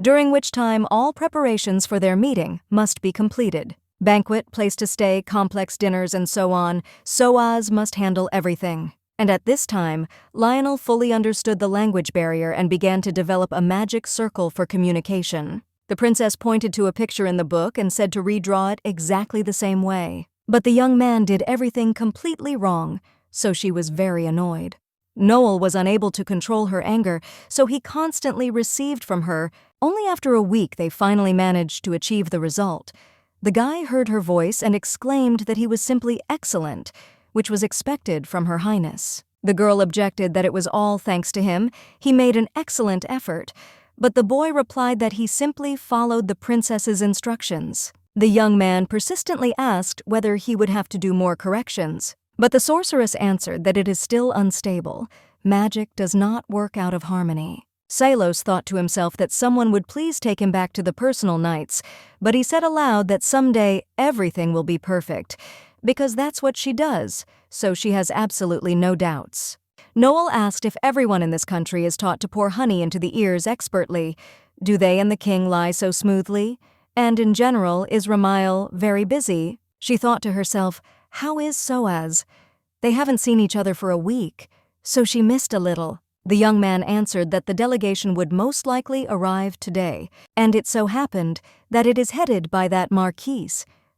during which time all preparations for their meeting must be completed. Banquet, place to stay, complex dinners, and so on. Soaz must handle everything. And at this time, Lionel fully understood the language barrier and began to develop a magic circle for communication. The princess pointed to a picture in the book and said to redraw it exactly the same way. But the young man did everything completely wrong, so she was very annoyed. Noel was unable to control her anger, so he constantly received from her. Only after a week they finally managed to achieve the result. The guy heard her voice and exclaimed that he was simply excellent, which was expected from Her Highness. The girl objected that it was all thanks to him. He made an excellent effort, but the boy replied that he simply followed the princess's instructions. The young man persistently asked whether he would have to do more corrections, but the sorceress answered that it is still unstable. Magic does not work out of harmony. Silos thought to himself that someone would please take him back to the personal nights, but he said aloud that someday everything will be perfect, because that's what she does, so she has absolutely no doubts. Noel asked if everyone in this country is taught to pour honey into the ears expertly. Do they and the king lie so smoothly? And in general, is Ramail very busy? She thought to herself, how is Soaz? They haven't seen each other for a week, so she missed a little. The young man answered that the delegation would most likely arrive today, and it so happened that it is headed by that marquis.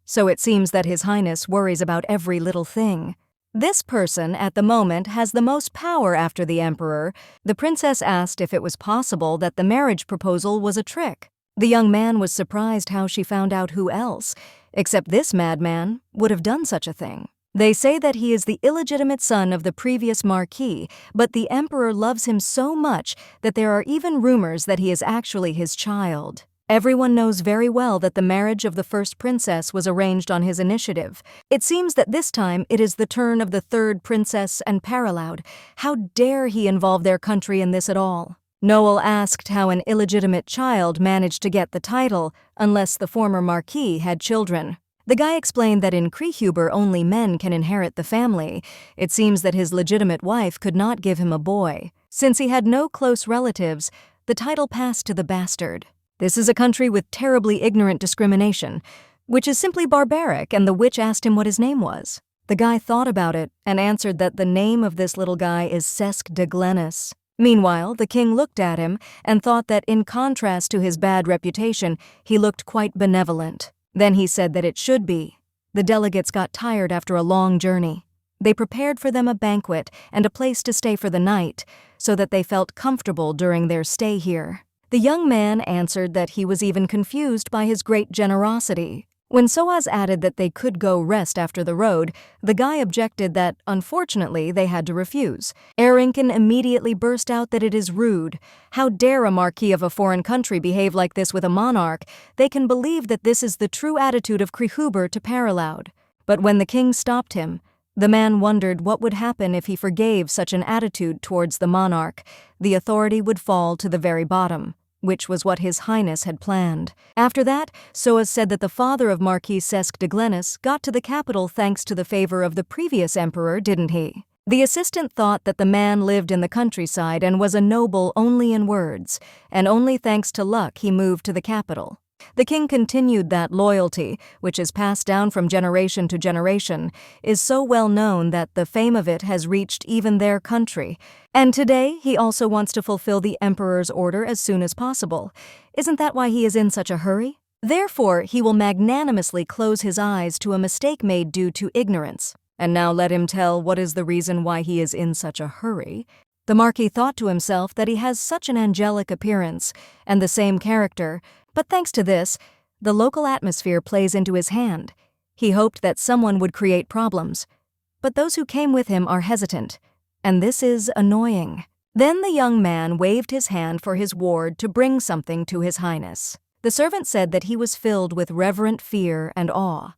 So it seems that His Highness worries about every little thing. This person, at the moment, has the most power after the emperor. The princess asked if it was possible that the marriage proposal was a trick. The young man was surprised how she found out who else, except this madman, would have done such a thing. They say that he is the illegitimate son of the previous marquis, but the emperor loves him so much that there are even rumors that he is actually his child. Everyone knows very well that the marriage of the first princess was arranged on his initiative. It seems that this time it is the turn of the third princess and Paraloud. How dare he involve their country in this at all? Noel asked how an illegitimate child managed to get the title unless the former marquis had children. The guy explained that in Krihuber only men can inherit the family. It seems that his legitimate wife could not give him a boy. Since he had no close relatives, the title passed to the bastard. This is a country with terribly ignorant discrimination, which is simply barbaric, and the witch asked him what his name was. The guy thought about it and answered that the name of this little guy is Sesk de Glennis. Meanwhile, the king looked at him and thought that in contrast to his bad reputation, he looked quite benevolent. Then he said that it should be. The delegates got tired after a long journey. They prepared for them a banquet and a place to stay for the night, so that they felt comfortable during their stay here. The young man answered that he was even confused by his great generosity. When Soaz added that they could go rest after the road, the guy objected that, unfortunately, they had to refuse. Arinkin immediately burst out that it is rude. How dare a marquis of a foreign country behave like this with a monarch? They can believe that this is the true attitude of Krihuber to Paraloud. But when the king stopped him, the man wondered what would happen if he forgave such an attitude towards the monarch. The authority would fall to the very bottom, which was what His Highness had planned. After that, Soaz said that the father of Marquis Sesk de Glennis got to the capital thanks to the favor of the previous emperor, didn't he? The assistant thought that the man lived in the countryside and was a noble only in words, and only thanks to luck he moved to the capital. The king continued that loyalty, which is passed down from generation to generation, is so well known that the fame of it has reached even their country. And today, he also wants to fulfill the emperor's order as soon as possible. Isn't that why he is in such a hurry? Therefore, he will magnanimously close his eyes to a mistake made due to ignorance. And now let him tell what is the reason why he is in such a hurry. The marquis thought to himself that he has such an angelic appearance and the same character, but thanks to this, the local atmosphere plays into his hand. He hoped that someone would create problems, but those who came with him are hesitant, and this is annoying. Then the young man waved his hand for his ward to bring something to His Highness. The servant said that he was filled with reverent fear and awe.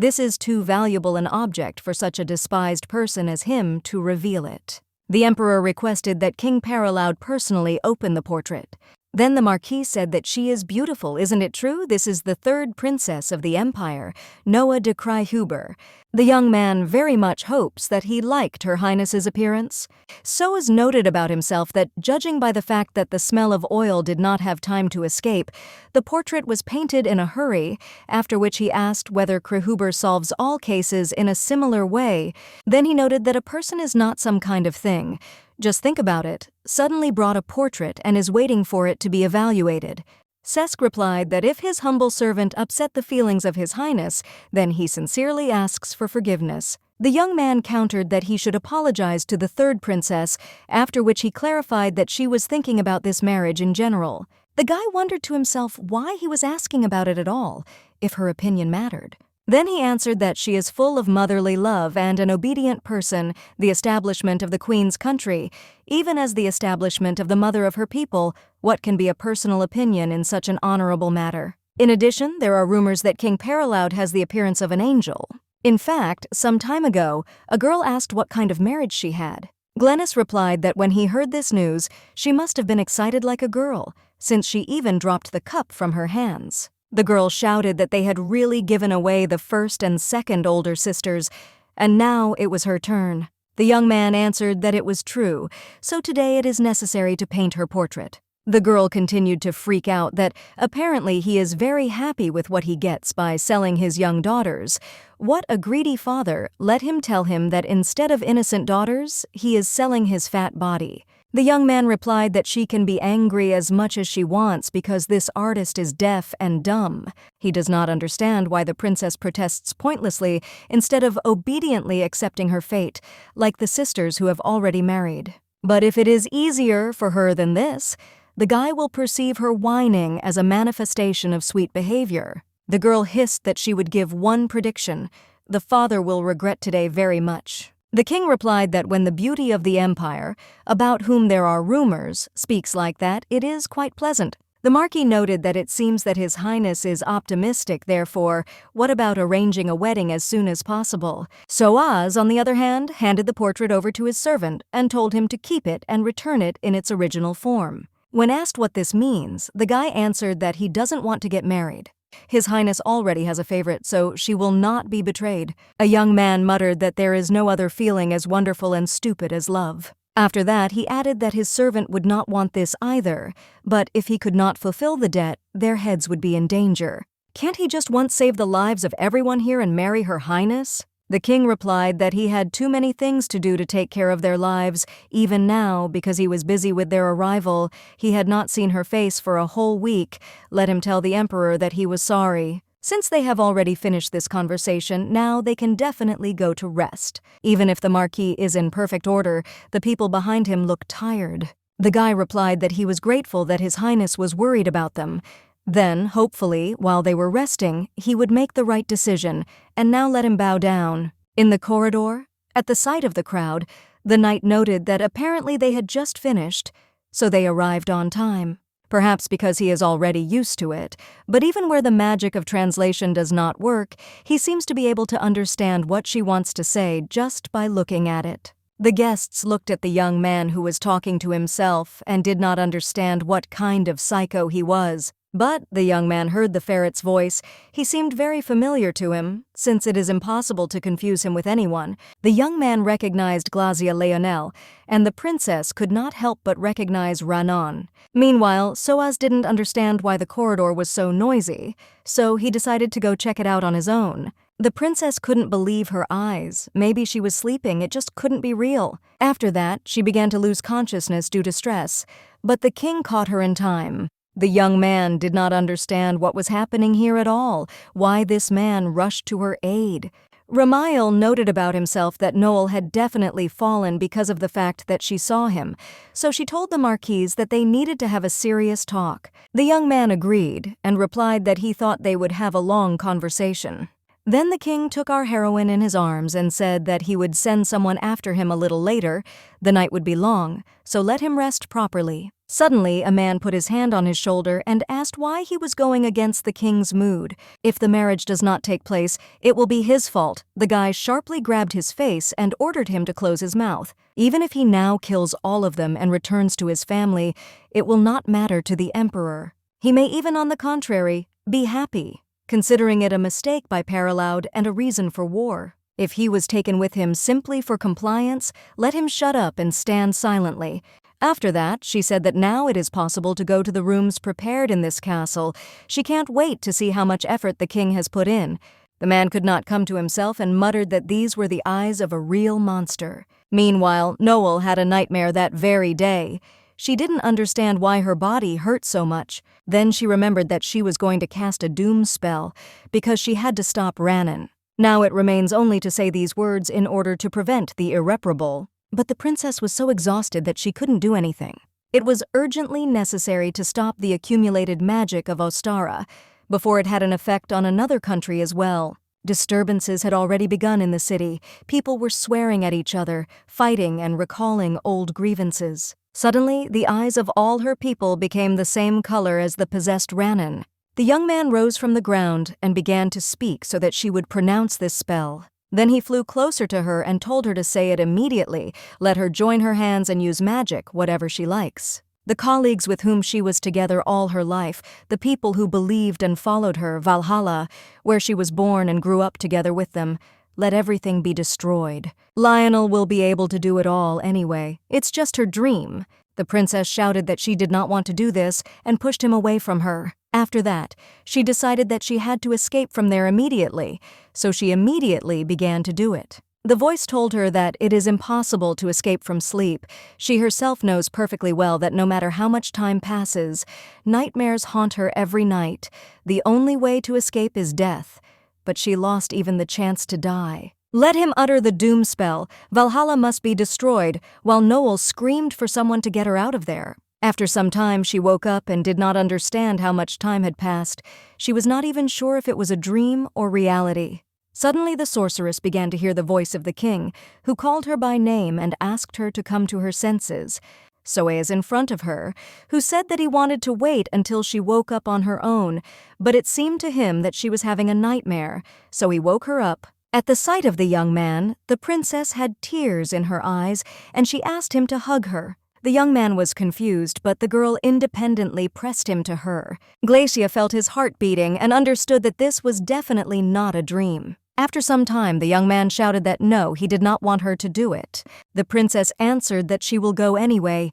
This is too valuable an object for such a despised person as him to reveal it. The emperor requested that King Paraloud personally open the portrait. Then the marquis said that she is beautiful, isn't it true? This is the third princess of the empire, Noah de Cryhuber. The young man very much hopes that he liked Her Highness's appearance. So is noted about himself that, judging by the fact that the smell of oil did not have time to escape, the portrait was painted in a hurry, after which he asked whether Cryhuber solves all cases in a similar way. Then he noted that a person is not some kind of thing. Just think about it, suddenly brought a portrait and is waiting for it to be evaluated. Sesk replied that if his humble servant upset the feelings of His Highness, then he sincerely asks for forgiveness. The young man countered that he should apologize to the third princess, after which he clarified that she was thinking about this marriage in general. The guy wondered to himself why he was asking about it at all, if her opinion mattered. Then he answered that she is full of motherly love and an obedient person, the establishment of the queen's country, even as the establishment of the mother of her people. What can be a personal opinion in such an honorable matter? In addition, there are rumors that King Paraloud has the appearance of an angel. In fact, some time ago, a girl asked what kind of marriage she had. Glennis replied that when he heard this news, she must have been excited like a girl, since she even dropped the cup from her hands. The girl shouted that they had really given away the first and second older sisters, and now it was her turn. The young man answered that it was true, so today it is necessary to paint her portrait. The girl continued to freak out that apparently he is very happy with what he gets by selling his young daughters. What a greedy father, let him tell him that instead of innocent daughters, he is selling his fat body. The young man replied that she can be angry as much as she wants because this artist is deaf and dumb. He does not understand why the princess protests pointlessly instead of obediently accepting her fate, like the sisters who have already married. But if it is easier for her than this, the guy will perceive her whining as a manifestation of sweet behavior. The girl hissed that she would give one prediction: the father will regret today very much. The king replied that when the beauty of the empire, about whom there are rumors, speaks like that, it is quite pleasant. The marquis noted that it seems that His Highness is optimistic, therefore, what about arranging a wedding as soon as possible? Soaz, on the other hand, handed the portrait over to his servant and told him to keep it and return it in its original form. When asked what this means, the guy answered that he doesn't want to get married. His Highness already has a favorite, so she will not be betrayed. A young man muttered that there is no other feeling as wonderful and stupid as love. After that, he added that his servant would not want this either, but if he could not fulfill the debt, their heads would be in danger. Can't he just once save the lives of everyone here and marry Her Highness? The king replied that he had too many things to do to take care of their lives. Even now, because he was busy with their arrival, he had not seen her face for a whole week. Let him tell the emperor that he was sorry. Since they have already finished this conversation, now they can definitely go to rest. Even if the marquis is in perfect order, the people behind him look tired. The guy replied that he was grateful that His Highness was worried about them. Then, hopefully, while they were resting, he would make the right decision, and now let him bow down. In the corridor, at the sight of the crowd, the knight noted that apparently they had just finished, so they arrived on time. Perhaps because he is already used to it, but even where the magic of translation does not work, he seems to be able to understand what she wants to say just by looking at it. The guests looked at the young man who was talking to himself and did not understand what kind of psycho he was. But the young man heard the ferret's voice. He seemed very familiar to him, since it is impossible to confuse him with anyone. The young man recognized Glazia Leonel, and the princess could not help but recognize Ranon. Meanwhile, Soaz didn't understand why the corridor was so noisy, so he decided to go check it out on his own. The princess couldn't believe her eyes. Maybe she was sleeping, it just couldn't be real. After that, she began to lose consciousness due to stress, but the king caught her in time. The young man did not understand what was happening here at all, why this man rushed to her aid. Ramael noted about himself that Noel had definitely fallen because of the fact that she saw him, so she told the marquise that they needed to have a serious talk. The young man agreed and replied that he thought they would have a long conversation. Then the king took our heroine in his arms and said that he would send someone after him a little later. The night would be long, so let him rest properly. Suddenly, a man put his hand on his shoulder and asked why he was going against the king's mood. If the marriage does not take place, it will be his fault. The guy sharply grabbed his face and ordered him to close his mouth. Even if he now kills all of them and returns to his family, it will not matter to the emperor. He may even, on the contrary, be happy, considering it a mistake by Paraloud and a reason for war. If he was taken with him simply for compliance, let him shut up and stand silently. After that, she said that now it is possible to go to the rooms prepared in this castle. She can't wait to see how much effort the king has put in. The man could not come to himself and muttered that these were the eyes of a real monster. Meanwhile, Noel had a nightmare that very day. She didn't understand why her body hurt so much. Then she remembered that she was going to cast a doom spell because she had to stop Ranon. Now it remains only to say these words in order to prevent the irreparable. But the princess was so exhausted that she couldn't do anything. It was urgently necessary to stop the accumulated magic of Ostara before it had an effect on another country as well. Disturbances had already begun in the city. People were swearing at each other, fighting and recalling old grievances. Suddenly, the eyes of all her people became the same color as the possessed Ranon. The young man rose from the ground and began to speak so that she would pronounce this spell. Then he flew closer to her and told her to say it immediately, let her join her hands and use magic, whatever she likes. The colleagues with whom she was together all her life, the people who believed and followed her, Valhalla, where she was born and grew up together with them, let everything be destroyed. Lionel will be able to do it all anyway. It's just her dream. The princess shouted that she did not want to do this and pushed him away from her. After that, she decided that she had to escape from there immediately, so she immediately began to do it. The voice told her that it is impossible to escape from sleep. She herself knows perfectly well that no matter how much time passes, nightmares haunt her every night. The only way to escape is death, but she lost even the chance to die. Let him utter the doom spell. Valhalla must be destroyed, while Noel screamed for someone to get her out of there. After some time, she woke up and did not understand how much time had passed. She was not even sure if it was a dream or reality. Suddenly, the sorceress began to hear the voice of the king, who called her by name and asked her to come to her senses. Soe is in front of her, who said that he wanted to wait until she woke up on her own, but it seemed to him that she was having a nightmare, so he woke her up. At the sight of the young man, the princess had tears in her eyes, and she asked him to hug her. The young man was confused, but the girl independently pressed him to her. Glacia felt his heart beating and understood that this was definitely not a dream. After some time, the young man shouted that no, he did not want her to do it. The princess answered that she will go anyway,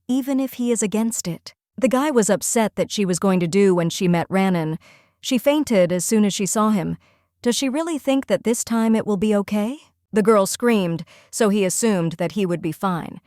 even if he is against it. The guy was upset that she was going to do when she met Ranon. She fainted as soon as she saw him. Does she really think that this time it will be okay? The girl screamed, so he assumed that he would be fine.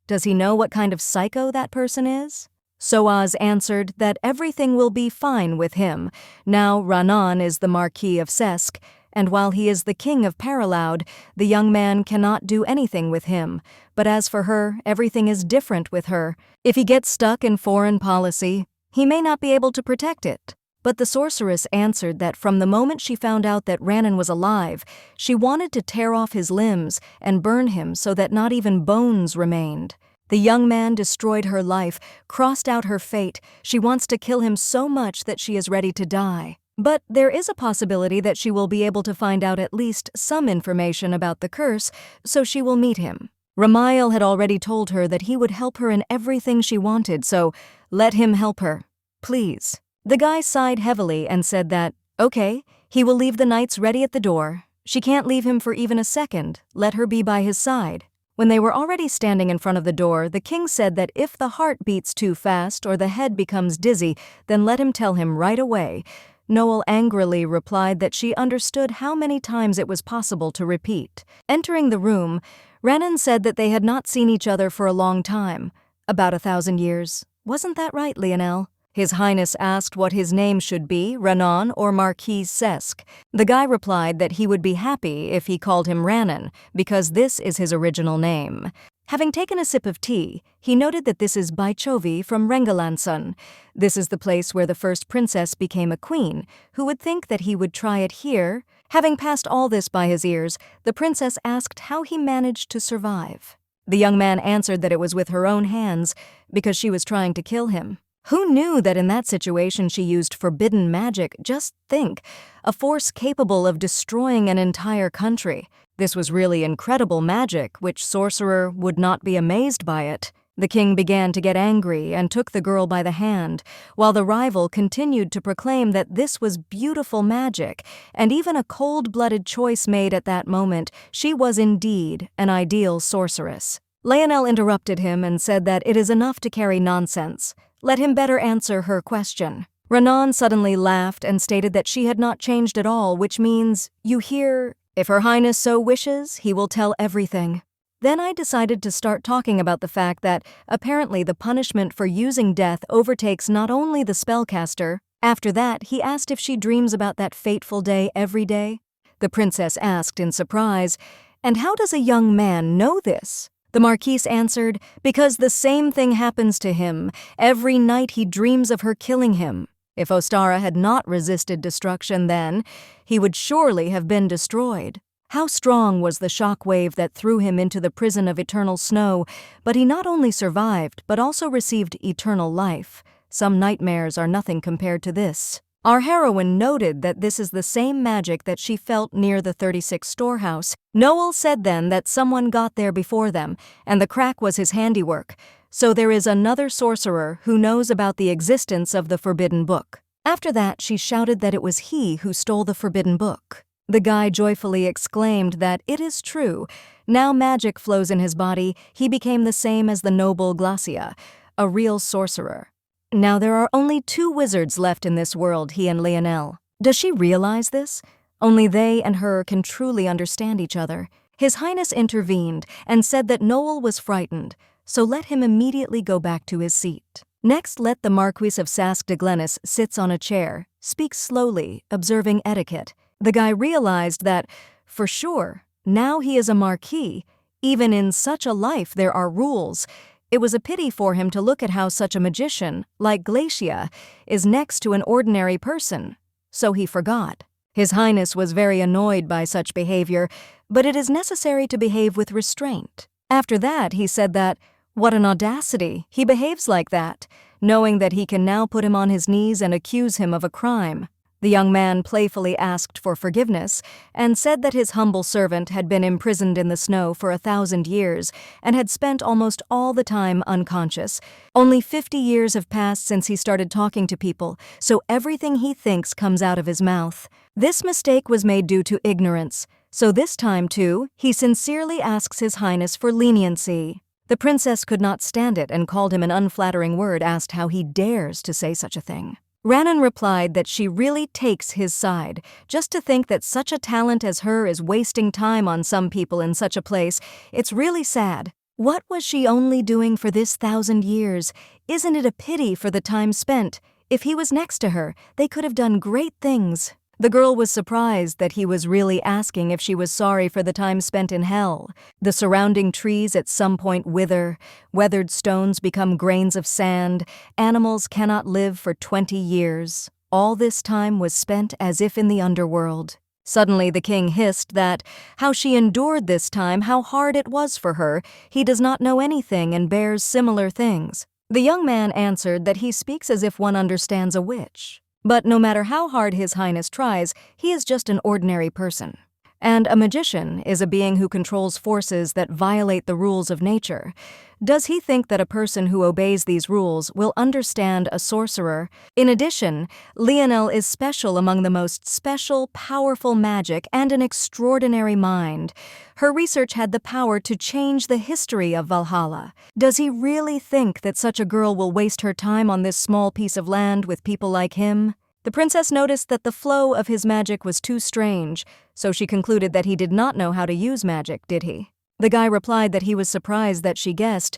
Does he know what kind of psycho that person is? Soaz answered that everything will be fine with him. Now Ranon is the Marquis of Sesk, and while he is the king of Paraloud, the young man cannot do anything with him. But as for her, everything is different with her. If he gets stuck in foreign policy, he may not be able to protect it. But the sorceress answered that from the moment she found out that Ranon was alive, she wanted to tear off his limbs and burn him so that not even bones remained. The young man destroyed her life, crossed out her fate. She wants to kill him so much that she is ready to die. But there is a possibility that she will be able to find out at least some information about the curse, so she will meet him. Ramael had already told her that he would help her in everything she wanted, so let him help her. Please. The guy sighed heavily and said that, okay, he will leave the knights ready at the door. She can't leave him for even a second. Let her be by his side. When they were already standing in front of the door, the king said that if the heart beats too fast or the head becomes dizzy, then let him tell him right away. Noel angrily replied that she understood how many times it was possible to repeat. Entering the room, Ranon said that they had not seen each other for a long time. About 1,000 years. Wasn't that right, Lionel? His Highness asked what his name should be, Ranon or Marquis Sesk. The guy replied that he would be happy if he called him Ranon, because this is his original name. Having taken a sip of tea, he noted that this is Baichovi from Rengalansun. This is the place where the first princess became a queen. Who would think that he would try it here? Having passed all this by his ears, the princess asked how he managed to survive. The young man answered that it was with her own hands, because she was trying to kill him. Who knew that in that situation she used forbidden magic? Just think, a force capable of destroying an entire country. This was really incredible magic, which sorcerer would not be amazed by it? The king began to get angry and took the girl by the hand, while the rival continued to proclaim that this was beautiful magic, and even a cold-blooded choice made at that moment. She was indeed an ideal sorceress. Lionel interrupted him and said that it is enough to carry nonsense. Let him better answer her question. Renan suddenly laughed and stated that she had not changed at all, which means, you hear, if Her Highness so wishes, he will tell everything. Then I decided to start talking about the fact that apparently the punishment for using death overtakes not only the spellcaster. After that, he asked if she dreams about that fateful day every day. The princess asked in surprise, "And how does a young man know this?" The marquis answered, "Because the same thing happens to him. Every night he dreams of her killing him. If Ostara had not resisted destruction then, he would surely have been destroyed." How strong was the shock wave that threw him into the prison of eternal snow, but he not only survived, but also received eternal life. Some nightmares are nothing compared to this. Our heroine noted that this is the same magic that she felt near the 36 storehouse. Noel said then that someone got there before them, and the crack was his handiwork. So there is another sorcerer who knows about the existence of the forbidden book. After that, she shouted that it was he who stole the forbidden book. The guy joyfully exclaimed that it is true. Now magic flows in his body. He became the same as the noble Glacia, a real sorcerer. Now there are only 2 wizards left in this world, he and Lionel. Does she realize this? Only they and her can truly understand each other. His Highness intervened and said that Noel was frightened, so let him immediately go back to his seat. Next, let the Marquis of Sask de Glennis sits on a chair, speaks slowly, observing etiquette. The guy realized that, for sure, now he is a marquis. Even in such a life there are rules. It was a pity for him to look at how such a magician, like Glacia, is next to an ordinary person. So he forgot. His Highness was very annoyed by such behavior, but it is necessary to behave with restraint. After that, he said that, what an audacity, he behaves like that, knowing that he can now put him on his knees and accuse him of a crime. The young man playfully asked for forgiveness and said that his humble servant had been imprisoned in the snow for 1,000 years and had spent almost all the time unconscious. Only 50 years have passed since he started talking to people, so everything he thinks comes out of his mouth. This mistake was made due to ignorance, so this time, too, he sincerely asks His Highness for leniency. The princess could not stand it and called him an unflattering word, asked how he dares to say such a thing. Rhiannon replied that she really takes his side. Just to think that such a talent as her is wasting time on some people in such a place, it's really sad. What was she only doing for this 1,000 years? Isn't it a pity for the time spent? If he was next to her, they could have done great things. The girl was surprised that he was really asking if she was sorry for the time spent in hell. The surrounding trees at some point wither, weathered stones become grains of sand, animals cannot live for 20 years. All this time was spent as if in the underworld. Suddenly the king hissed that, how she endured this time, how hard it was for her. He does not know anything and bears similar things. The young man answered that he speaks as if one understands a witch. But no matter how hard His Highness tries, he is just an ordinary person. And a magician is a being who controls forces that violate the rules of nature. Does he think that a person who obeys these rules will understand a sorcerer? In addition, Lionel is special among the most special, powerful magic and an extraordinary mind. Her research had the power to change the history of Valhalla. Does he really think that such a girl will waste her time on this small piece of land with people like him? The princess noticed that the flow of his magic was too strange, so she concluded that he did not know how to use magic, did he? The guy replied that he was surprised that she guessed.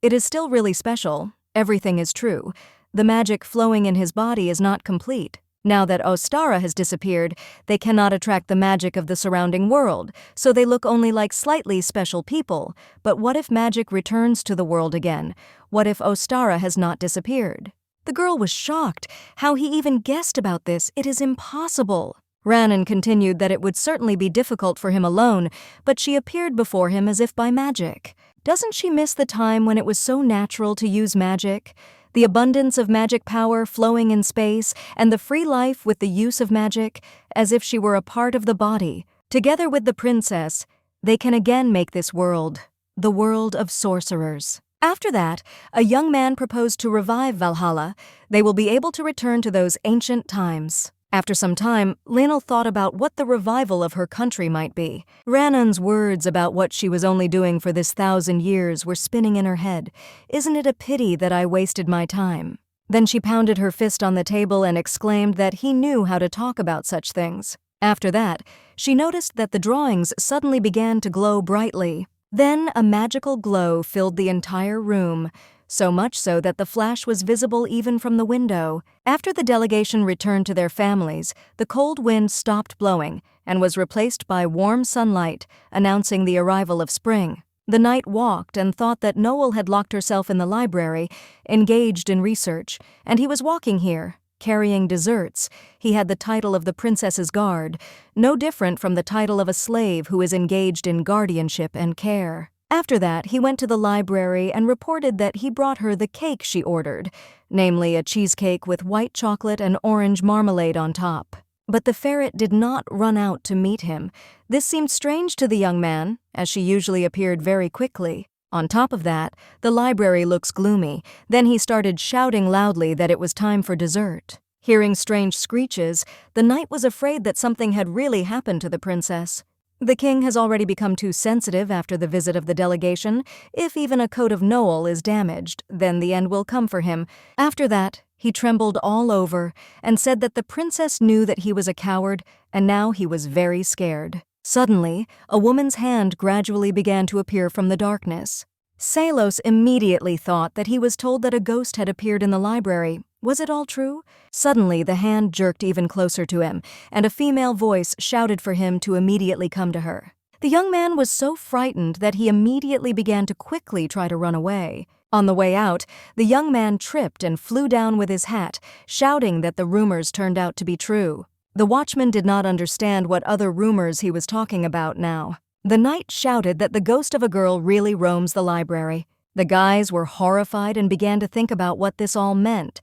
It is still really special. Everything is true. The magic flowing in his body is not complete. Now that Ostara has disappeared, they cannot attract the magic of the surrounding world, so they look only like slightly special people. But what if magic returns to the world again? What if Ostara has not disappeared? The girl was shocked. How he even guessed about this, it is impossible. Rhiannon continued that it would certainly be difficult for him alone, but she appeared before him as if by magic. Doesn't she miss the time when it was so natural to use magic? The abundance of magic power flowing in space, and the free life with the use of magic, as if she were a part of the body. Together with the princess, they can again make this world, the world of sorcerers. After that, a young man proposed to revive Valhalla. They will be able to return to those ancient times. After some time, Lionel thought about what the revival of her country might be. Rannon's words about what she was only doing for this 1,000 years were spinning in her head. Isn't it a pity that I wasted my time? Then she pounded her fist on the table and exclaimed that he knew how to talk about such things. After that, she noticed that the drawings suddenly began to glow brightly. Then a magical glow filled the entire room, so much so that the flash was visible even from the window. After the delegation returned to their families, the cold wind stopped blowing and was replaced by warm sunlight, announcing the arrival of spring. The knight walked and thought that Noel had locked herself in the library, engaged in research, and he was walking here, carrying desserts. He had the title of the princess's guard, no different from the title of a slave who is engaged in guardianship and care. After that, he went to the library and reported that he brought her the cake she ordered, namely a cheesecake with white chocolate and orange marmalade on top. But the ferret did not run out to meet him. This seemed strange to the young man, as she usually appeared very quickly. On top of that, the library looks gloomy. Then he started shouting loudly that it was time for dessert. Hearing strange screeches, the knight was afraid that something had really happened to the princess. The king has already become too sensitive after the visit of the delegation. If even a coat of Noel is damaged, then the end will come for him. After that, he trembled all over and said that the princess knew that he was a coward, and now he was very scared. Suddenly, a woman's hand gradually began to appear from the darkness. Salos immediately thought that he was told that a ghost had appeared in the library. Was it all true? Suddenly, the hand jerked even closer to him, and a female voice shouted for him to immediately come to her. The young man was so frightened that he immediately began to quickly try to run away. On the way out, the young man tripped and flew down with his hat, shouting that the rumors turned out to be true. The watchman did not understand what other rumors he was talking about now. The knight shouted that the ghost of a girl really roams the library. The guys were horrified and began to think about what this all meant.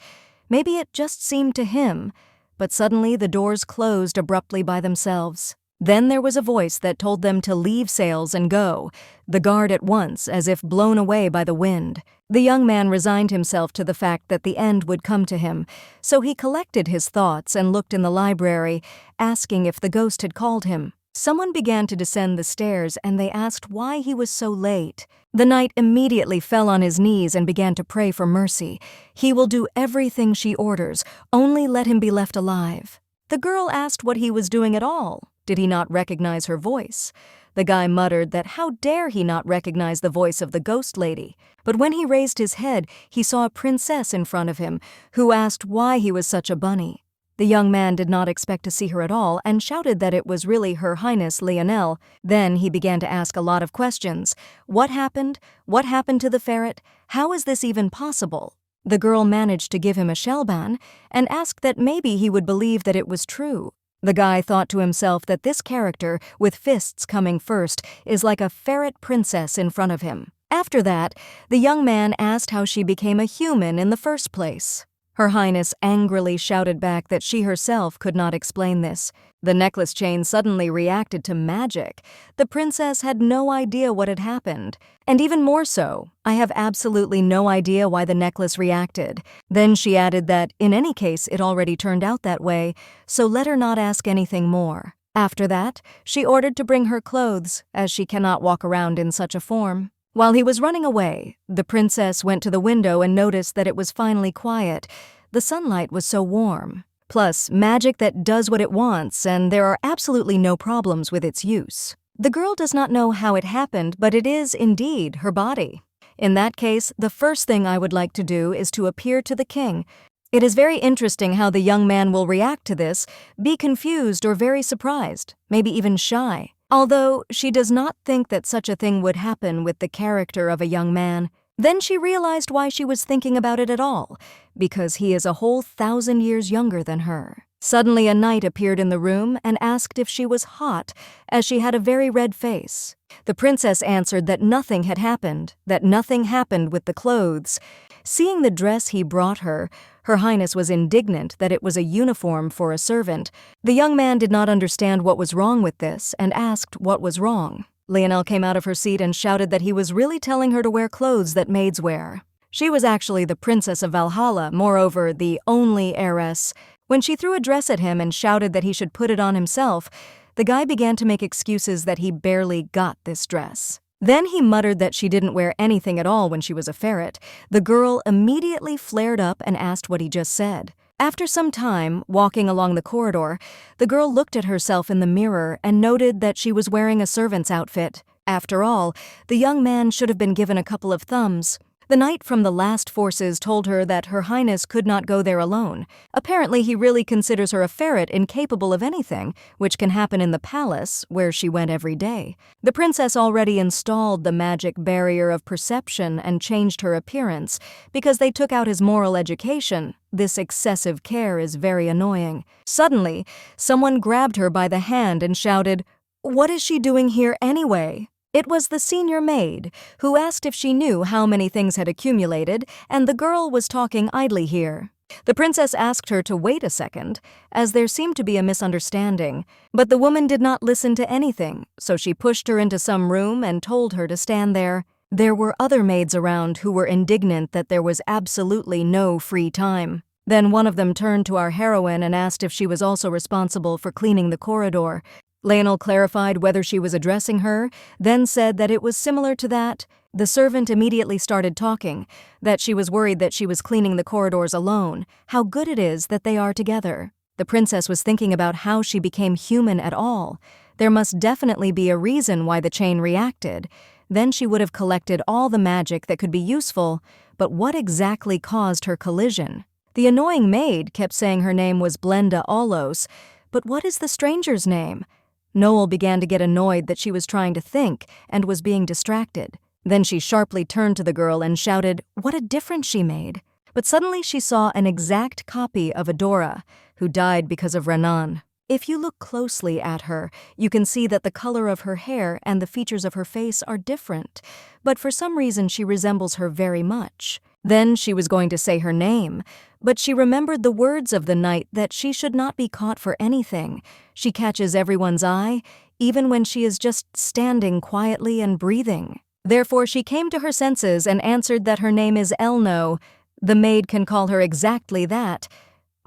Maybe it just seemed to him, but suddenly the doors closed abruptly by themselves. Then there was a voice that told them to leave Sales and go. The guard at once, as if blown away by the wind. The young man resigned himself to the fact that the end would come to him, so he collected his thoughts and looked in the library, asking if the ghost had called him. Someone began to descend the stairs, and they asked why he was so late. The knight immediately fell on his knees and began to pray for mercy. He will do everything she orders, only let him be left alive. The girl asked what he was doing at all. Did he not recognize her voice? The guy muttered that how dare he not recognize the voice of the ghost lady. But when he raised his head, he saw a princess in front of him, who asked why he was such a bunny. The young man did not expect to see her at all and shouted that it was really Her Highness Lionel. Then he began to ask a lot of questions. What happened? What happened to the ferret? How is this even possible? The girl managed to give him a shellban and asked that maybe he would believe that it was true. The guy thought to himself that this character, with fists coming first, is like a ferret princess in front of him. After that, the young man asked how she became a human in the first place. Her Highness angrily shouted back that she herself could not explain this. The necklace chain suddenly reacted to magic. The princess had no idea what had happened. And even more so, I have absolutely no idea why the necklace reacted. Then she added that, in any case, it already turned out that way, so let her not ask anything more. After that, she ordered to bring her clothes, as she cannot walk around in such a form. While he was running away, the princess went to the window and noticed that it was finally quiet. The sunlight was so warm. Plus, magic that does what it wants, and there are absolutely no problems with its use. The girl does not know how it happened, but it is indeed her body. In that case, the first thing I would like to do is to appear to the king. It is very interesting how the young man will react to this, be confused or very surprised, maybe even shy. Although she does not think that such a thing would happen with the character of a young man. Then she realized why she was thinking about it at all, because he is a whole 1,000 years younger than her. Suddenly a knight appeared in the room and asked if she was hot, as she had a very red face. The princess answered that nothing had happened, that nothing happened with the clothes. Seeing the dress he brought her, Her Highness was indignant that it was a uniform for a servant. The young man did not understand what was wrong with this and asked what was wrong. Lionel came out of her seat and shouted that he was really telling her to wear clothes that maids wear. She was actually the princess of Valhalla, moreover, the only heiress. When she threw a dress at him and shouted that he should put it on himself, the guy began to make excuses that he barely got this dress. Then he muttered that she didn't wear anything at all when she was a ferret. The girl immediately flared up and asked what he just said. After some time, walking along the corridor, the girl looked at herself in the mirror and noted that she was wearing a servant's outfit. After all, the young man should have been given a couple of thumbs. The knight from the last forces told her that Her Highness could not go there alone. Apparently he really considers her a ferret incapable of anything, which can happen in the palace, where she went every day. The princess already installed the magic barrier of perception and changed her appearance. Because they took out his moral education, this excessive care is very annoying. Suddenly, someone grabbed her by the hand and shouted, "What is she doing here anyway?" It was the senior maid, who asked if she knew how many things had accumulated, and the girl was talking idly here. The princess asked her to wait a second, as there seemed to be a misunderstanding, but the woman did not listen to anything, so she pushed her into some room and told her to stand there. There were other maids around who were indignant that there was absolutely no free time. Then one of them turned to our heroine and asked if she was also responsible for cleaning the corridor. Lionel clarified whether she was addressing her, then said that it was similar to that. The servant immediately started talking, that she was worried that she was cleaning the corridors alone, how good it is that they are together. The princess was thinking about how she became human at all. There must definitely be a reason why the chain reacted. Then she would have collected all the magic that could be useful, but what exactly caused her collision? The annoying maid kept saying her name was Blenda Allos, but what is the stranger's name? Noel began to get annoyed that she was trying to think and was being distracted. Then she sharply turned to the girl and shouted what a difference she made. But suddenly she saw an exact copy of Adora, who died because of Renan. If you look closely at her, you can see that the color of her hair and the features of her face are different, but for some reason she resembles her very much. Then she was going to say her name, but she remembered the words of the knight that she should not be caught for anything. She catches everyone's eye, even when she is just standing quietly and breathing. Therefore she came to her senses and answered that her name is Elno. The maid can call her exactly that.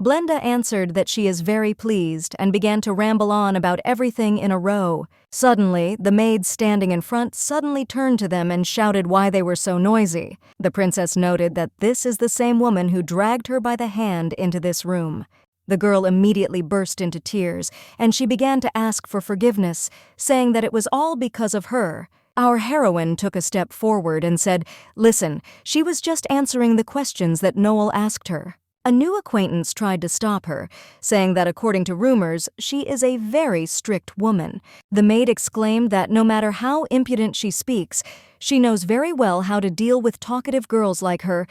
Blenda answered that she is very pleased and began to ramble on about everything in a row. Suddenly, the maid standing in front suddenly turned to them and shouted why they were so noisy. The princess noted that this is the same woman who dragged her by the hand into this room. The girl immediately burst into tears, and she began to ask for forgiveness, saying that it was all because of her. Our heroine took a step forward and said, "Listen, she was just answering the questions that Noel asked her." A new acquaintance tried to stop her, saying that according to rumors, she is a very strict woman. The maid exclaimed that no matter how impudent she speaks, she knows very well how to deal with talkative girls like her.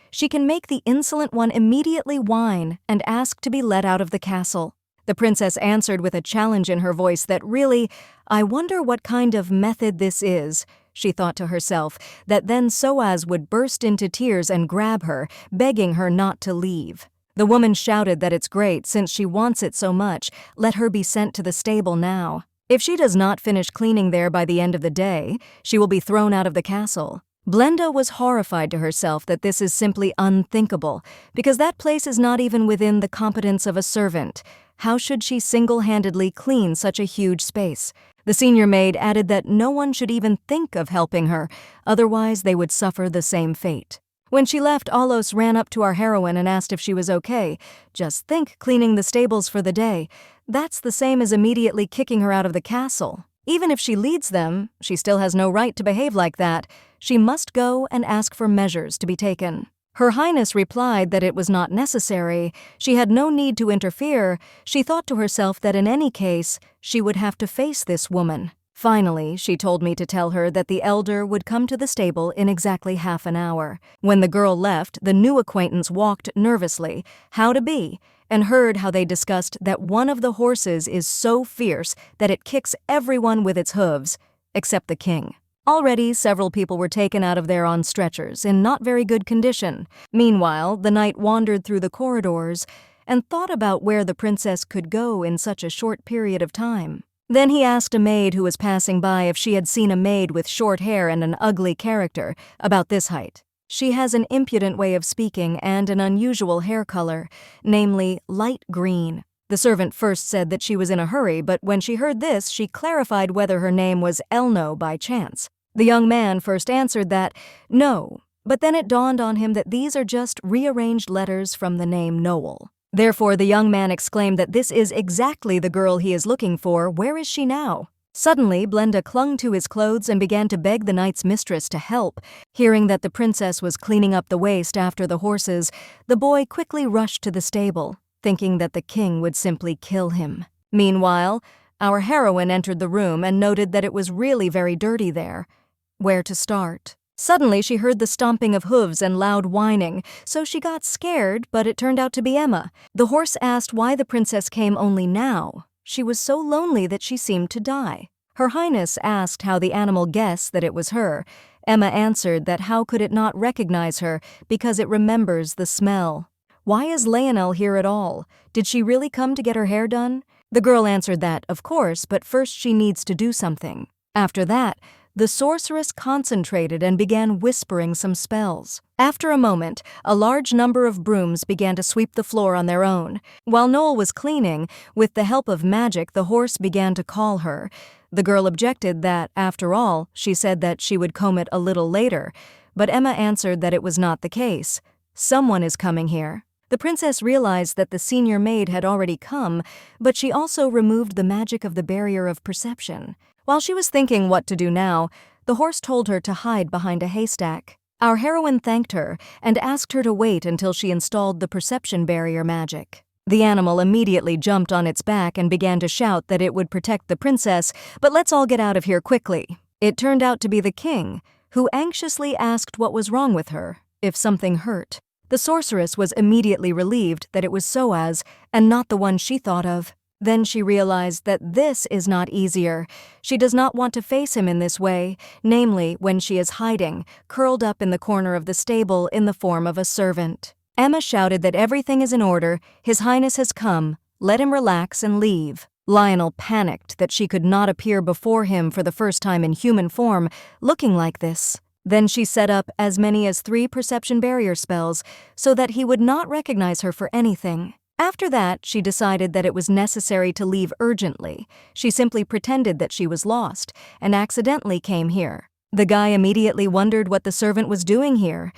She can make the insolent one immediately whine and ask to be let out of the castle. The princess answered with a challenge in her voice that really, I wonder what kind of method this is. She thought to herself that then Soaz would burst into tears and grab her, begging her not to leave. The woman shouted that it's great since she wants it so much, let her be sent to the stable now. If she does not finish cleaning there by the end of the day, she will be thrown out of the castle. Blenda was horrified to herself that this is simply unthinkable, because that place is not even within the competence of a servant. How should she single-handedly clean such a huge space? The senior maid added that no one should even think of helping her, otherwise they would suffer the same fate. When she left, Alos ran up to our heroine and asked if she was okay. Just think, cleaning the stables for the day. That's the same as immediately kicking her out of the castle. Even if she leads them, she still has no right to behave like that. She must go and ask for measures to be taken. Her Highness replied that it was not necessary. She had no need to interfere. She thought to herself that in any case, she would have to face this woman. Finally, she told me to tell her that the elder would come to the stable in exactly half an hour. When the girl left, the new acquaintance walked nervously, how to be, and heard how they discussed that one of the horses is so fierce that it kicks everyone with its hooves, except the king. Already, several people were taken out of there on stretchers in not very good condition. Meanwhile, the knight wandered through the corridors and thought about where the princess could go in such a short period of time. Then he asked a maid who was passing by if she had seen a maid with short hair and an ugly character, about this height. She has an impudent way of speaking and an unusual hair color, namely light green. The servant first said that she was in a hurry, but when she heard this, she clarified whether her name was Elno by chance. The young man first answered that, no, but then it dawned on him that these are just rearranged letters from the name Noel. Therefore, the young man exclaimed that this is exactly the girl he is looking for. Where is she now? Suddenly, Blenda clung to his clothes and began to beg the knight's mistress to help. Hearing that the princess was cleaning up the waste after the horses, the boy quickly rushed to the stable, thinking that the king would simply kill him. Meanwhile, our heroine entered the room and noted that it was really very dirty there. Where to start? Suddenly, she heard the stomping of hooves and loud whining, so she got scared, but it turned out to be Emma. The horse asked why the princess came only now. She was so lonely that she seemed to die. Her Highness asked how the animal guessed that it was her. Emma answered that how could it not recognize her because it remembers the smell. Why is Lionel here at all? Did she really come to get her hair done? The girl answered that, of course, but first she needs to do something. After that, the sorceress concentrated and began whispering some spells. After a moment, a large number of brooms began to sweep the floor on their own. While Noel was cleaning, with the help of magic, the horse began to call her. The girl objected that, after all, she said that she would comb it a little later, but Emma answered that it was not the case. Someone is coming here. The princess realized that the senior maid had already come, but she also removed the magic of the barrier of perception. While she was thinking what to do now, the horse told her to hide behind a haystack. Our heroine thanked her and asked her to wait until she installed the perception barrier magic. The animal immediately jumped on its back and began to shout that it would protect the princess, but let's all get out of here quickly. It turned out to be the king, who anxiously asked what was wrong with her, if something hurt. The sorceress was immediately relieved that it was Soaz and not the one she thought of. Then she realized that this is not easier. She does not want to face him in this way, namely when she is hiding, curled up in the corner of the stable in the form of a servant. Emma shouted that everything is in order, His Highness has come, let him relax and leave. Lionel panicked that she could not appear before him for the first time in human form, looking like this. Then she set up as many as 3 perception barrier spells so that he would not recognize her for anything. After that, she decided that it was necessary to leave urgently. She simply pretended that she was lost and accidentally came here. The guy immediately wondered what the servant was doing here.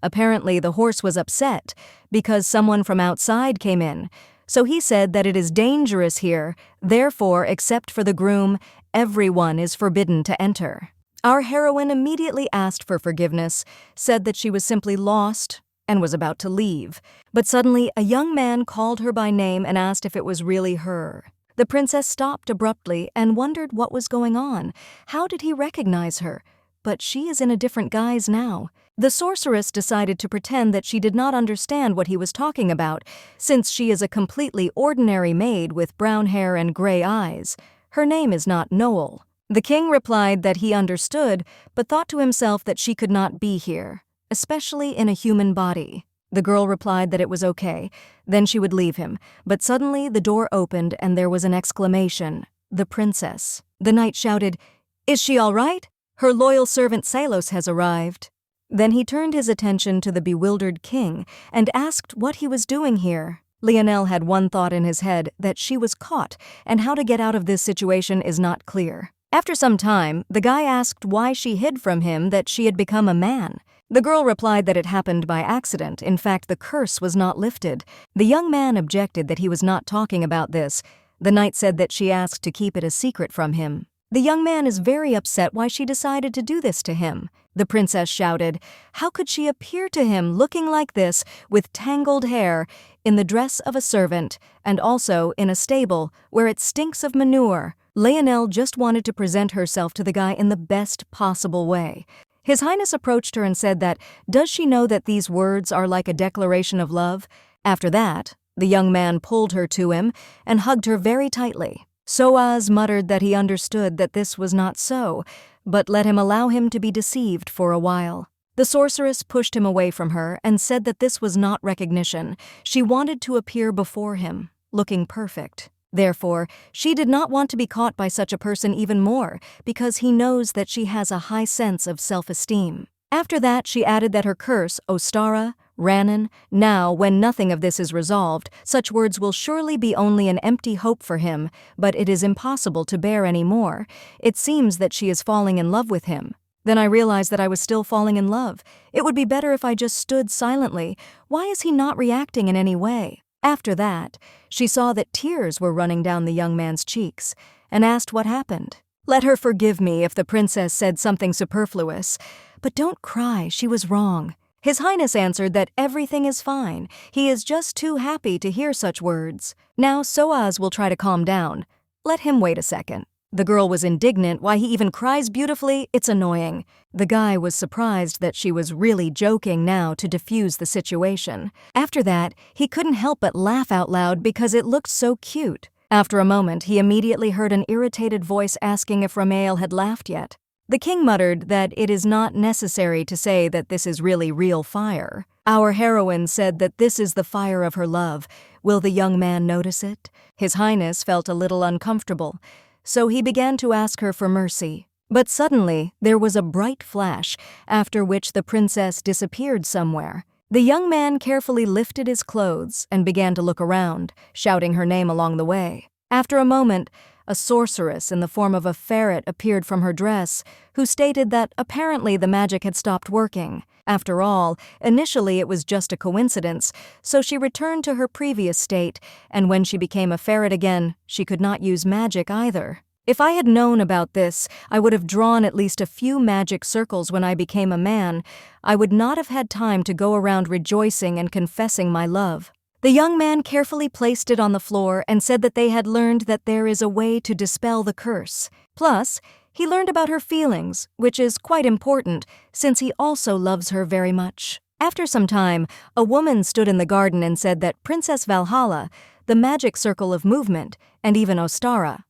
Apparently, the horse was upset because someone from outside came in. So he said that it is dangerous here, therefore, except for the groom, everyone is forbidden to enter. Our heroine immediately asked for forgiveness, said that she was simply lost, and was about to leave. But suddenly, a young man called her by name and asked if it was really her. The princess stopped abruptly and wondered what was going on. How did he recognize her? But she is in a different guise now. The sorceress decided to pretend that she did not understand what he was talking about, since she is a completely ordinary maid with brown hair and gray eyes. Her name is not Noel. The king replied that he understood, but thought to himself that she could not be here, especially in a human body. The girl replied that it was okay, then she would leave him, but suddenly the door opened and there was an exclamation, "The princess." The knight shouted, "Is she all right? Her loyal servant Salos has arrived." Then he turned his attention to the bewildered king and asked what he was doing here. Lionel had one thought in his head, that she was caught, and how to get out of this situation is not clear. After some time, the guy asked why she hid from him that she had become a man. The girl replied that it happened by accident. In fact, the curse was not lifted. The young man objected that he was not talking about this. The knight said that she asked to keep it a secret from him. The young man is very upset why she decided to do this to him. The princess shouted, how could she appear to him looking like this, with tangled hair, in the dress of a servant, and also in a stable where it stinks of manure? Lionel just wanted to present herself to the guy in the best possible way. His Highness approached her and said that, does she know that these words are like a declaration of love? After that, The young man pulled her to him and hugged her very tightly. Soaz muttered that he understood that this was not so, but let him allow him to be deceived for a while. The sorceress pushed him away from her and said that this was not recognition. She wanted to appear before him, looking perfect. Therefore, she did not want to be caught by such a person even more, because he knows that she has a high sense of self-esteem. After that, she added that her curse, Ostara, Ranan, now, when nothing of this is resolved, such words will surely be only an empty hope for him, but it is impossible to bear any more. It seems that she is falling in love with him. Then I realized that I was still falling in love. It would be better if I just stood silently. Why is he not reacting in any way? After that, she saw that tears were running down the young man's cheeks, and asked what happened. Let her forgive me if the princess said something superfluous, but don't cry, she was wrong. His Highness answered that everything is fine. He is just too happy to hear such words. Now Soaz will try to calm down. Let him wait a second. The girl was indignant. Why he even cries beautifully, it's annoying. The guy was surprised that she was really joking now to diffuse the situation. After that, he couldn't help but laugh out loud because it looked so cute. After a moment, he immediately heard an irritated voice asking if Ramael had laughed yet. The king muttered that it is not necessary to say that this is really real fire. Our heroine said that this is the fire of her love. Will the young man notice it? His Highness felt a little uncomfortable, so he began to ask her for mercy. But suddenly, there was a bright flash, after which the princess disappeared somewhere. The young man carefully lifted his clothes and began to look around, shouting her name along the way. After a moment, a sorceress in the form of a ferret appeared from her dress, who stated that apparently the magic had stopped working. After all, initially it was just a coincidence, so she returned to her previous state, and when she became a ferret again, she could not use magic either. If I had known about this, I would have drawn at least a few magic circles when I became a man. I would not have had time to go around rejoicing and confessing my love. The young man carefully placed it on the floor and said that they had learned that there is a way to dispel the curse. Plus, he learned about her feelings, which is quite important, since he also loves her very much. After some time, a woman stood in the garden and said that Princess Valhalla, the magic circle of movement, and even Ostara.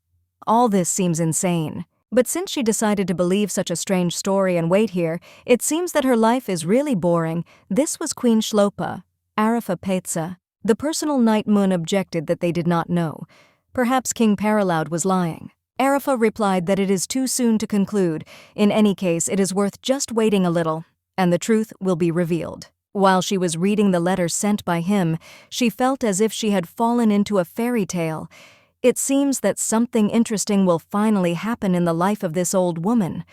All this seems insane. But since she decided to believe such a strange story and wait here, it seems that her life is really boring. This was Queen Shlopa, Arafa Petza. The personal Night Moon objected that they did not know. Perhaps King Paraloud was lying. Arafa replied that it is too soon to conclude. In any case, it is worth just waiting a little, and the truth will be revealed. While she was reading the letter sent by him, she felt as if she had fallen into a fairy tale. It seems that something interesting will finally happen in the life of this old woman.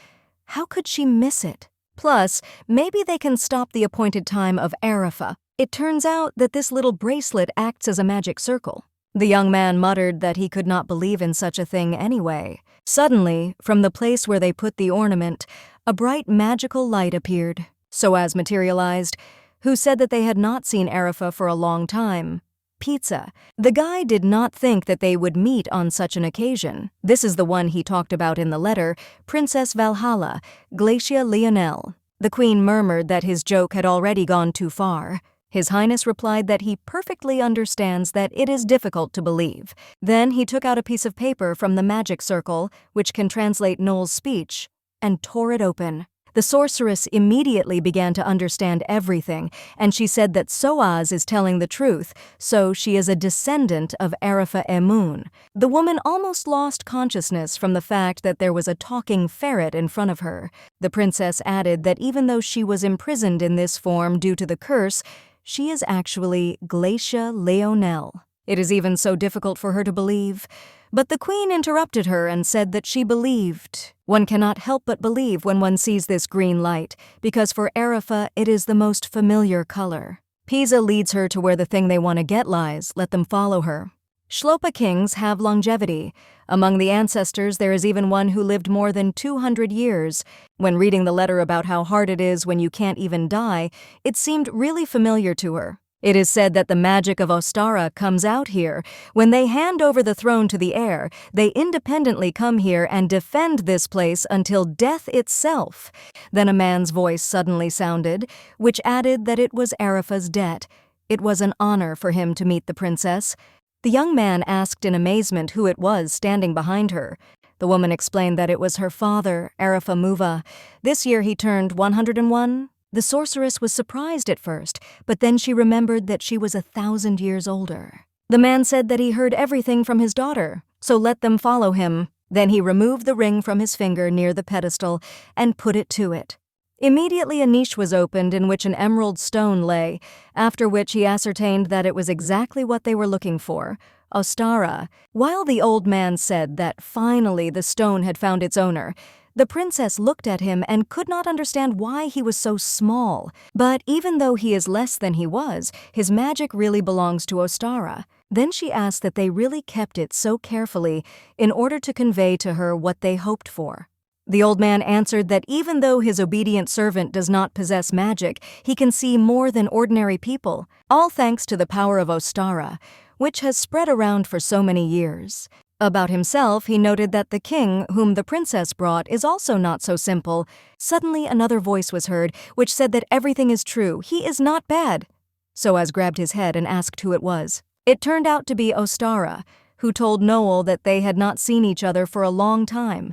How could she miss it? Plus, maybe they can stop the appointed time of Arafa. It turns out that this little bracelet acts as a magic circle. The young man muttered that he could not believe in such a thing anyway. Suddenly, from the place where they put the ornament, a bright magical light appeared. Soaz materialized, who said that they had not seen Arafa for a long time. Pizza. The guy did not think that they would meet on such an occasion. This is the one he talked about in the letter, Princess Valhalla, Glacia Leonel. The queen murmured that his joke had already gone too far. His Highness replied that he perfectly understands that it is difficult to believe. Then he took out a piece of paper from the magic circle, which can translate Noel's speech, and tore it open. The sorceress immediately began to understand everything, and she said that Soaz is telling the truth, so she is a descendant of Arafa Emun. The woman almost lost consciousness from the fact that there was a talking ferret in front of her. The princess added that even though she was imprisoned in this form due to the curse, she is actually Glacia Leonel. It is even so difficult for her to believe. But the queen interrupted her and said that she believed. One cannot help but believe when one sees this green light, because for Arafa it is the most familiar color. Pisa leads her to where the thing they want to get lies. Let them follow her. Shlopa kings have longevity. Among the ancestors, there is even one who lived more than 200 years. When reading the letter about how hard it is when you can't even die, it seemed really familiar to her. It is said that the magic of Ostara comes out here. When they hand over the throne to the heir, they independently come here and defend this place until death itself. Then a man's voice suddenly sounded, which added that it was Arafa's debt. It was an honor for him to meet the princess. The young man asked in amazement who it was standing behind her. The woman explained that it was her father, Arafamuva. This year he turned 101. The sorceress was surprised at first, but then she remembered that she was 1,000 years older. The man said that he heard everything from his daughter, so let them follow him. Then he removed the ring from his finger near the pedestal and put it to it. Immediately a niche was opened in which an emerald stone lay, after which he ascertained that it was exactly what they were looking for, Ostara. While the old man said that finally the stone had found its owner, the princess looked at him and could not understand why he was so small. But even though he is less than he was, his magic really belongs to Ostara. Then she asked that they really kept it so carefully in order to convey to her what they hoped for. The old man answered that even though his obedient servant does not possess magic, he can see more than ordinary people, all thanks to the power of Ostara, which has spread around for so many years. About himself, he noted that the king, whom the princess brought, is also not so simple. Suddenly another voice was heard, which said that everything is true, he is not bad. Soaz grabbed his head and asked who it was. It turned out to be Ostara, who told Noel that they had not seen each other for a long time.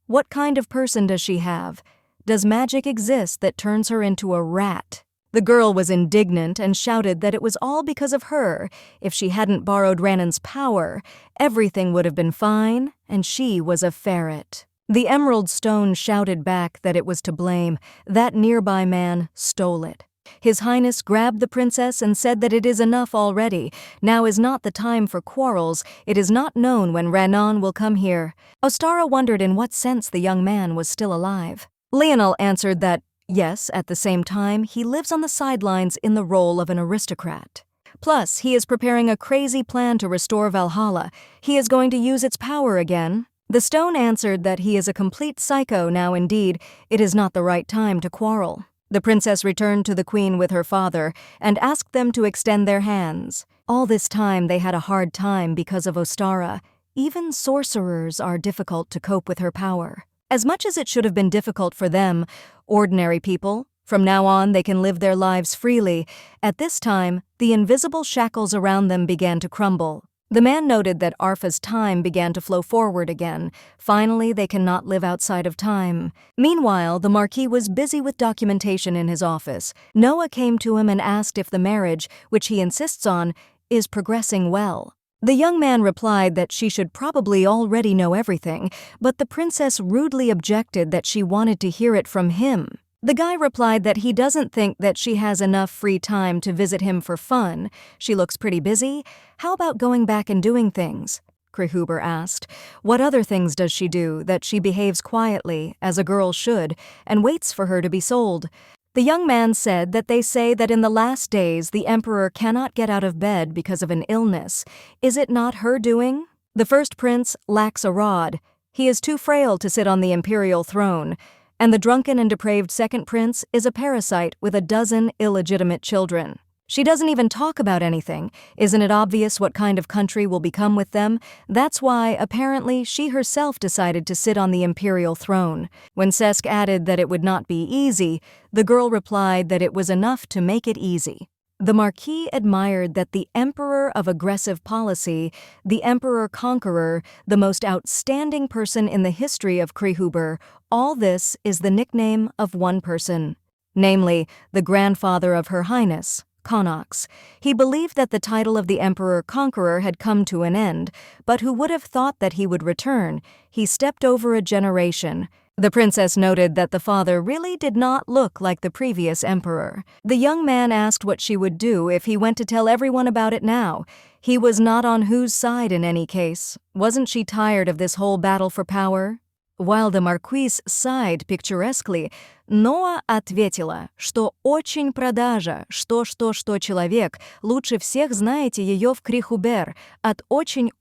What kind of person does she have? Does magic exist that turns her into a rat? The girl was indignant and shouted that it was all because of her. If she hadn't borrowed Ranan's power, everything would have been fine, and she was a ferret. The emerald stone shouted back that it was to blame. That nearby man stole it. His Highness grabbed the princess and said that it is enough already. Now is not the time for quarrels. It is not known when Ranan will come here. Ostara wondered in what sense the young man was still alive. Lionel answered that, yes, at the same time, he lives on the sidelines in the role of an aristocrat. Plus, he is preparing a crazy plan to restore Valhalla. He is going to use its power again. The stone answered that he is a complete psycho now indeed. It is not the right time to quarrel. The princess returned to the queen with her father and asked them to extend their hands. All this time they had a hard time because of Ostara. Even sorcerers are difficult to cope with her power. As much as it should have been difficult for them, ordinary people, from now on they can live their lives freely. At this time, the invisible shackles around them began to crumble. The man noted that Arfa's time began to flow forward again. Finally, they cannot live outside of time. Meanwhile, the marquis was busy with documentation in his office. Noah came to him and asked if the marriage, which he insists on, is progressing well. The young man replied that she should probably already know everything, but the princess rudely objected that she wanted to hear it from him. The guy replied that he doesn't think that she has enough free time to visit him for fun. She looks pretty busy. How about going back and doing things? Krehuber asked. What other things does she do that she behaves quietly, as a girl should, and waits for her to be sold? The young man said that they say that in the last days the emperor cannot get out of bed because of an illness. Is it not her doing? The first prince lacks a rod. He is too frail to sit on the imperial throne. And the drunken and depraved second prince is a parasite with 12 illegitimate children. She doesn't even talk about anything. Isn't it obvious what kind of country will become with them? That's why, apparently, she herself decided to sit on the imperial throne. When Sesk added that it would not be easy, the girl replied that it was enough to make it easy. The marquis admired that the emperor of aggressive policy, the emperor-conqueror, the most outstanding person in the history of Krehuber, all this is the nickname of one person, namely, the grandfather of Her Highness, Konnox. He believed that the title of the emperor-conqueror had come to an end, but who would have thought that he would return? He stepped over a generation. The princess noted that the father really did not look like the previous emperor. The young man asked what she would do if he went to tell everyone about it now. He was not on whose side in any case. Wasn't she tired of this whole battle for power? While the marquise sighed picturesquely, Ноа ответила, что очень продажа, что человек, лучше всех знаете ее в Крихубер, от очень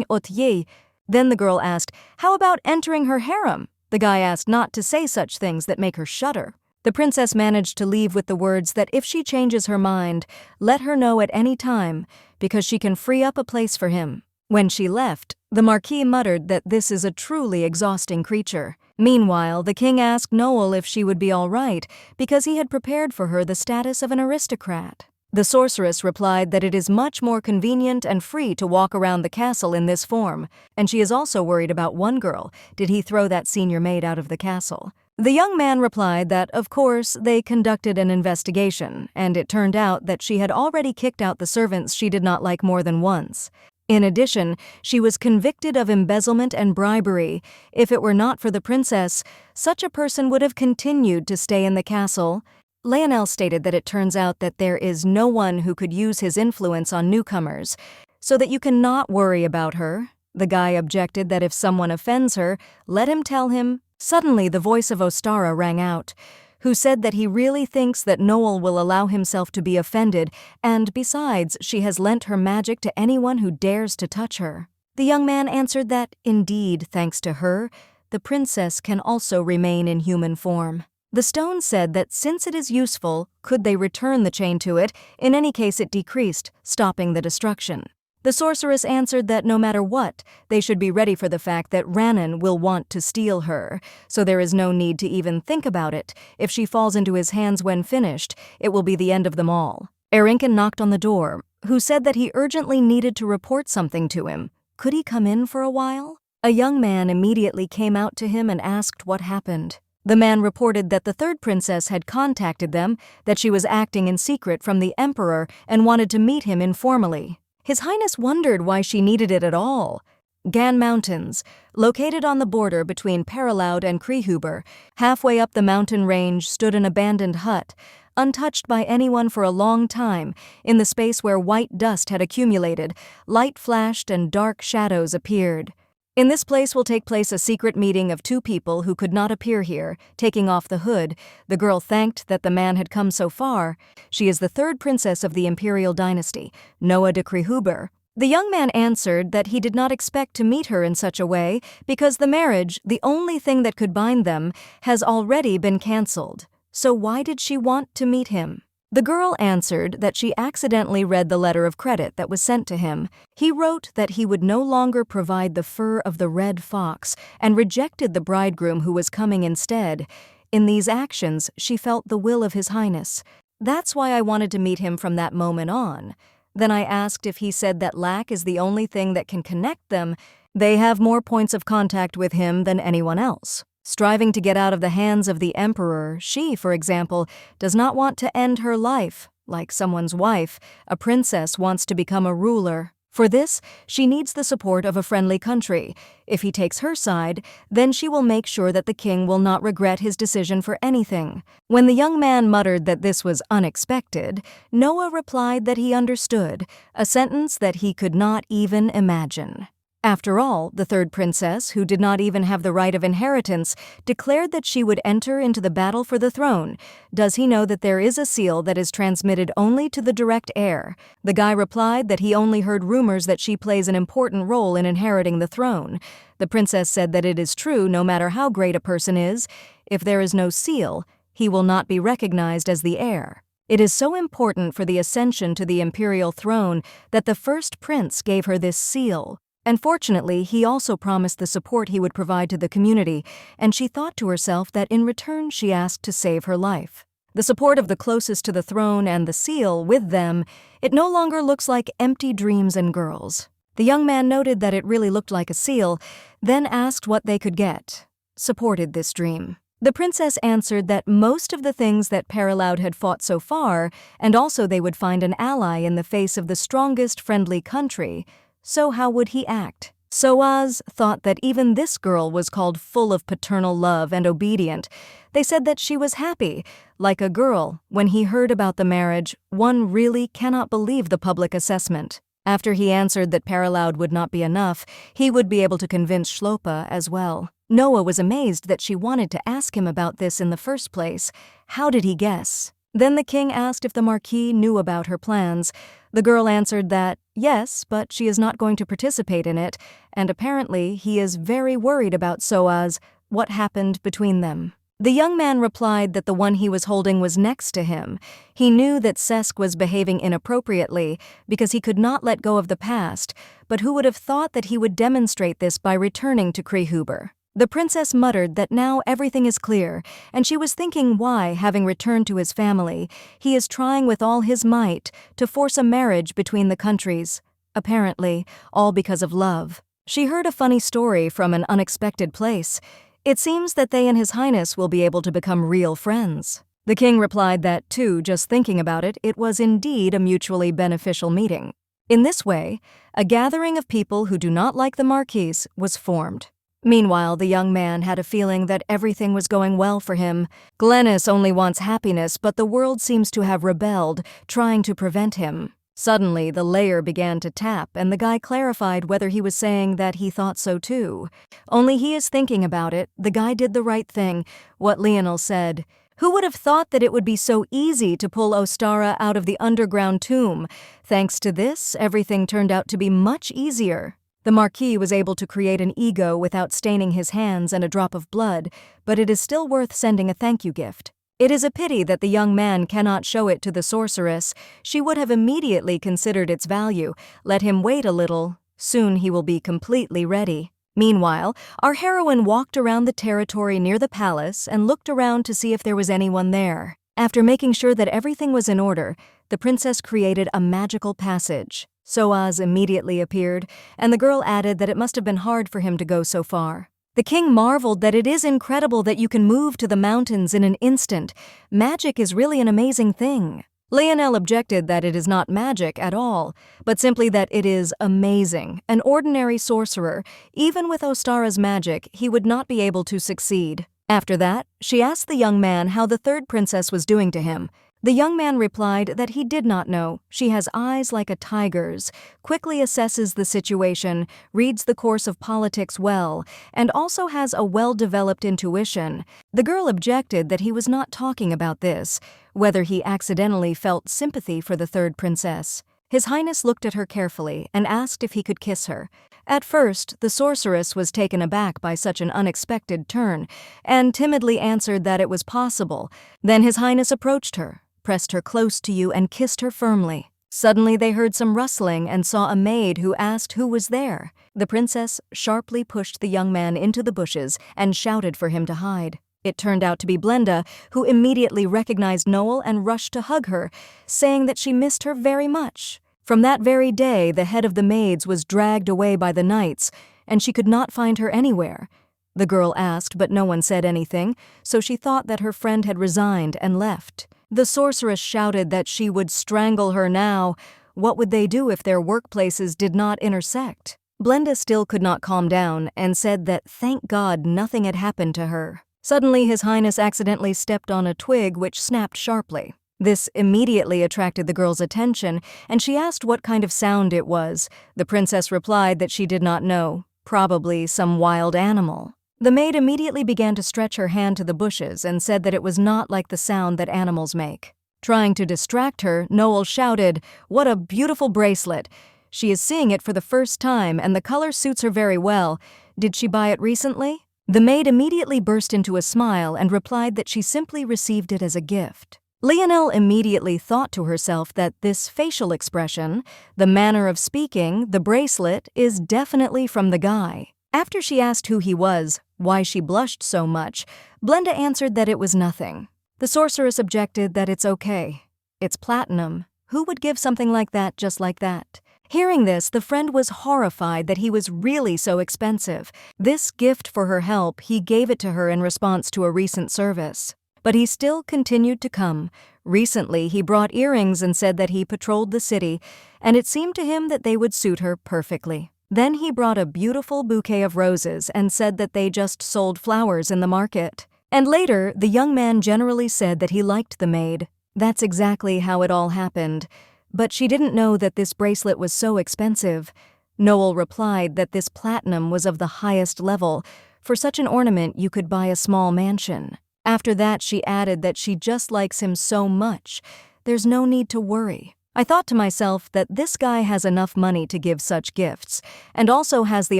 от ей. Then the girl asked, how about entering her harem? The guy asked not to say such things that make her shudder. The princess managed to leave with the words that if she changes her mind, let her know at any time, because she can free up a place for him. When she left, the marquis muttered that this is a truly exhausting creature. Meanwhile, the king asked Noel if she would be all right, because he had prepared for her the status of an aristocrat. The sorceress replied that it is much more convenient and free to walk around the castle in this form, and she is also worried about one girl. Did he throw that senior maid out of the castle? The young man replied that, of course, they conducted an investigation, and it turned out that she had already kicked out the servants she did not like more than once. In addition, she was convicted of embezzlement and bribery. If it were not for the princess, such a person would have continued to stay in the castle. Lionel stated that it turns out that there is no one who could use his influence on newcomers, so that you cannot worry about her. The guy objected that if someone offends her, let him tell him. Suddenly, the voice of Ostara rang out, who said that he really thinks that Noel will allow himself to be offended, and besides, she has lent her magic to anyone who dares to touch her. The young man answered that, indeed, thanks to her, the princess can also remain in human form. The stone said that since it is useful, could they return the chain to it, in any case it decreased, stopping the destruction. The sorceress answered that no matter what, they should be ready for the fact that Ranon will want to steal her, so there is no need to even think about it. If she falls into his hands when finished, it will be the end of them all. Erinken knocked on the door, who said that he urgently needed to report something to him. Could he come in for a while? A young man immediately came out to him and asked what happened. The man reported that the third princess had contacted them, that she was acting in secret from the emperor and wanted to meet him informally. His Highness wondered why she needed it at all. Gan Mountains, located on the border between Paraloud and Krehuber, halfway up the mountain range stood an abandoned hut, untouched by anyone for a long time. In the space where white dust had accumulated, light flashed and dark shadows appeared. In this place will take place a secret meeting of two people who could not appear here. Taking off the hood, the girl thanked that the man had come so far. She is the third princess of the imperial dynasty, Noa de Krehuber. The young man answered that he did not expect to meet her in such a way because the marriage, the only thing that could bind them, has already been cancelled. So why did she want to meet him? The girl answered that she accidentally read the letter of credit that was sent to him. He wrote that he would no longer provide the fur of the red fox and rejected the bridegroom who was coming instead. In these actions, she felt the will of His Highness. That's why I wanted to meet him from that moment on. Then I asked if he said that lack is the only thing that can connect them. They have more points of contact with him than anyone else. Striving to get out of the hands of the emperor, she, for example, does not want to end her life. Like someone's wife, a princess wants to become a ruler. For this, she needs the support of a friendly country. If he takes her side, then she will make sure that the king will not regret his decision for anything. When the young man muttered that this was unexpected, Noah replied that he understood, a sentence that he could not even imagine. After all, the third princess, who did not even have the right of inheritance, declared that she would enter into the battle for the throne. Does he know that there is a seal that is transmitted only to the direct heir? The guy replied that he only heard rumors that she plays an important role in inheriting the throne. The princess said that it is true no matter how great a person is. If there is no seal, he will not be recognized as the heir. It is so important for the ascension to the imperial throne that the first prince gave her this seal. And fortunately, he also promised the support he would provide to the community, and she thought to herself that in return she asked to save her life. The support of the closest to the throne and the seal with them, it no longer looks like empty dreams and girls. The young man noted that it really looked like a seal, then asked what they could get. Supported this dream. The princess answered that most of the things that Paraloud had fought so far, and also they would find an ally in the face of the strongest friendly country. So how would he act? Soaz thought that even this girl was called full of paternal love and obedient. They said that she was happy, like a girl. When he heard about the marriage, one really cannot believe the public assessment. After he answered that Paraloud would not be enough, he would be able to convince Shlopa as well. Noah was amazed that she wanted to ask him about this in the first place. How did he guess? Then the king asked if the marquis knew about her plans. The girl answered that, yes, but she is not going to participate in it, and apparently he is very worried about Soaz, what happened between them. The young man replied that the one he was holding was next to him. He knew that Sesk was behaving inappropriately because he could not let go of the past, but who would have thought that he would demonstrate this by returning to Krehuber? The princess muttered that now everything is clear, and she was thinking why, having returned to his family, he is trying with all his might to force a marriage between the countries. Apparently, all because of love. She heard a funny story from an unexpected place. It seems that they and His Highness will be able to become real friends. The king replied that, too, just thinking about it, it was indeed a mutually beneficial meeting. In this way, a gathering of people who do not like the marquis was formed. Meanwhile, the young man had a feeling that everything was going well for him. Glennis only wants happiness, but the world seems to have rebelled, trying to prevent him. Suddenly, the layer began to tap, and the guy clarified whether he was saying that he thought so too. Only he is thinking about it. The guy did the right thing, what Lionel said. Who would have thought that it would be so easy to pull Ostara out of the underground tomb? Thanks to this, everything turned out to be much easier. The Marquis was able to create an ego without staining his hands and a drop of blood, but it is still worth sending a thank you gift. It is a pity that the young man cannot show it to the sorceress. She would have immediately considered its value. Let him wait a little. Soon he will be completely ready. Meanwhile, our heroine walked around the territory near the palace and looked around to see if there was anyone there. After making sure that everything was in order, the princess created a magical passage. Soaz immediately appeared, and the girl added that it must have been hard for him to go so far. The king marveled that it is incredible that you can move to the mountains in an instant. Magic is really an amazing thing. Lionel objected that it is not magic at all, but simply that it is amazing. An ordinary sorcerer, even with Ostara's magic, he would not be able to succeed. After that, she asked the young man how the third princess was doing to him. The young man replied that he did not know. She has eyes like a tiger's, quickly assesses the situation, reads the course of politics well, and also has a well-developed intuition. The girl objected that he was not talking about this, whether he accidentally felt sympathy for the third princess. His Highness looked at her carefully and asked if he could kiss her. At first, the sorceress was taken aback by such an unexpected turn, and timidly answered that it was possible. Then His Highness approached her, pressed her close to you, and kissed her firmly. Suddenly they heard some rustling and saw a maid who asked who was there. The princess sharply pushed the young man into the bushes and shouted for him to hide. It turned out to be Blenda, who immediately recognized Noel and rushed to hug her, saying that she missed her very much. From that very day, the head of the maids was dragged away by the knights, and she could not find her anywhere. The girl asked, but no one said anything, so she thought that her friend had resigned and left. The sorceress shouted that she would strangle her now. What would they do if their workplaces did not intersect? Blenda still could not calm down and said that thank God nothing had happened to her. Suddenly His Highness accidentally stepped on a twig which snapped sharply. This immediately attracted the girl's attention, and she asked what kind of sound it was. The princess replied that she did not know, probably some wild animal. The maid immediately began to stretch her hand to the bushes and said that it was not like the sound that animals make. Trying to distract her, Noel shouted, "What a beautiful bracelet! She is seeing it for the first time, and the color suits her very well. Did she buy it recently?" The maid immediately burst into a smile and replied that she simply received it as a gift. Lionel immediately thought to herself that this facial expression, the manner of speaking, the bracelet, is definitely from the guy. After she asked who he was, why she blushed so much, Blenda answered that it was nothing. The sorceress objected that it's okay. It's platinum. Who would give something like that just like that? Hearing this, the friend was horrified that he was really so expensive. This gift for her help, he gave it to her in response to a recent service. But he still continued to come. Recently, he brought earrings and said that he patrolled the city, and it seemed to him that they would suit her perfectly. Then he brought a beautiful bouquet of roses and said that they just sold flowers in the market. And later, the young man generally said that he liked the maid. That's exactly how it all happened. But she didn't know that this bracelet was so expensive. Noel replied that this platinum was of the highest level. For such an ornament, you could buy a small mansion. After that, she added that she just likes him so much. There's no need to worry. I thought to myself that this guy has enough money to give such gifts, and also has the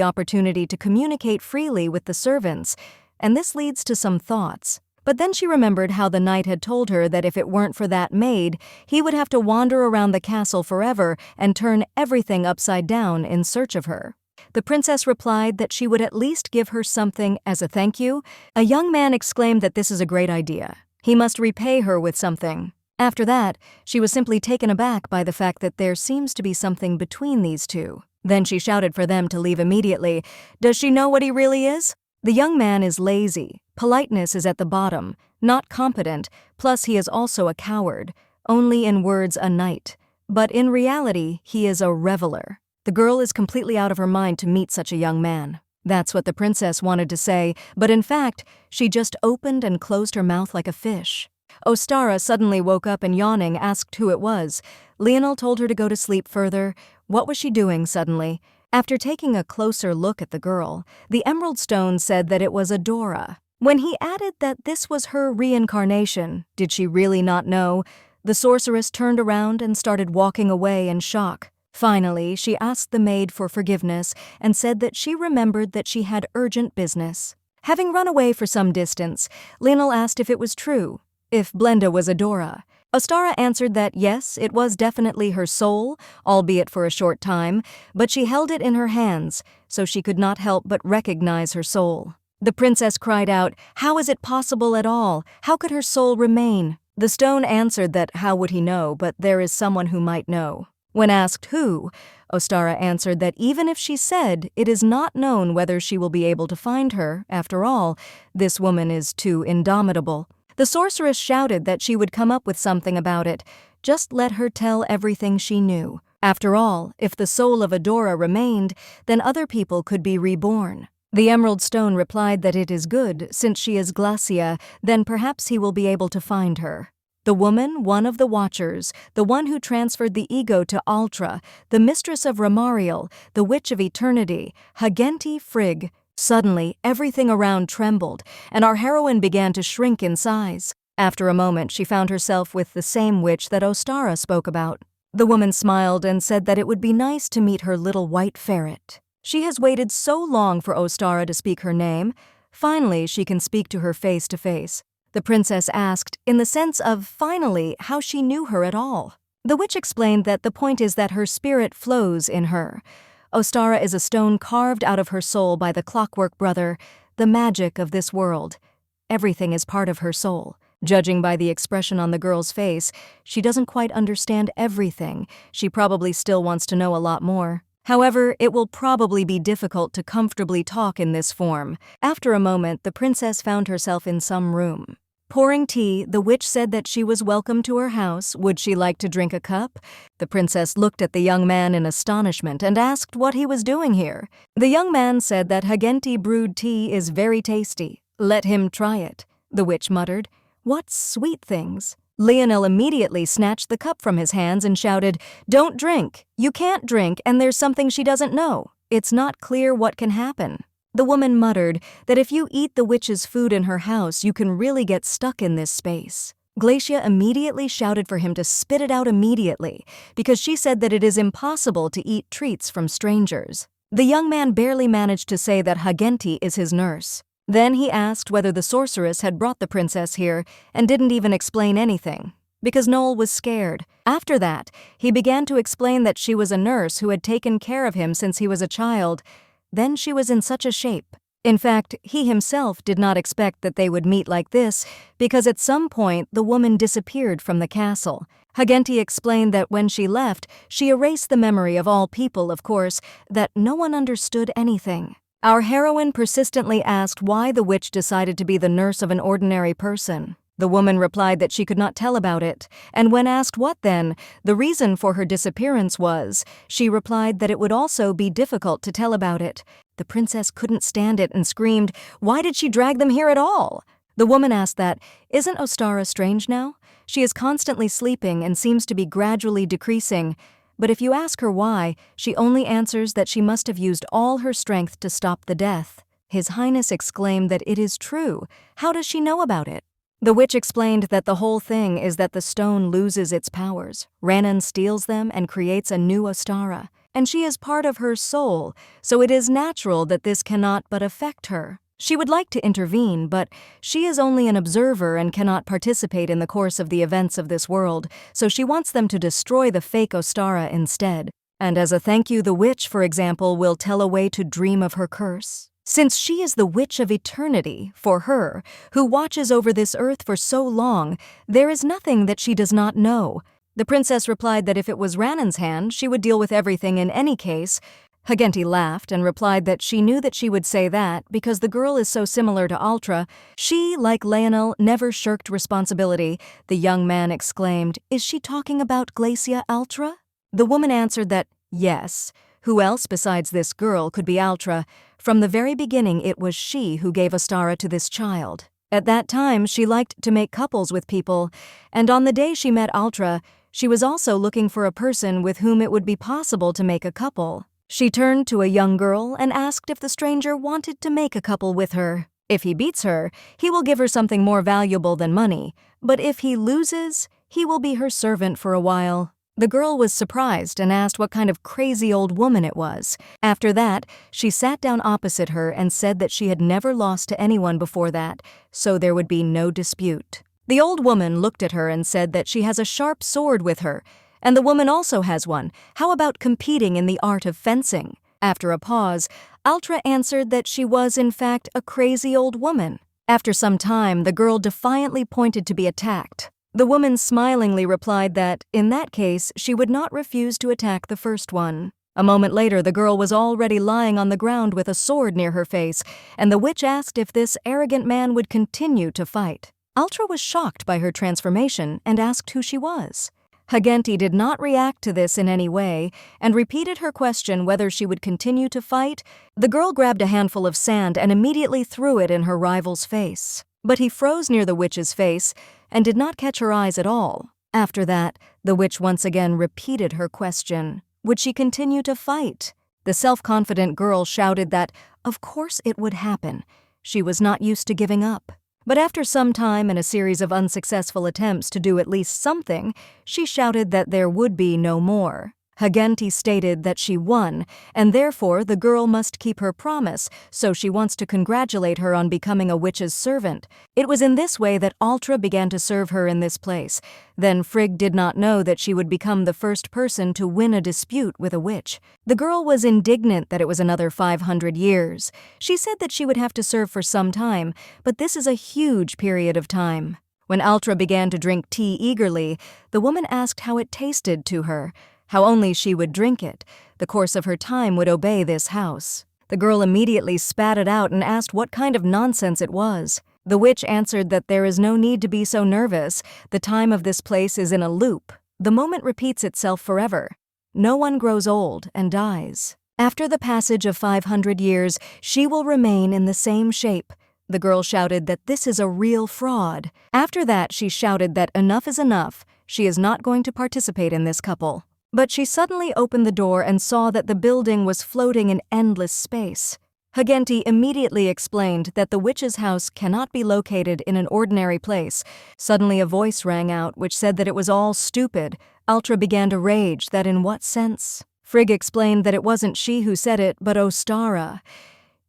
opportunity to communicate freely with the servants, and this leads to some thoughts. But then she remembered how the knight had told her that if it weren't for that maid, he would have to wander around the castle forever and turn everything upside down in search of her. The princess replied that she would at least give her something as a thank you. A young man exclaimed that this is a great idea. He must repay her with something. After that, she was simply taken aback by the fact that there seems to be something between these two. Then she shouted for them to leave immediately. Does she know what he really is? The young man is lazy. Politeness is at the bottom, not competent, plus he is also a coward. Only in words a knight. But in reality, he is a reveler. The girl is completely out of her mind to meet such a young man. That's what the princess wanted to say, but in fact, she just opened and closed her mouth like a fish. Ostara suddenly woke up and yawning asked who it was. Lionel told her to go to sleep further. What was she doing suddenly? After taking a closer look at the girl, the emerald stone said that it was Adora. When he added that this was her reincarnation, did she really not know? The sorceress turned around and started walking away in shock. Finally, she asked the maid for forgiveness and said that she remembered that she had urgent business. Having run away for some distance, Lionel asked if it was true, if Blenda was Adora. Ostara answered that yes, it was definitely her soul, albeit for a short time, but she held it in her hands, so she could not help but recognize her soul. The princess cried out, "How is it possible at all? How could her soul remain?" The stone answered that how would he know, but there is someone who might know. When asked who, Ostara answered that even if she said, it is not known whether she will be able to find her. After all, this woman is too indomitable. The sorceress shouted that she would come up with something about it. Just let her tell everything she knew. After all, if the soul of Adora remained, then other people could be reborn. The emerald stone replied that it is good, since she is Glacia, then perhaps he will be able to find her. The woman, one of the Watchers, the one who transferred the ego to Altra, the mistress of Ramariel, the witch of eternity, Hagenti Frigg. Suddenly, everything around trembled, and our heroine began to shrink in size. After a moment, she found herself with the same witch that Ostara spoke about. The woman smiled and said that it would be nice to meet her little white ferret. She has waited so long for Ostara to speak her name. Finally, she can speak to her face to face. The princess asked, in the sense of, finally, how she knew her at all. The witch explained that the point is that her spirit flows in her. Ostara is a stone carved out of her soul by the clockwork brother, the magic of this world. Everything is part of her soul. Judging by the expression on the girl's face, she doesn't quite understand everything. She probably still wants to know a lot more. However, it will probably be difficult to comfortably talk in this form. After a moment, the princess found herself in some room. Pouring tea, the witch said that she was welcome to her house. Would she like to drink a cup? The princess looked at the young man in astonishment and asked what he was doing here. The young man said that Hagenti brewed tea is very tasty. Let him try it. The witch muttered, "What sweet things." Lionel immediately snatched the cup from his hands and shouted, "Don't drink! You can't drink, and there's something she doesn't know. It's not clear what can happen." The woman muttered that if you eat the witch's food in her house, you can really get stuck in this space. Glacia immediately shouted for him to spit it out immediately, because she said that it is impossible to eat treats from strangers. The young man barely managed to say that Hagenti is his nurse. Then he asked whether the sorceress had brought the princess here and didn't even explain anything, because Noel was scared. After that, he began to explain that she was a nurse who had taken care of him since he was a child. Then she was in such a shape. In fact, he himself did not expect that they would meet like this, because at some point the woman disappeared from the castle. Hagenti explained that when she left, she erased the memory of all people, of course, that no one understood anything. Our heroine persistently asked why the witch decided to be the nurse of an ordinary person. The woman replied that she could not tell about it, and when asked what then, the reason for her disappearance was, she replied that it would also be difficult to tell about it. The princess couldn't stand it and screamed, "Why did she drag them here at all?" The woman asked that, "Isn't Ostara strange now? She is constantly sleeping and seems to be gradually decreasing. But if you ask her why, she only answers that she must have used all her strength to stop the death." His Highness exclaimed that it is true. How does she know about it? The witch explained that the whole thing is that the stone loses its powers. Ranan steals them and creates a new Ostara, and she is part of her soul, so it is natural that this cannot but affect her. She would like to intervene, but she is only an observer and cannot participate in the course of the events of this world, so she wants them to destroy the fake Ostara instead. And as a thank you, the witch, for example, will tell a way to dream of her curse. Since she is the witch of eternity, for her, who watches over this earth for so long, there is nothing that she does not know. The princess replied that if it was Ranan's hand, she would deal with everything in any case. Hagenti laughed and replied that she knew that she would say that because the girl is so similar to Ultra. She, like Leonel, never shirked responsibility. The young man exclaimed, "Is she talking about Glacia Ultra?" The woman answered that, yes. Who else besides this girl could be Ultra? From the very beginning, it was she who gave Ostara to this child. At that time, she liked to make couples with people, and on the day she met Ultra, she was also looking for a person with whom it would be possible to make a couple. She turned to a young girl and asked if the stranger wanted to make a couple with her. If he beats her, he will give her something more valuable than money, but if he loses, he will be her servant for a while. The girl was surprised and asked what kind of crazy old woman it was. After that, she sat down opposite her and said that she had never lost to anyone before that, so there would be no dispute. The old woman looked at her and said that she has a sharp sword with her, and the woman also has one. How about competing in the art of fencing? After a pause, Ultra answered that she was, in fact, a crazy old woman. After some time, the girl defiantly pointed to be attacked. The woman smilingly replied that, in that case, she would not refuse to attack the first one. A moment later, the girl was already lying on the ground with a sword near her face, and the witch asked if this arrogant man would continue to fight. Ultra was shocked by her transformation and asked who she was. Hagenti did not react to this in any way and repeated her question whether she would continue to fight. The girl grabbed a handful of sand and immediately threw it in her rival's face. But he froze near the witch's face and did not catch her eyes at all. After that, the witch once again repeated her question. Would she continue to fight? The self-confident girl shouted that, of course it would happen. She was not used to giving up. But after some time and a series of unsuccessful attempts to do at least something, she shouted that there would be no more. Hagenti stated that she won, and therefore the girl must keep her promise, so she wants to congratulate her on becoming a witch's servant. It was in this way that Ultra began to serve her in this place. Then Frigg did not know that she would become the first person to win a dispute with a witch. The girl was indignant that it was another 500 years. She said that she would have to serve for some time, but this is a huge period of time. When Ultra began to drink tea eagerly, the woman asked how it tasted to her. How only she would drink it. The course of her time would obey this house. The girl immediately spat it out and asked what kind of nonsense it was. The witch answered that there is no need to be so nervous. The time of this place is in a loop. The moment repeats itself forever. No one grows old and dies. After the passage of 500 years, she will remain in the same shape. The girl shouted that this is a real fraud. After that, she shouted that enough is enough. She is not going to participate in this couple. But she suddenly opened the door and saw that the building was floating in endless space. Hagenti immediately explained that the witch's house cannot be located in an ordinary place. Suddenly a voice rang out which said that it was all stupid. Ultra began to rage that in what sense? Frigg explained that it wasn't she who said it, but Ostara.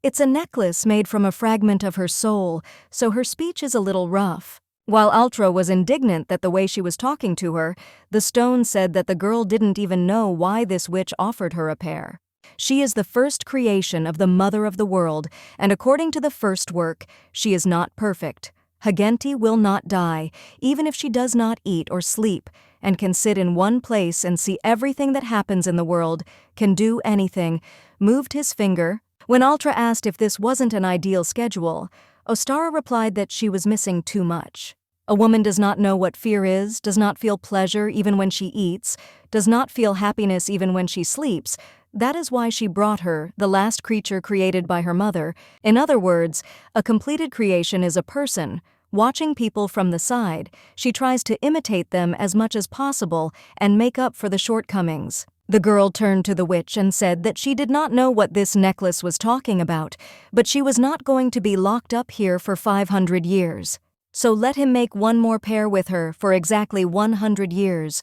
It's a necklace made from a fragment of her soul, so her speech is a little rough. While Ultra was indignant that the way she was talking to her, the stone said that the girl didn't even know why this witch offered her a pair. She is the first creation of the Mother of the World, and according to the first work, she is not perfect. Hagenti will not die, even if she does not eat or sleep, and can sit in one place and see everything that happens in the world, can do anything, moved his finger. When Ultra asked if this wasn't an ideal schedule, Ostara replied that she was missing too much. A woman does not know what fear is, does not feel pleasure even when she eats, does not feel happiness even when she sleeps. That is why she brought her, the last creature created by her mother. In other words, a completed creation is a person. Watching people from the side, she tries to imitate them as much as possible and make up for the shortcomings. The girl turned to the witch and said that she did not know what this necklace was talking about, but she was not going to be locked up here for 500 years. So let him make one more pair with her for exactly 100 years.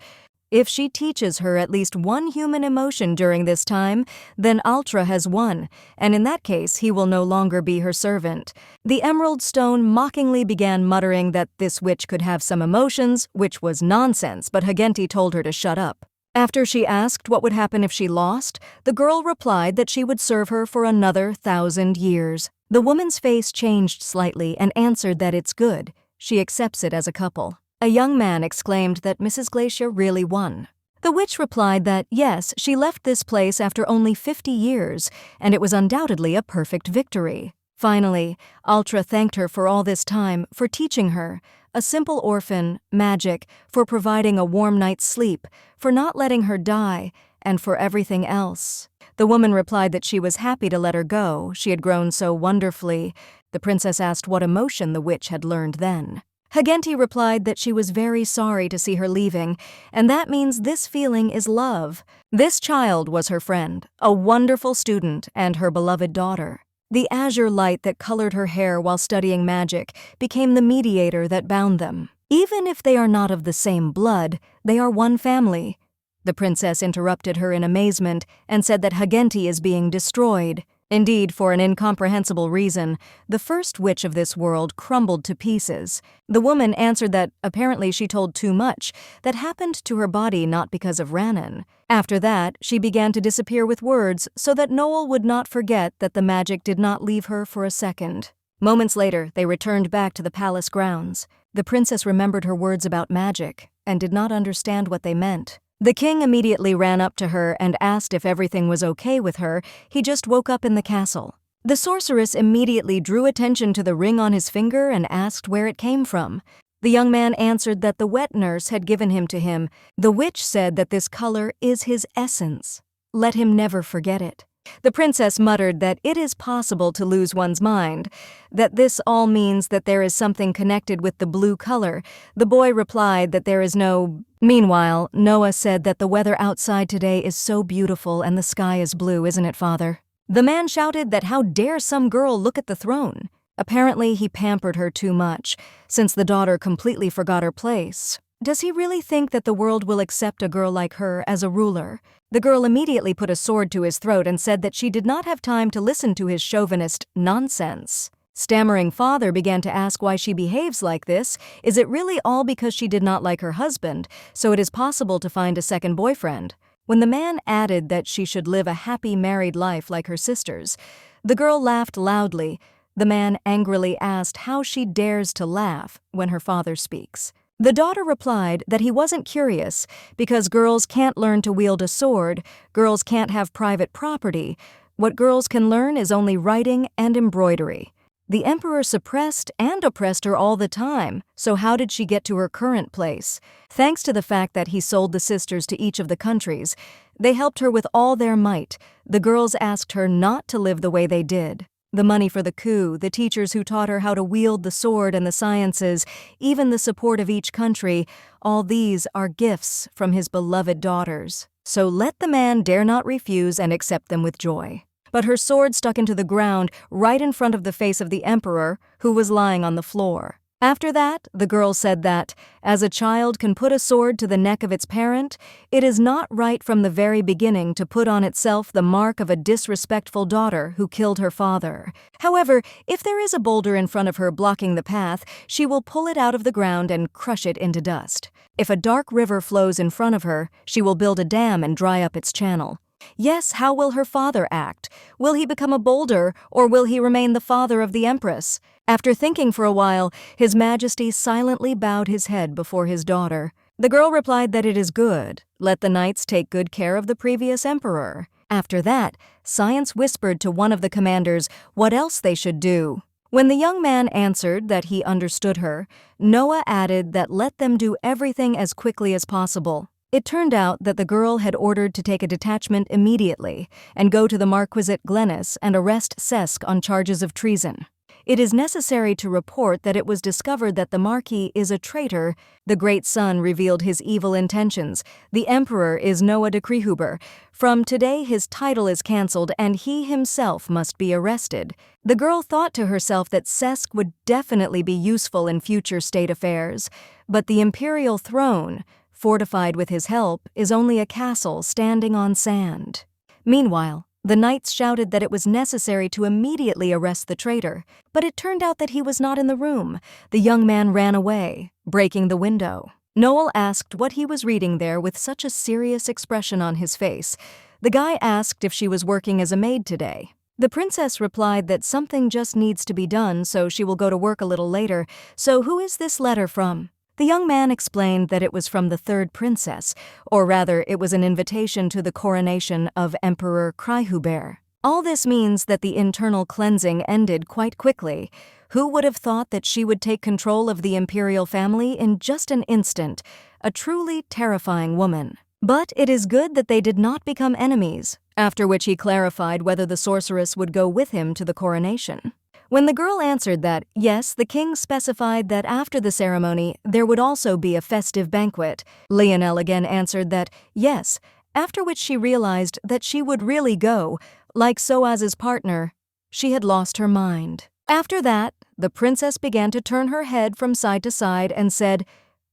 If she teaches her at least one human emotion during this time, then Ultra has won, and in that case he will no longer be her servant. The emerald stone mockingly began muttering that this witch could have some emotions, which was nonsense, but Hagenti told her to shut up. After she asked what would happen if she lost, the girl replied that she would serve her for another 1,000 years. The woman's face changed slightly and answered that it's good. She accepts it as a couple. A young man exclaimed that Mrs. Glacier really won. The witch replied that, yes, she left this place after only 50 years, and it was undoubtedly a perfect victory. Finally, Ultra thanked her for all this time, for teaching her, a simple orphan, magic, for providing a warm night's sleep, for not letting her die, and for everything else. The woman replied that she was happy to let her go, she had grown so wonderfully. The princess asked what emotion the witch had learned then. Hagenti replied that she was very sorry to see her leaving, and that means this feeling is love. This child was her friend, a wonderful student, and her beloved daughter. The azure light that colored her hair while studying magic became the mediator that bound them. Even if they are not of the same blood, they are one family. The princess interrupted her in amazement and said that Hagenti is being destroyed. Indeed, for an incomprehensible reason, the first witch of this world crumbled to pieces. The woman answered that apparently she told too much that happened to her body not because of Rannan. After that, she began to disappear with words so that Noel would not forget that the magic did not leave her for a second. Moments later, they returned back to the palace grounds. The princess remembered her words about magic and did not understand what they meant. The king immediately ran up to her and asked if everything was okay with her. He just woke up in the castle. The sorceress immediately drew attention to the ring on his finger and asked where it came from. The young man answered that the wet nurse had given him to him. The witch said that this color is his essence. Let him never forget it. The princess muttered that it is possible to lose one's mind, that this all means that there is something connected with the blue color. The boy replied that there is no... Meanwhile, Noah said that the weather outside today is so beautiful and the sky is blue, isn't it, father? The man shouted that how dare some girl look at the throne. Apparently, he pampered her too much, since the daughter completely forgot her place. Does he really think that the world will accept a girl like her as a ruler? The girl immediately put a sword to his throat and said that she did not have time to listen to his chauvinist nonsense. Stammering father began to ask why she behaves like this. Is it really all because she did not like her husband, so it is possible to find a second boyfriend? When the man added that she should live a happy married life like her sisters, the girl laughed loudly. The man angrily asked how she dares to laugh when her father speaks. The daughter replied that he wasn't curious because girls can't learn to wield a sword, girls can't have private property. What girls can learn is only writing and embroidery. The emperor suppressed and oppressed her all the time, so how did she get to her current place? Thanks to the fact that he sold the sisters to each of the countries, they helped her with all their might. The girls asked her not to live the way they did. The money for the coup, the teachers who taught her how to wield the sword and the sciences, even the support of each country, all these are gifts from his beloved daughters. So let the man dare not refuse and accept them with joy. But her sword stuck into the ground right in front of the face of the emperor, who was lying on the floor. After that, the girl said that, as a child can put a sword to the neck of its parent, it is not right from the very beginning to put on itself the mark of a disrespectful daughter who killed her father. However, if there is a boulder in front of her blocking the path, she will pull it out of the ground and crush it into dust. If a dark river flows in front of her, she will build a dam and dry up its channel. Yes, how will her father act? Will he become a boulder, or will he remain the father of the empress? After thinking for a while, His Majesty silently bowed his head before his daughter. The girl replied that it is good. Let the knights take good care of the previous emperor. After that, Science whispered to one of the commanders what else they should do. When the young man answered that he understood her, Noah added that let them do everything as quickly as possible. It turned out that the girl had ordered to take a detachment immediately and go to the Marquisate Glennis and arrest Sesk on charges of treason. It is necessary to report that it was discovered that the marquis is a traitor. The great son revealed his evil intentions. The emperor is Noah de Krehuber. From today his title is cancelled and he himself must be arrested. The girl thought to herself that Sesk would definitely be useful in future state affairs, but the imperial throne, fortified with his help, is only a castle standing on sand. Meanwhile, the knights shouted that it was necessary to immediately arrest the traitor, but it turned out that he was not in the room. The young man ran away, breaking the window. Noel asked what he was reading there with such a serious expression on his face. The guy asked if she was working as a maid today. The princess replied that something just needs to be done, so she will go to work a little later. So who is this letter from? The young man explained that it was from the third princess, or rather, it was an invitation to the coronation of Emperor Cryhuber. All this means that the internal cleansing ended quite quickly. Who would have thought that she would take control of the imperial family in just an instant? A truly terrifying woman. But it is good that they did not become enemies, after which he clarified whether the sorceress would go with him to the coronation. When the girl answered that, yes, the king specified that after the ceremony there would also be a festive banquet, Lionel again answered that, yes, after which she realized that she would really go, like Soaz's partner. She had lost her mind. After that, the princess began to turn her head from side to side and said,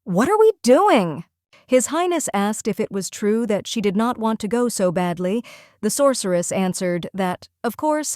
"What are we doing?" His Highness asked if it was true that she did not want to go so badly. The sorceress answered that, of course,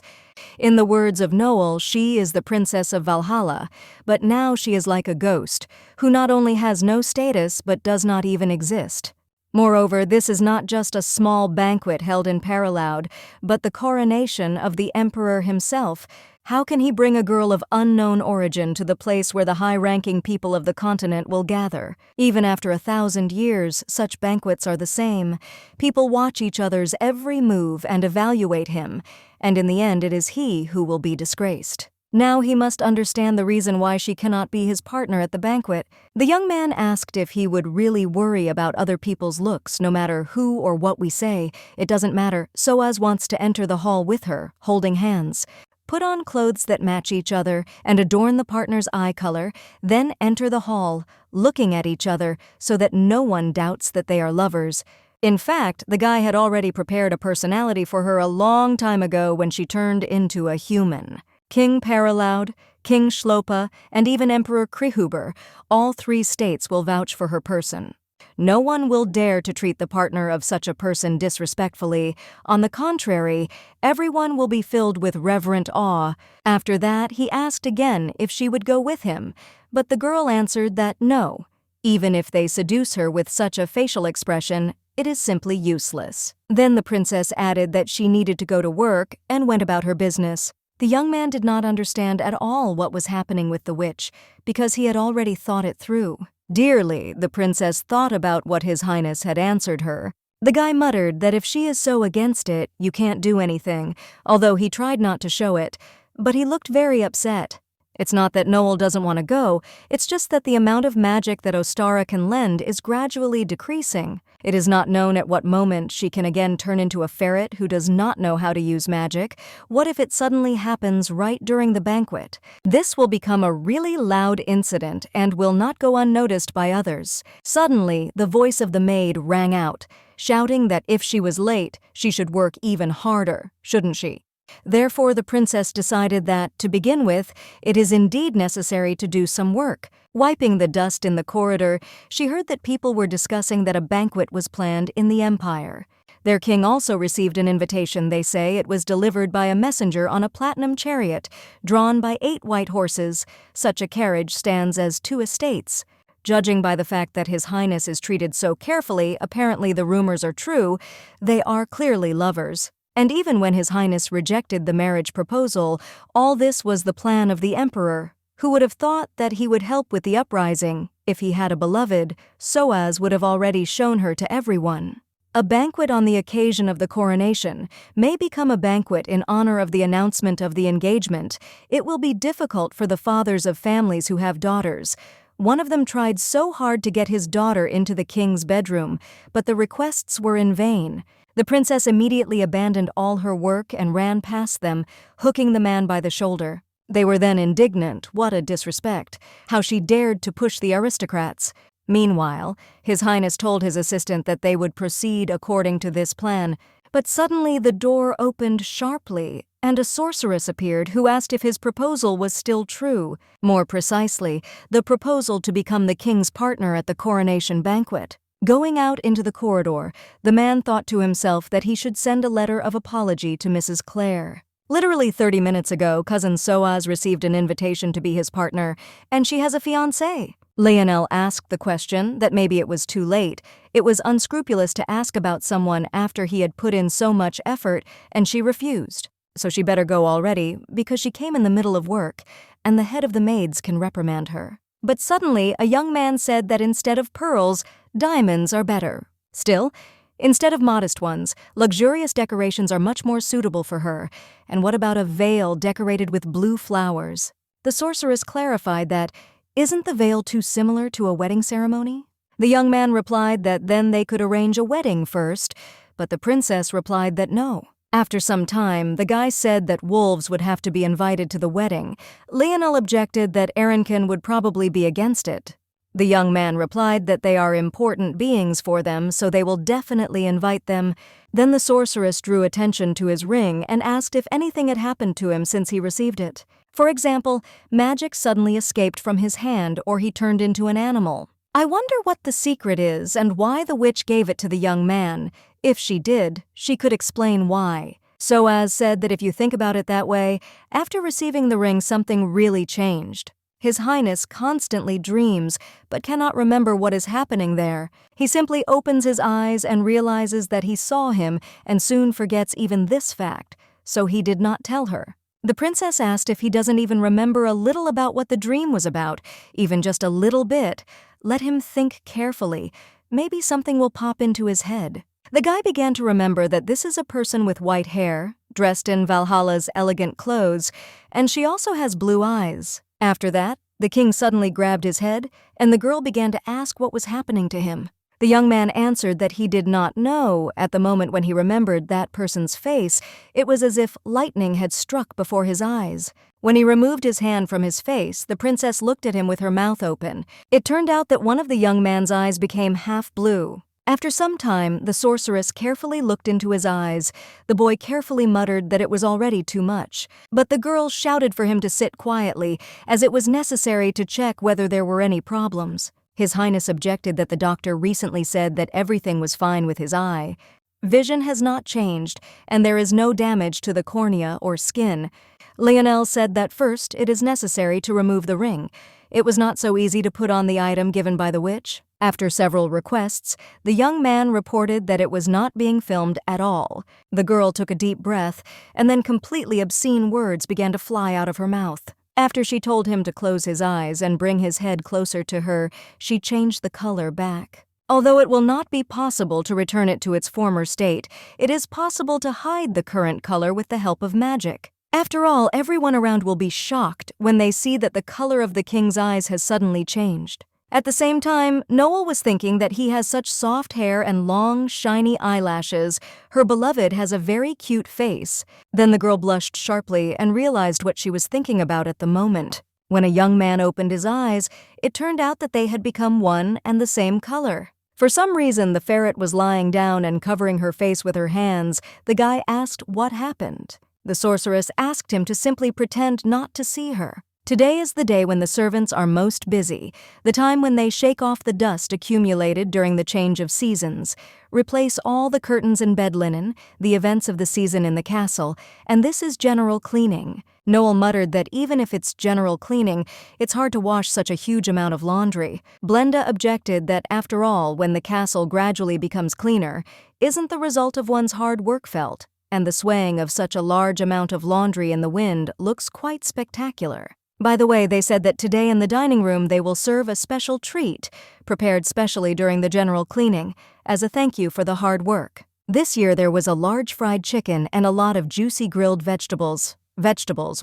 in the words of Noel, she is the princess of Valhalla, but now she is like a ghost, who not only has no status but does not even exist. Moreover, this is not just a small banquet held in Paraloud, but the coronation of the emperor himself. How can he bring a girl of unknown origin to the place where the high-ranking people of the continent will gather? Even after 1,000 years, such banquets are the same. People watch each other's every move and evaluate him, and in the end it is he who will be disgraced. Now he must understand the reason why she cannot be his partner at the banquet. The young man asked if he would really worry about other people's looks, no matter who or what we say. It doesn't matter. Soaz wants to enter the hall with her, holding hands. Put on clothes that match each other and adorn the partner's eye color, then enter the hall, looking at each other so that no one doubts that they are lovers. In fact, the guy had already prepared a personality for her a long time ago when she turned into a human. King Paraloud, King Shlopa, and even Emperor Cryhuber, all three states will vouch for her person. No one will dare to treat the partner of such a person disrespectfully. On the contrary, everyone will be filled with reverent awe. After that, he asked again if she would go with him, but the girl answered that no. Even if they seduce her with such a facial expression, it is simply useless. Then the princess added that she needed to go to work and went about her business. The young man did not understand at all what was happening with the witch, because he had already thought it through. Dearly, the princess thought about what His Highness had answered her. The guy muttered that if she is so against it, you can't do anything, although he tried not to show it, but he looked very upset. It's not that Noel doesn't want to go, it's just that the amount of magic that Ostara can lend is gradually decreasing. It is not known at what moment she can again turn into a ferret who does not know how to use magic. What if it suddenly happens right during the banquet? This will become a really loud incident and will not go unnoticed by others. Suddenly, the voice of the maid rang out, shouting that if she was late, she should work even harder, shouldn't she? Therefore, the princess decided that, to begin with, it is indeed necessary to do some work. Wiping the dust in the corridor, she heard that people were discussing that a banquet was planned in the empire. Their king also received an invitation. They say it was delivered by a messenger on a platinum chariot, drawn by 8 white horses. Such a carriage stands as 2 estates. Judging by the fact that His Highness is treated so carefully, apparently the rumors are true. They are clearly lovers. And even when His Highness rejected the marriage proposal, all this was the plan of the emperor. Who would have thought that he would help with the uprising? If he had a beloved, Soaz would have already shown her to everyone. A banquet on the occasion of the coronation may become a banquet in honor of the announcement of the engagement. It will be difficult for the fathers of families who have daughters. One of them tried so hard to get his daughter into the king's bedroom, but the requests were in vain. The princess immediately abandoned all her work and ran past them, hooking the man by the shoulder. They were then indignant. What a disrespect! How she dared to push the aristocrats! Meanwhile, His Highness told his assistant that they would proceed according to this plan, but suddenly the door opened sharply, and a sorceress appeared who asked if his proposal was still true. More precisely, the proposal to become the king's partner at the coronation banquet. Going out into the corridor, the man thought to himself that he should send a letter of apology to Mrs. Clare. Literally 30 minutes ago, cousin Soaz received an invitation to be his partner, and she has a fiancé. Lionel asked the question that maybe it was too late. It was unscrupulous to ask about someone after he had put in so much effort, and she refused. So she better go already, because she came in the middle of work, and the head of the maids can reprimand her. But suddenly, a young man said that instead of pearls, diamonds are better. Still, instead of modest ones, luxurious decorations are much more suitable for her. And what about a veil decorated with blue flowers? The sorceress clarified that, isn't the veil too similar to a wedding ceremony? The young man replied that then they could arrange a wedding first, but the princess replied that no. After some time, the guy said that wolves would have to be invited to the wedding. Lionel objected that Erinkin would probably be against it. The young man replied that they are important beings for them, so they will definitely invite them. Then the sorceress drew attention to his ring and asked if anything had happened to him since he received it. For example, magic suddenly escaped from his hand or he turned into an animal. I wonder what the secret is and why the witch gave it to the young man. If she did, she could explain why. Soaz said that if you think about it that way, after receiving the ring something really changed. His Highness constantly dreams, but cannot remember what is happening there. He simply opens his eyes and realizes that he saw him and soon forgets even this fact, so he did not tell her. The princess asked if he doesn't even remember a little about what the dream was about, even just a little bit. Let him think carefully. Maybe something will pop into his head. The guy began to remember that this is a person with white hair, dressed in Valhalla's elegant clothes, and she also has blue eyes. After that, the king suddenly grabbed his head, and the girl began to ask what was happening to him. The young man answered that he did not know. At the moment when he remembered that person's face, it was as if lightning had struck before his eyes. When he removed his hand from his face, the princess looked at him with her mouth open. It turned out that one of the young man's eyes became half blue. After some time, the sorceress carefully looked into his eyes. The boy carefully muttered that it was already too much, but the girl shouted for him to sit quietly, as it was necessary to check whether there were any problems. His Highness objected that the doctor recently said that everything was fine with his eye. Vision has not changed, and there is no damage to the cornea or skin. Lionel said that first it is necessary to remove the ring. It was not so easy to put on the item given by the witch. After several requests, the young man reported that it was not being filmed at all. The girl took a deep breath, and then completely obscene words began to fly out of her mouth. After she told him to close his eyes and bring his head closer to her, she changed the color back. Although it will not be possible to return it to its former state, it is possible to hide the current color with the help of magic. After all, everyone around will be shocked when they see that the color of the king's eyes has suddenly changed. At the same time, Noel was thinking that he has such soft hair and long, shiny eyelashes. Her beloved has a very cute face. Then the girl blushed sharply and realized what she was thinking about at the moment. When a young man opened his eyes, it turned out that they had become one and the same color. For some reason, the ferret was lying down and covering her face with her hands. The guy asked what happened. The sorceress asked him to simply pretend not to see her. Today is the day when the servants are most busy, the time when they shake off the dust accumulated during the change of seasons, replace all the curtains and bed linen, the events of the season in the castle, and this is general cleaning. Noel muttered that even if it's general cleaning, it's hard to wash such a huge amount of laundry. Blenda objected that after all, when the castle gradually becomes cleaner, isn't the result of one's hard work felt? And the swaying of such a large amount of laundry in the wind looks quite spectacular. By the way, they said that today in the dining room they will serve a special treat, prepared specially during the general cleaning, as a thank you for the hard work. This year there was a large fried chicken and a lot of juicy grilled vegetables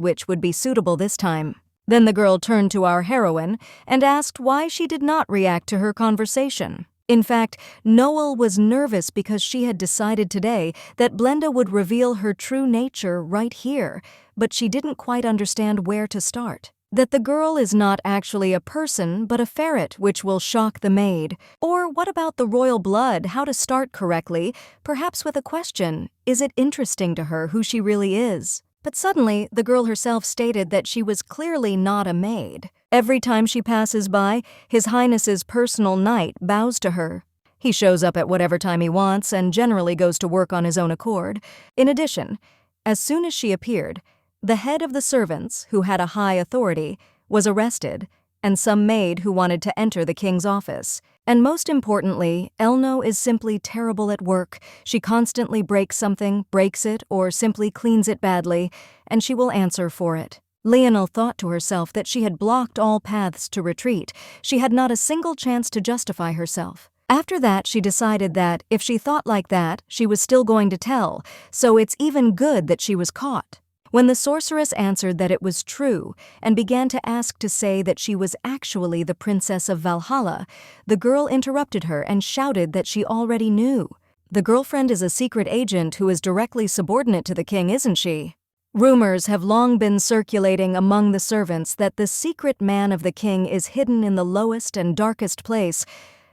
which would be suitable this time. Then the girl turned to our heroine and asked why she did not react to her conversation. In fact, Noel was nervous because she had decided today that Blenda would reveal her true nature right here, but she didn't quite understand where to start. That the girl is not actually a person, but a ferret, which will shock the maid. Or what about the royal blood, how to start correctly, perhaps with a question, is it interesting to her who she really is? But suddenly, the girl herself stated that she was clearly not a maid. Every time she passes by, His Highness's personal knight bows to her. He shows up at whatever time he wants and generally goes to work on his own accord. In addition, as soon as she appeared, the head of the servants, who had a high authority, was arrested, and some maid who wanted to enter the king's office. And most importantly, Elno is simply terrible at work. She constantly breaks something, breaks it, or simply cleans it badly, and she will answer for it. Lionel thought to herself that she had blocked all paths to retreat. She had not a single chance to justify herself. After that, she decided that, if she thought like that, she was still going to tell, so it's even good that she was caught. When the sorceress answered that it was true, and began to ask to say that she was actually the princess of Valhalla, the girl interrupted her and shouted that she already knew. The girlfriend is a secret agent who is directly subordinate to the king, isn't she? Rumors have long been circulating among the servants that the secret man of the king is hidden in the lowest and darkest place,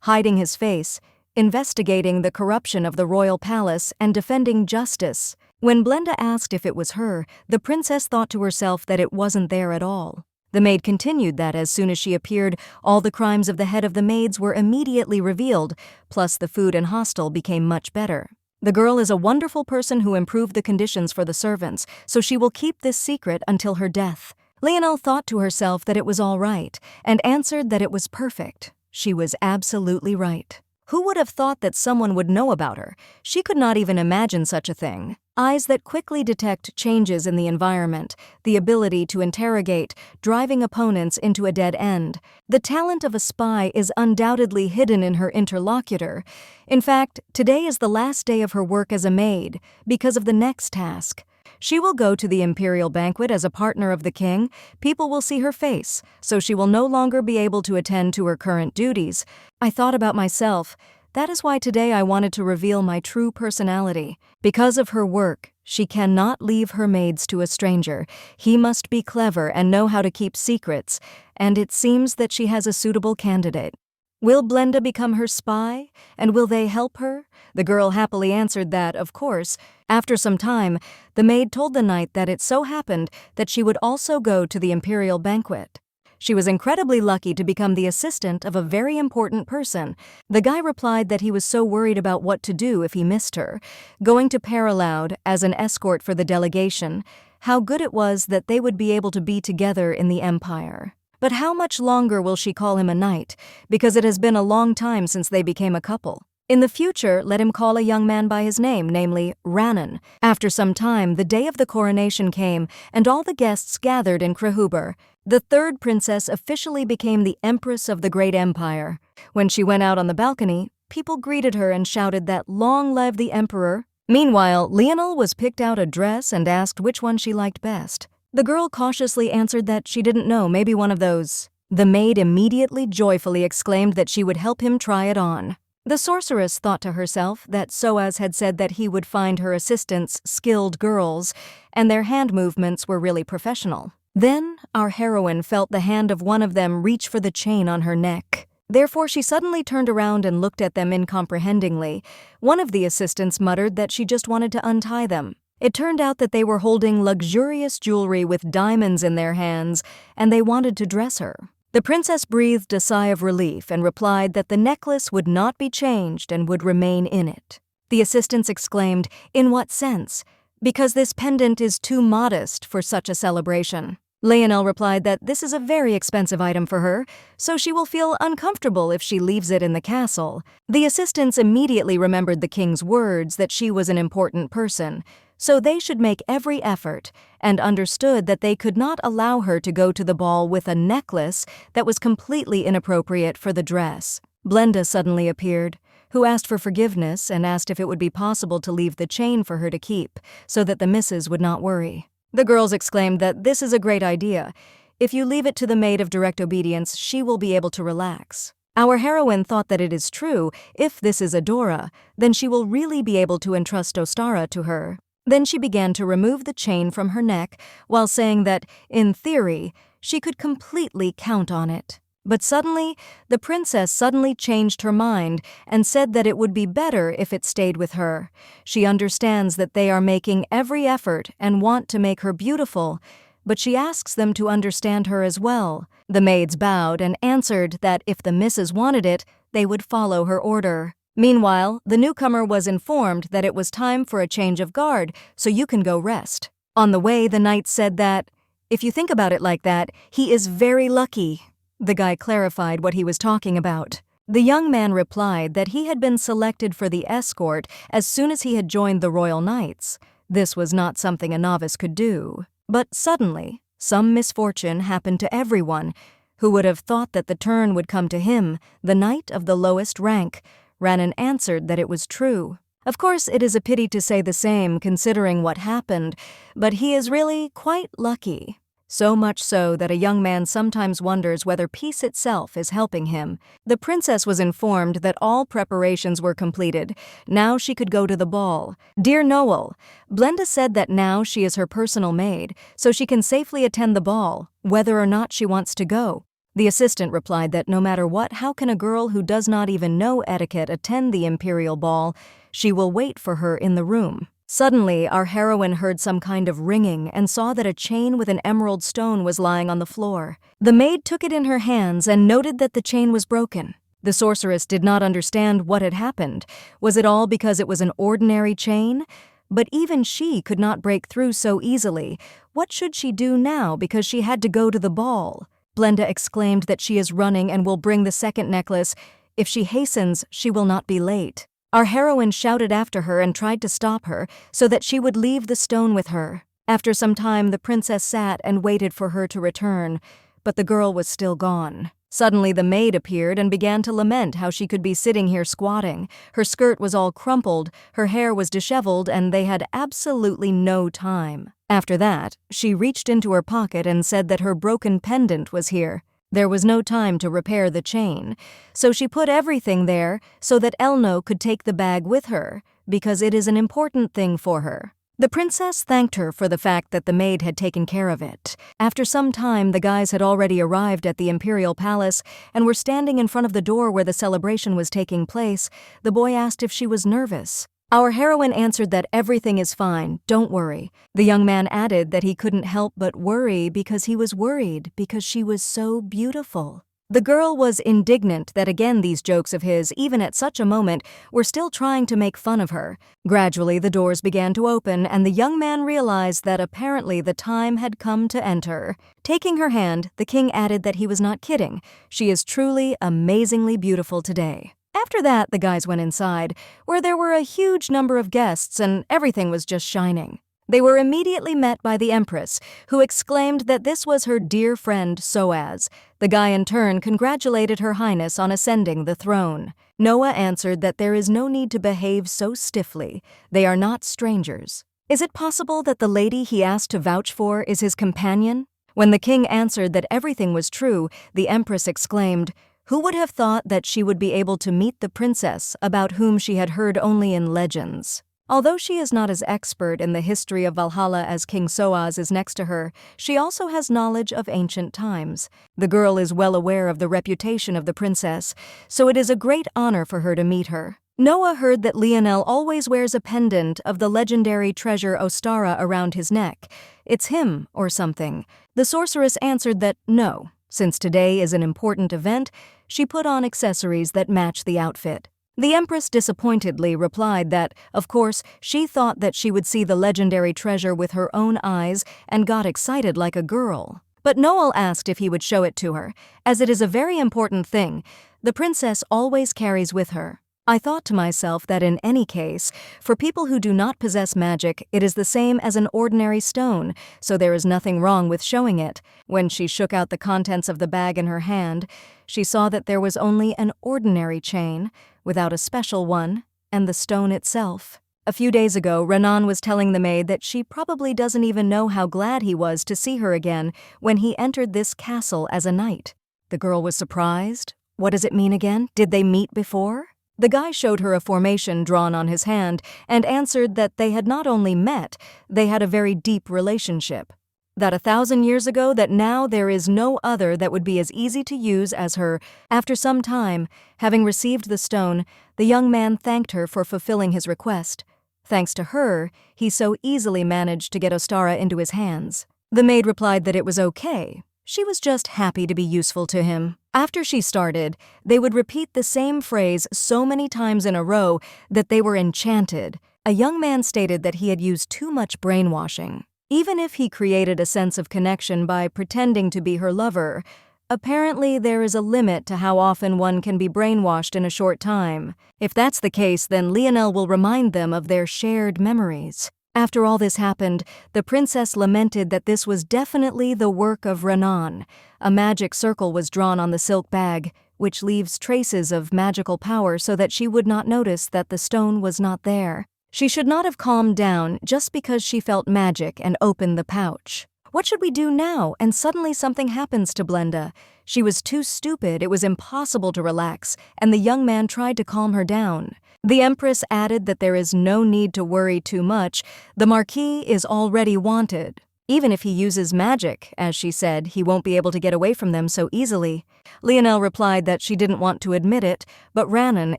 hiding his face, investigating the corruption of the royal palace, and defending justice. When Blenda asked if it was her, the princess thought to herself that it wasn't there at all. The maid continued that as soon as she appeared, all the crimes of the head of the maids were immediately revealed, plus the food and hostel became much better. The girl is a wonderful person who improved the conditions for the servants, so she will keep this secret until her death. Lionel thought to herself that it was all right, and answered that it was perfect. She was absolutely right. Who would have thought that someone would know about her? She could not even imagine such a thing. Eyes that quickly detect changes in the environment, the ability to interrogate, driving opponents into a dead end. The talent of a spy is undoubtedly hidden in her interlocutor. In fact, today is the last day of her work as a maid, because of the next task. She will go to the imperial banquet as a partner of the king. People will see her face, so she will no longer be able to attend to her current duties. I thought about myself. That is why today I wanted to reveal my true personality. Because of her work, she cannot leave her maids to a stranger. He must be clever and know how to keep secrets, and it seems that she has a suitable candidate. Will Blenda become her spy, and will they help her? The girl happily answered that, of course. After some time, the maid told the knight that it so happened that she would also go to the imperial banquet. She was incredibly lucky to become the assistant of a very important person. The guy replied that he was so worried about what to do if he missed her, going to Paraloud as an escort for the delegation, how good it was that they would be able to be together in the empire. But how much longer will she call him a knight, because it has been a long time since they became a couple? In the future, let him call a young man by his name, namely Rannan. After some time, the day of the coronation came, and all the guests gathered in Krehuber. The third princess officially became the empress of the great empire. When she went out on the balcony, people greeted her and shouted that "Long live the emperor." Meanwhile, Lionel was picked out a dress and asked which one she liked best. The girl cautiously answered that she didn't know, maybe one of those. The maid immediately joyfully exclaimed that she would help him try it on. The sorceress thought to herself that Soaz had said that he would find her assistants skilled girls, and their hand movements were really professional. Then, our heroine felt the hand of one of them reach for the chain on her neck. Therefore, she suddenly turned around and looked at them incomprehendingly. One of the assistants muttered that she just wanted to untie them. It turned out that they were holding luxurious jewelry with diamonds in their hands, and they wanted to dress her. The princess breathed a sigh of relief and replied that the necklace would not be changed and would remain in it. The assistants exclaimed, "In what sense?" "Because this pendant is too modest for such a celebration." Lionel replied that this is a very expensive item for her, so she will feel uncomfortable if she leaves it in the castle. The assistants immediately remembered the king's words that she was an important person, so they should make every effort, and understood that they could not allow her to go to the ball with a necklace that was completely inappropriate for the dress. Blenda suddenly appeared, who asked for forgiveness and asked if it would be possible to leave the chain for her to keep, so that the missus would not worry. The girls exclaimed that this is a great idea. If you leave it to the maid of direct obedience, she will be able to relax. Our heroine thought that it is true. If this is Adora, then she will really be able to entrust Ostara to her. Then she began to remove the chain from her neck, while saying that, in theory, she could completely count on it. But suddenly, the princess suddenly changed her mind and said that it would be better if it stayed with her. She understands that they are making every effort and want to make her beautiful, but she asks them to understand her as well. The maids bowed and answered that if the missus wanted it, they would follow her order. Meanwhile, the newcomer was informed that it was time for a change of guard, so you can go rest. On the way, the knight said that, if you think about it like that, he is very lucky. The guy clarified what he was talking about. The young man replied that he had been selected for the escort as soon as he had joined the Royal Knights. This was not something a novice could do. But suddenly, some misfortune happened to everyone. Who would have thought that the turn would come to him, the knight of the lowest rank? Ranan answered that it was true. Of course, it is a pity to say the same considering what happened, but he is really quite lucky. So much so that a young man sometimes wonders whether peace itself is helping him. The princess was informed that all preparations were completed. Now she could go to the ball. Dear Noel, Blenda said that now she is her personal maid, so she can safely attend the ball, whether or not she wants to go. The assistant replied that no matter what, how can a girl who does not even know etiquette attend the imperial ball? She will wait for her in the room. Suddenly, our heroine heard some kind of ringing and saw that a chain with an emerald stone was lying on the floor. The maid took it in her hands and noted that the chain was broken. The sorceress did not understand what had happened. Was it all because it was an ordinary chain? But even she could not break through so easily. What should she do now because she had to go to the ball? Blenda exclaimed that she is running and will bring the second necklace. If she hastens, she will not be late. Our heroine shouted after her and tried to stop her so that she would leave the stone with her. After some time, the princess sat and waited for her to return, but the girl was still gone. Suddenly, the maid appeared and began to lament how she could be sitting here squatting. Her skirt was all crumpled, her hair was disheveled, and they had absolutely no time. After that, she reached into her pocket and said that her broken pendant was here. There was no time to repair the chain, so she put everything there so that Elno could take the bag with her, because it is an important thing for her. The princess thanked her for the fact that the maid had taken care of it. After some time, the guys had already arrived at the imperial palace and were standing in front of the door where the celebration was taking place. The boy asked if she was nervous. Our heroine answered that everything is fine, don't worry. The young man added that he couldn't help but worry because he was worried because she was so beautiful. The girl was indignant that again these jokes of his, even at such a moment, were still trying to make fun of her. Gradually the doors began to open and the young man realized that apparently the time had come to enter. Taking her hand, the king added that he was not kidding. She is truly amazingly beautiful today. After that, the guys went inside, where there were a huge number of guests and everything was just shining. They were immediately met by the empress, who exclaimed that this was her dear friend Soaz. The guy in turn congratulated Her Highness on ascending the throne. Noah answered that there is no need to behave so stiffly. They are not strangers. Is it possible that the lady he asked to vouch for is his companion? When the king answered that everything was true, the empress exclaimed, "Who would have thought that she would be able to meet the princess about whom she had heard only in legends?" Although she is not as expert in the history of Valhalla as King Soaz is next to her, she also has knowledge of ancient times. The girl is well aware of the reputation of the princess, so it is a great honor for her to meet her. Noah heard that Lionel always wears a pendant of the legendary treasure Ostara around his neck. It's him or something. The sorceress answered that no. Since today is an important event, she put on accessories that match the outfit. The empress disappointedly replied that, of course, she thought that she would see the legendary treasure with her own eyes and got excited like a girl. But Noel asked if he would show it to her, as it is a very important thing the princess always carries with her. I thought to myself that in any case, for people who do not possess magic, it is the same as an ordinary stone, so there is nothing wrong with showing it. When she shook out the contents of the bag in her hand, she saw that there was only an ordinary chain, without a special one, and the stone itself. A few days ago, Renan was telling the maid that she probably doesn't even know how glad he was to see her again when he entered this castle as a knight. The girl was surprised. What does it mean again? Did they meet before? The guy showed her a formation drawn on his hand and answered that they had not only met, they had a very deep relationship. That 1,000 years ago, that now there is no other that would be as easy to use as her. After some time, having received the stone, the young man thanked her for fulfilling his request. Thanks to her, he so easily managed to get Ostara into his hands. The maid replied that it was okay. She was just happy to be useful to him. After she started, they would repeat the same phrase so many times in a row that they were enchanted. A young man stated that he had used too much brainwashing. Even if he created a sense of connection by pretending to be her lover, Apparently, there is a limit to how often one can be brainwashed in a short time. If that's the case, then Lionel will remind them of their shared memories. After all this happened, the princess lamented that this was definitely the work of Renan. A magic circle was drawn on the silk bag, which leaves traces of magical power so that she would not notice that the stone was not there. She should not have calmed down just because she felt magic and opened the pouch. What should we do now? And suddenly something happens to Blenda. She was too stupid, it was impossible to relax, and the young man tried to calm her down. The empress added that there is no need to worry too much. The marquis is already wanted. Even if he uses magic, as she said, he won't be able to get away from them so easily. Lionel replied that she didn't want to admit it, but Renan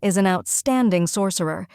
is an outstanding sorcerer.